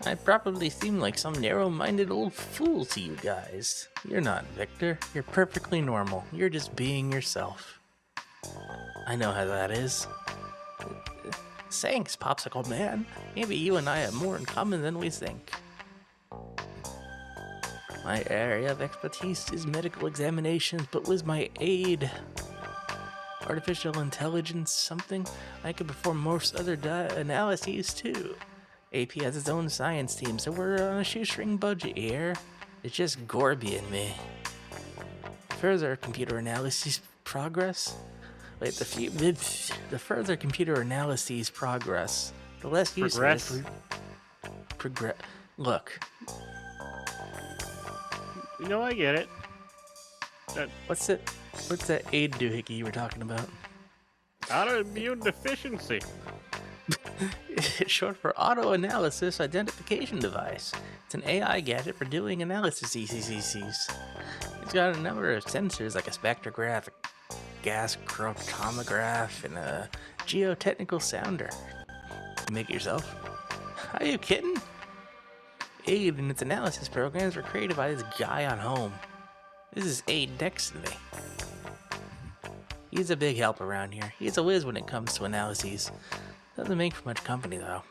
I probably seem like some narrow-minded old fool to you guys. You're not, Victor. You're perfectly normal. You're just being yourself. I know how that is. Thanks, Popsicle Man. Maybe you and I have more in common than we think. My area of expertise is medical examinations, but with my aid, artificial intelligence, something, I can perform most other analyses too. AP has its own science team, so we're on a shoestring budget here. It's just Gorby and me. Further computer analyses progress. Wait, the further computer analyses progress, the less useful. Progress. Look. You know, I get it. What's that aid doohickey you were talking about? Autoimmune deficiency. It's short for Auto Analysis Identification Device. It's an AI gadget for doing analysis ECCCs. It's got a number of sensors like a spectrograph, a gas chromatograph, and a geotechnical sounder. You make it yourself? Are you kidding? Aid and its analysis programs were created by this guy on home. This is Aid next to me. He's a big help around here. He's a whiz when it comes to analyses. Doesn't make for much company, though.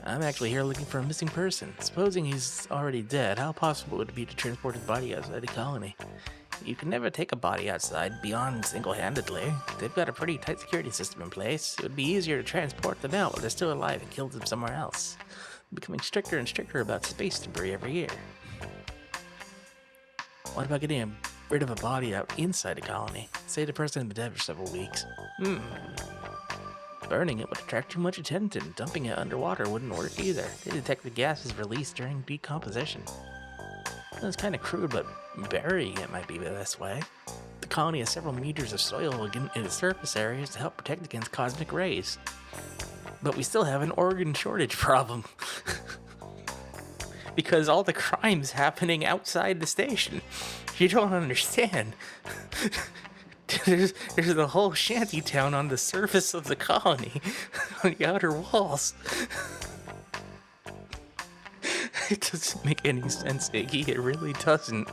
I'm actually here looking for a missing person. Supposing he's already dead, how possible would it be to transport his body outside the colony? You can never take a body outside beyond single-handedly. They've got a pretty tight security system in place. It would be easier to transport them out while they're still alive and kill them somewhere else. They're becoming stricter and stricter about space debris every year. What about getting rid of a body out inside a colony? Say the person had been dead for several weeks. Burning it would attract too much attention. Dumping it underwater wouldn't work either. They detect the gases released during decomposition. It's kind of crude, but burying it might be the best way. The colony has several meters of soil in its surface areas to help protect against cosmic rays. But we still have an organ shortage problem. Because all the crime's happening outside the station. You don't understand. There's the whole shanty town on the surface of the colony, on the outer walls. It doesn't make any sense, Iggy. It really doesn't.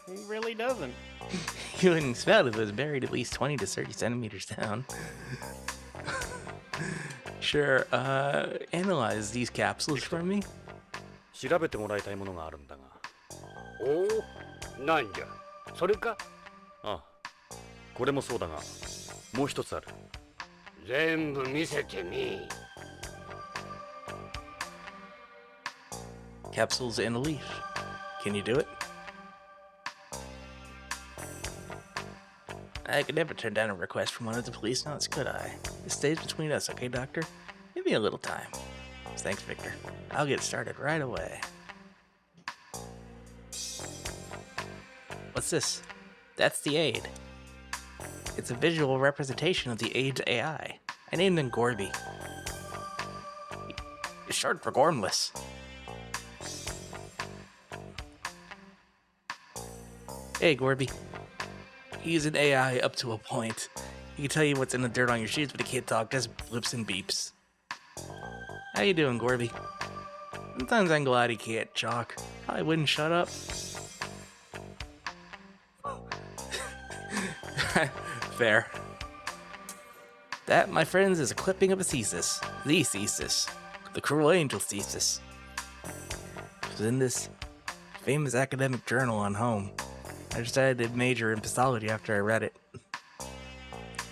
It really doesn't. You wouldn't smell it if it was buried at least 20 to 30 centimeters down. Sure, analyze these capsules for me. 調べてもらいたいものがあるんだが。おお、なんじゃ。それか。ああ、これもそうだが、もう一つある。全部見せてみ。Capsules in a leaf. Can you do it? I could never turn down a request from one of the Policenauts, could I? This stays between us, okay, Doctor? Give me a little time. Thanks, Victor. I'll get started right away. What's this? That's the aid. It's a visual representation of the aid's AI. I named him Gorby. It's short for Gormless. Hey, Gorby. He's an AI up to a point. He can tell you what's in the dirt on your shoes, but he can't talk, just blips and beeps. How you doing, Gorby? Sometimes I'm glad he can't talk. Probably wouldn't shut up. Fair. That, my friends, is a clipping of a thesis. The thesis. The Cruel Angel thesis. It was in this famous academic journal on home. I decided to major in pathology after I read it.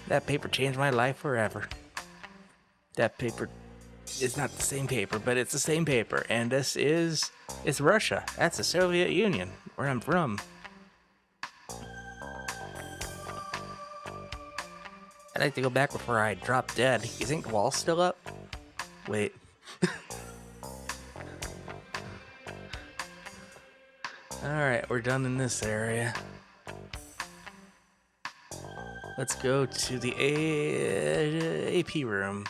That paper changed my life forever. That paper is not the same paper, but it's the same paper. And it's Russia. That's the Soviet Union, where I'm from. I'd like to go back before I drop dead. You think the wall's still up? Wait. Alright, we're done in this area. Let's go to the AP room.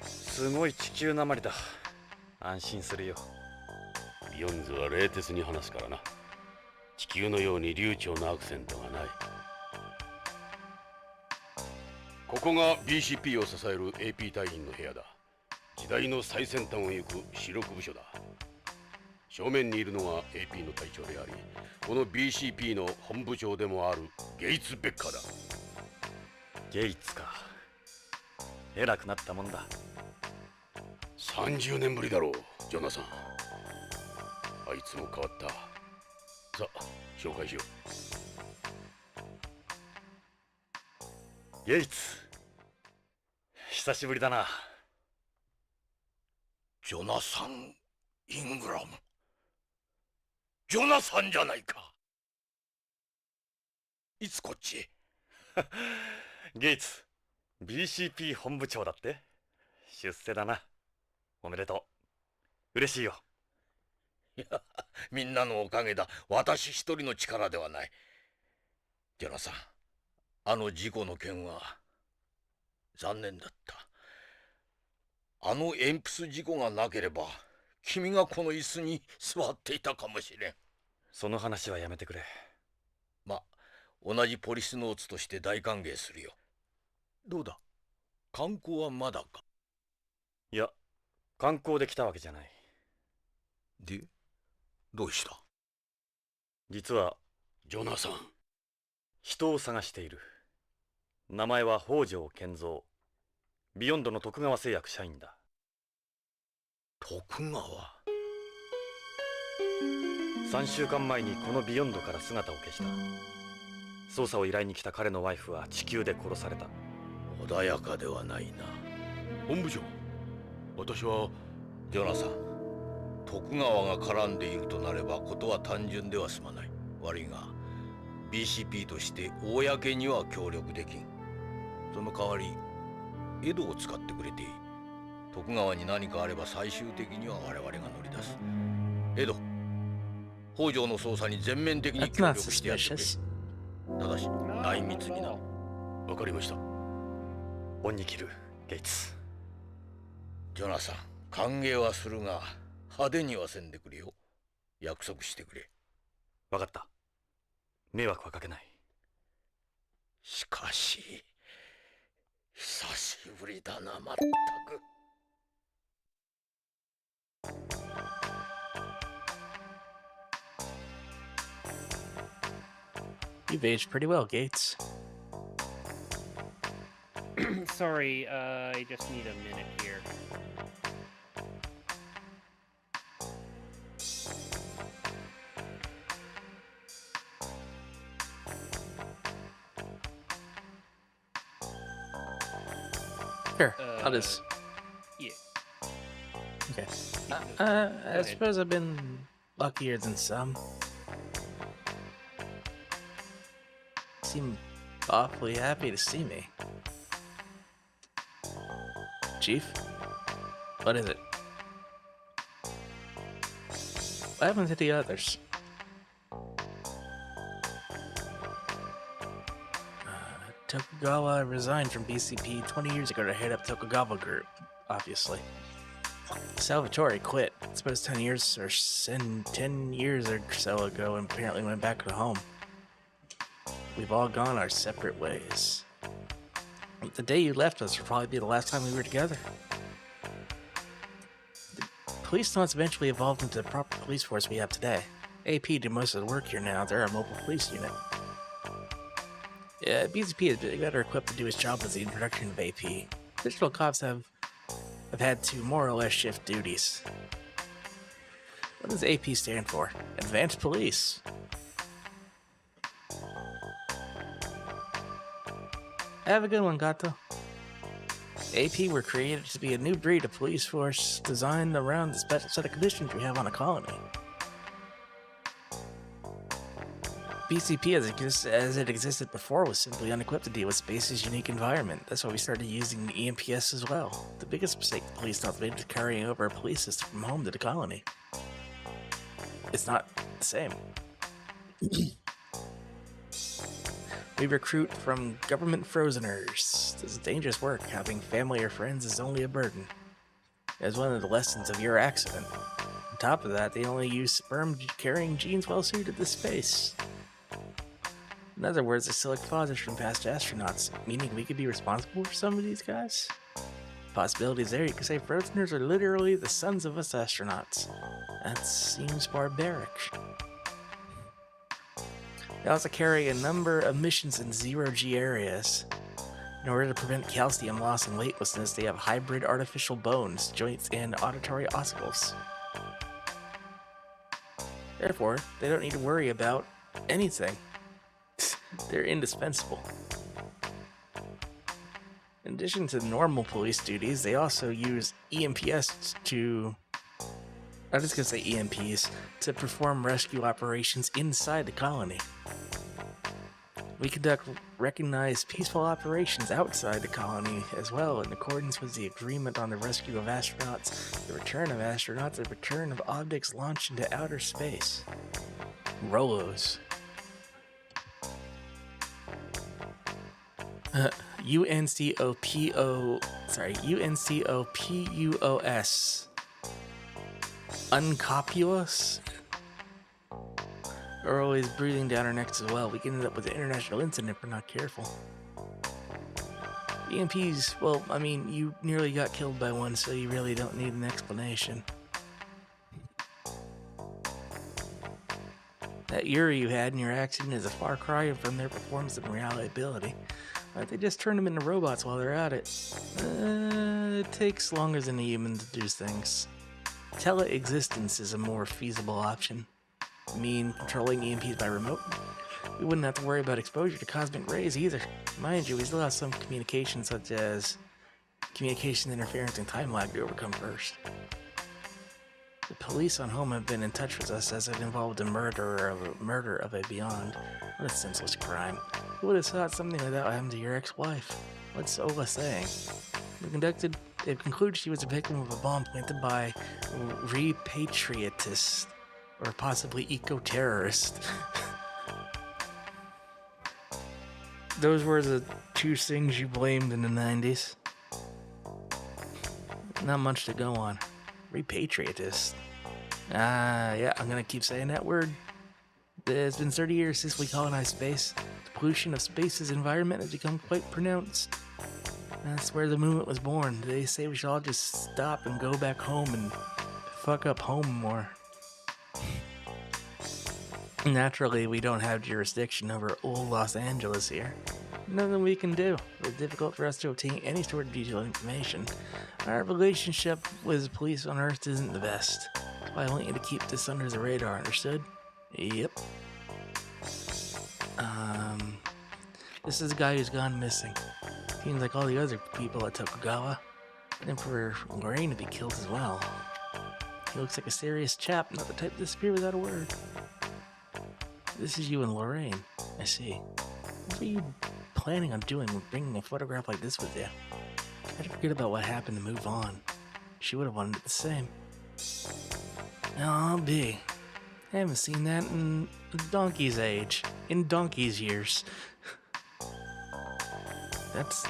すごい地球なまりだ。安心するよ。ビヨンズは冷徹に話すからな。地球のように流暢なアクセントがない。ここが BCP を支える AP 隊員の部屋だ。時代の最先端を行く主力部署だ。正面にいるのが AP の隊長であり、この BCP の本部長でもあるゲイツ・ベッカーだ。ゲイツか。偉くなったもんだ。30年ぶりだろう、ジョナサン。あいつも変わった。さあ、紹介しよう。ゲイツ。久しぶりだな。ジョナサン・イングラム。ジョナサンじゃないか。いつこっちへ。ゲイツ、BCP 本部長だって。出世だな。おめでとう。嬉しいよ。いや、みんなのおかげだ。私一人の力ではない。ジョナサン、あの事故の件は残念だった。あの鉛筆事故がなければ君がこの椅子に座っていたかもしれん。その話はやめてくれ。ま、同じポリスノーツとして大歓迎するよ。どうだ、観光はまだか？いや、観光で来たわけじゃない。で、どうした？実はジョナサン、人を探している。名前は北条健三。ビヨンドの徳川製薬社員だ。徳川？3週間前にこのビヨンドから姿を消した。捜査を依頼に来た彼のワイフは地球で殺された。穏やかではないな。本部長、私はジョナサン、徳川が絡んでいるとなればことは単純では済まない。悪いが BCP として公には協力できん。その代わり江戸を使ってくれていい。徳川に何かあれば最終的には我々が乗り出す。江戸、北条の捜査に全面的に協力してやってくれ。ただし内密にな。わかりました。恩に着る、ゲイツ。ジョナサン、歓迎はするが派手にはせんでくれよ。約束してくれ。わかった。迷惑はかけない。しかし久しぶりだな、まったく。You've aged pretty well, Gates. Sorry, I just need a minute here. Sure, I'll just... Yeah. Okay. I suppose I've been luckier than some. Seem awfully happy to see me. Chief? What is it? What happened to the others? Tokugawa resigned from BCP 20 years ago to head up Tokugawa Group, obviously. Salvatore quit. I suppose 10 years or so ago and apparently went back to home. We've all gone our separate ways. The day you left us will probably be the last time we were together. The Policenauts eventually evolved into the proper police force we have today. AP did most of the work here now. They're our mobile police unit. Yeah, BCP is better equipped to do his job with the introduction of AP. Digital cops have had to more or less shift duties. What does AP stand for? Advanced Police. Have a good one, Gato. AP were created to be a new breed of police force designed around the special set of conditions we have on a colony. BCP as it existed before was simply unequipped to deal with Space's unique environment. That's why we started using EMPS as well. The biggest mistake the Policenauts made was carrying over a police system from home to the colony. It's not the same. We recruit from government frozeners. This is dangerous work. Having family or friends is only a burden. As one of the lessons of your accident. On top of that, they only use sperm-carrying genes well-suited to space. In other words, they select fathers from past astronauts, meaning we could be responsible for some of these guys? Possibilities there, you could say frozeners are literally the sons of us astronauts. That seems barbaric. They also carry a number of missions in zero-G areas. In order to prevent calcium loss and weightlessness, they have hybrid artificial bones, joints, and auditory ossicles. Therefore, they don't need to worry about anything. They're indispensable. In addition to normal police duties, they also use EMPs to... I'm just gonna say EMPs, to perform rescue operations inside the colony. We conduct recognized peaceful operations outside the colony as well, in accordance with the agreement on the rescue of astronauts, the return of astronauts, the return of objects launched into outer space. Rolos. UNCOPUOS. Uncopulous? Are always breathing down our necks as well. We can end up with an international incident if we're not careful. EMPs, well, I mean, you nearly got killed by one, so you really don't need an explanation. That Yuri you had in your accident is a far cry from their performance and reliability. They just turn them into robots while they're at it. It takes longer than a human to do things. Teleexistence is a more feasible option. I mean, controlling EMPs by remote. We wouldn't have to worry about exposure to cosmic rays either. Mind you, we still have some communication, such as communication interference and time lag to overcome first. The police on home have been in touch with us as it involved a murder of a beyond. What a senseless crime. Who would have thought something like that happened to your ex-wife? What's Ola saying? They've concluded she was a victim of a bomb planted by repatriatists, or possibly eco-terrorists. Those were the two things you blamed in the 90s. Not much to go on. Repatriatists. Yeah, I'm gonna keep saying that word. It's been 30 years since we colonized space. The pollution of space's environment has become quite pronounced. That's where the movement was born. They say we should all just stop and go back home and fuck up home more. Naturally, we don't have jurisdiction over old Los Angeles here. Nothing we can do. It's difficult for us to obtain any sort of detailed information. Our relationship with the police on Earth isn't the best. So I want you to keep this under the radar, understood? Yep. This is a guy who's gone missing. Seems like all the other people at Tokugawa. And for Lorraine to be killed as well. He looks like a serious chap, not the type to disappear without a word. This is you and Lorraine. I see. What were you planning on doing with bringing a photograph like this with you? Try to forget about what happened and move on. She would have wanted it the same. I'll be. I haven't seen that in a donkey's age. In donkey's years. That's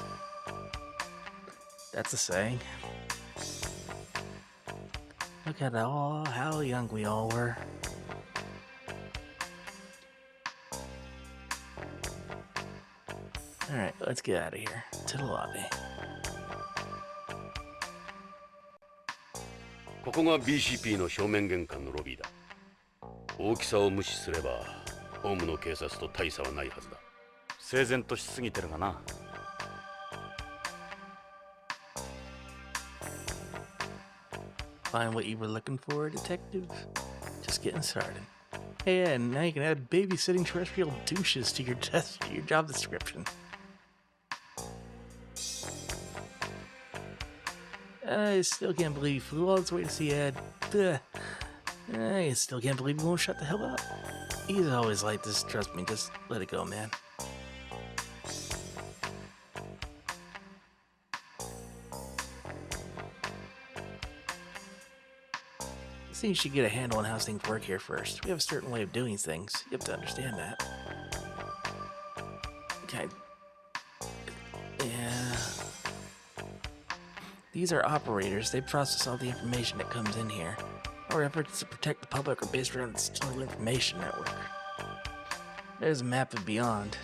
a saying. Look at how young we all were. Alright, let's get out of here. To the lobby. ここが BCP の正面玄関のロビーだ。大きさを無視すれば、ホームの警察と大差はないはずだ。整然としすぎてるがな。Find what you were looking for, detective? Just getting started. Hey, and now you can add babysitting terrestrial douches to your job description. I still can't believe you flew all this way to see Ed. I still can't believe you won't shut the hell up. He's always like this, trust me, just let it go, man. So you should get a handle on how things work here first. We have a certain way of doing things. You have to understand that. Okay. Yeah. These are operators. They process all the information that comes in here. Our efforts to protect the public are based around the Stolen Information Network. There's a map of Beyond.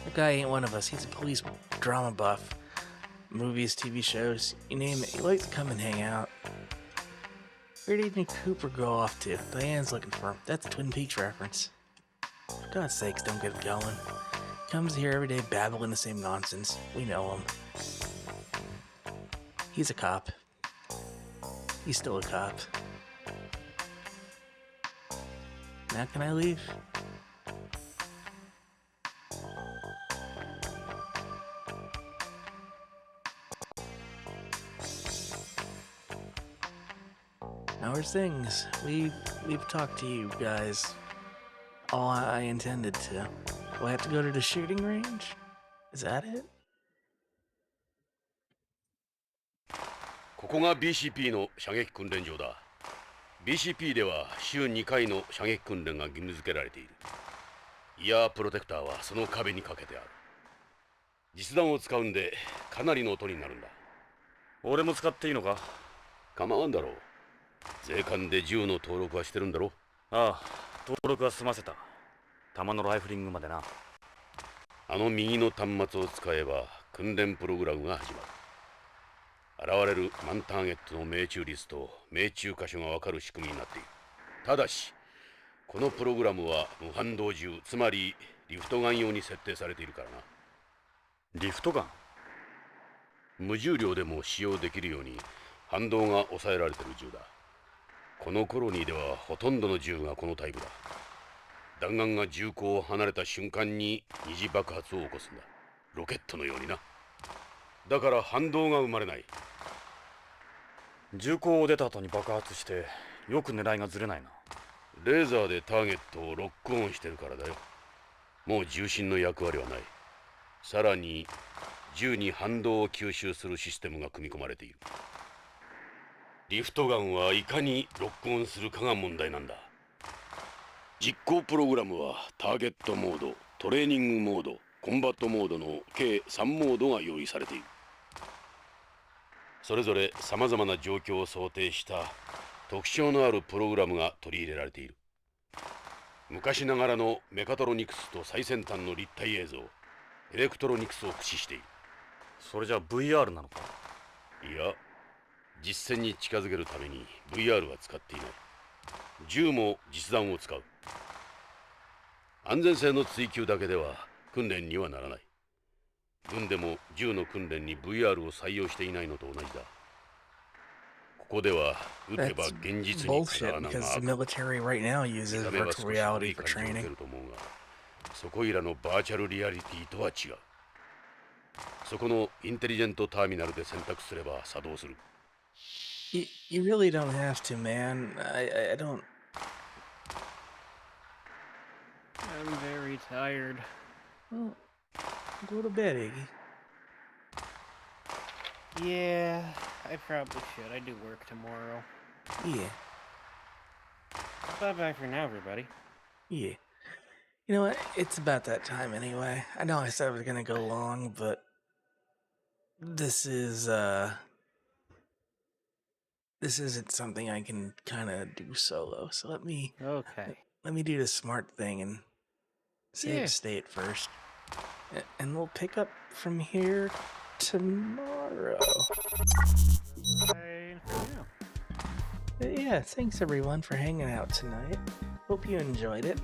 That guy ain't one of us. He's a police drama buff. Movies, TV shows, you name it. He likes to come and hang out. Where did Cooper go off to? Diane's looking for him. That's a Twin Peaks reference. For God's sakes, don't get it going. Comes here every day babbling the same nonsense. We know him. He's a cop. He's still a cop. Now can I leave? How's things? We've talked to you guys. All I intended to. Do I have to go to the shooting range? Is that it? ここが BCP の射撃訓練場だ。BCP では週2回の射撃訓練が義務付けられている。イヤープロテクターはその壁にかけてある。実弾を使うんでかなりの音になるんだ。俺も使っていいのか？構わんだろう。税関で銃の登録はしてるんだろ？ああ、登録は済ませた。弾のライフリングまでな。あの右の端末を使えば訓練プログラムが始まる。現れるマンターゲットの命中率と命中箇所が分かる仕組みになっている。ただしこのプログラムは無反動銃、つまりリフトガン用に設定されているからな。リフトガン？無重量でも使用できるように反動が抑えられている銃だ。このコロニーではほとんどの銃がこのタイプだ。弾丸が銃口を離れた瞬間に二次爆発を起こすんだ。ロケットのようにな。だから反動が生まれない。銃口を出た後に爆発してよく狙いがずれないな。レーザーでターゲットをロックオンしてるからだよ。もう重心の役割はない。さらに銃に反動を吸収するシステムが組み込まれている。リフトガンはいかにロックオンするかが問題なんだ。実行プログラムはターゲットモード、トレーニングモード、コンバットモードの計3モードが用意されている。それぞれさまざまな状況を想定した特徴のあるプログラムが取り入れられている。昔ながらのメカトロニクスと最先端の立体映像、エレクトロニクスを駆使している。それじゃ VR なのか？いや、実戦に近づけるために VR は使っていない。銃も実弾を使う。安全性の追求だけでは訓練にはならない。軍でも銃の訓練に VR を採用していないのと同じだ。ここでは撃てば現実にかなわな because the military right now uses virtual reality for training. そこいらのバーチャルリアリティとは違う。そこのインテリジェントターミナルで選択すれば作動する。You really don't have to, man. I don't. I'm very tired. Well, go to bed, Iggy. Yeah, I probably should. I do work tomorrow. Yeah. Bye-bye for now, everybody. Yeah. You know what? It's about that time anyway. I know I said I was gonna go long, but this isn't something I can kind of do solo. So let me do the smart thing and save state first, and we'll pick up from here tomorrow. But yeah, thanks everyone for hanging out tonight. Hope you enjoyed it.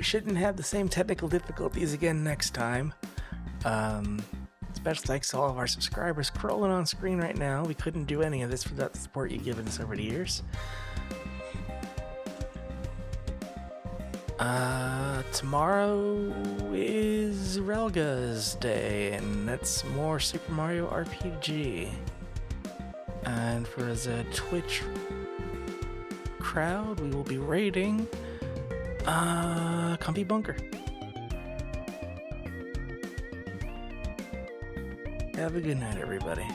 Shouldn't have the same technical difficulties again next time. Special thanks to all of our subscribers scrolling on screen right now. We couldn't do any of this without the support you've given us over the years. Tomorrow is Relga's day, and that's more Super Mario RPG. And for the Twitch crowd, we will be raiding Comfy Bunker. Have a good night, everybody.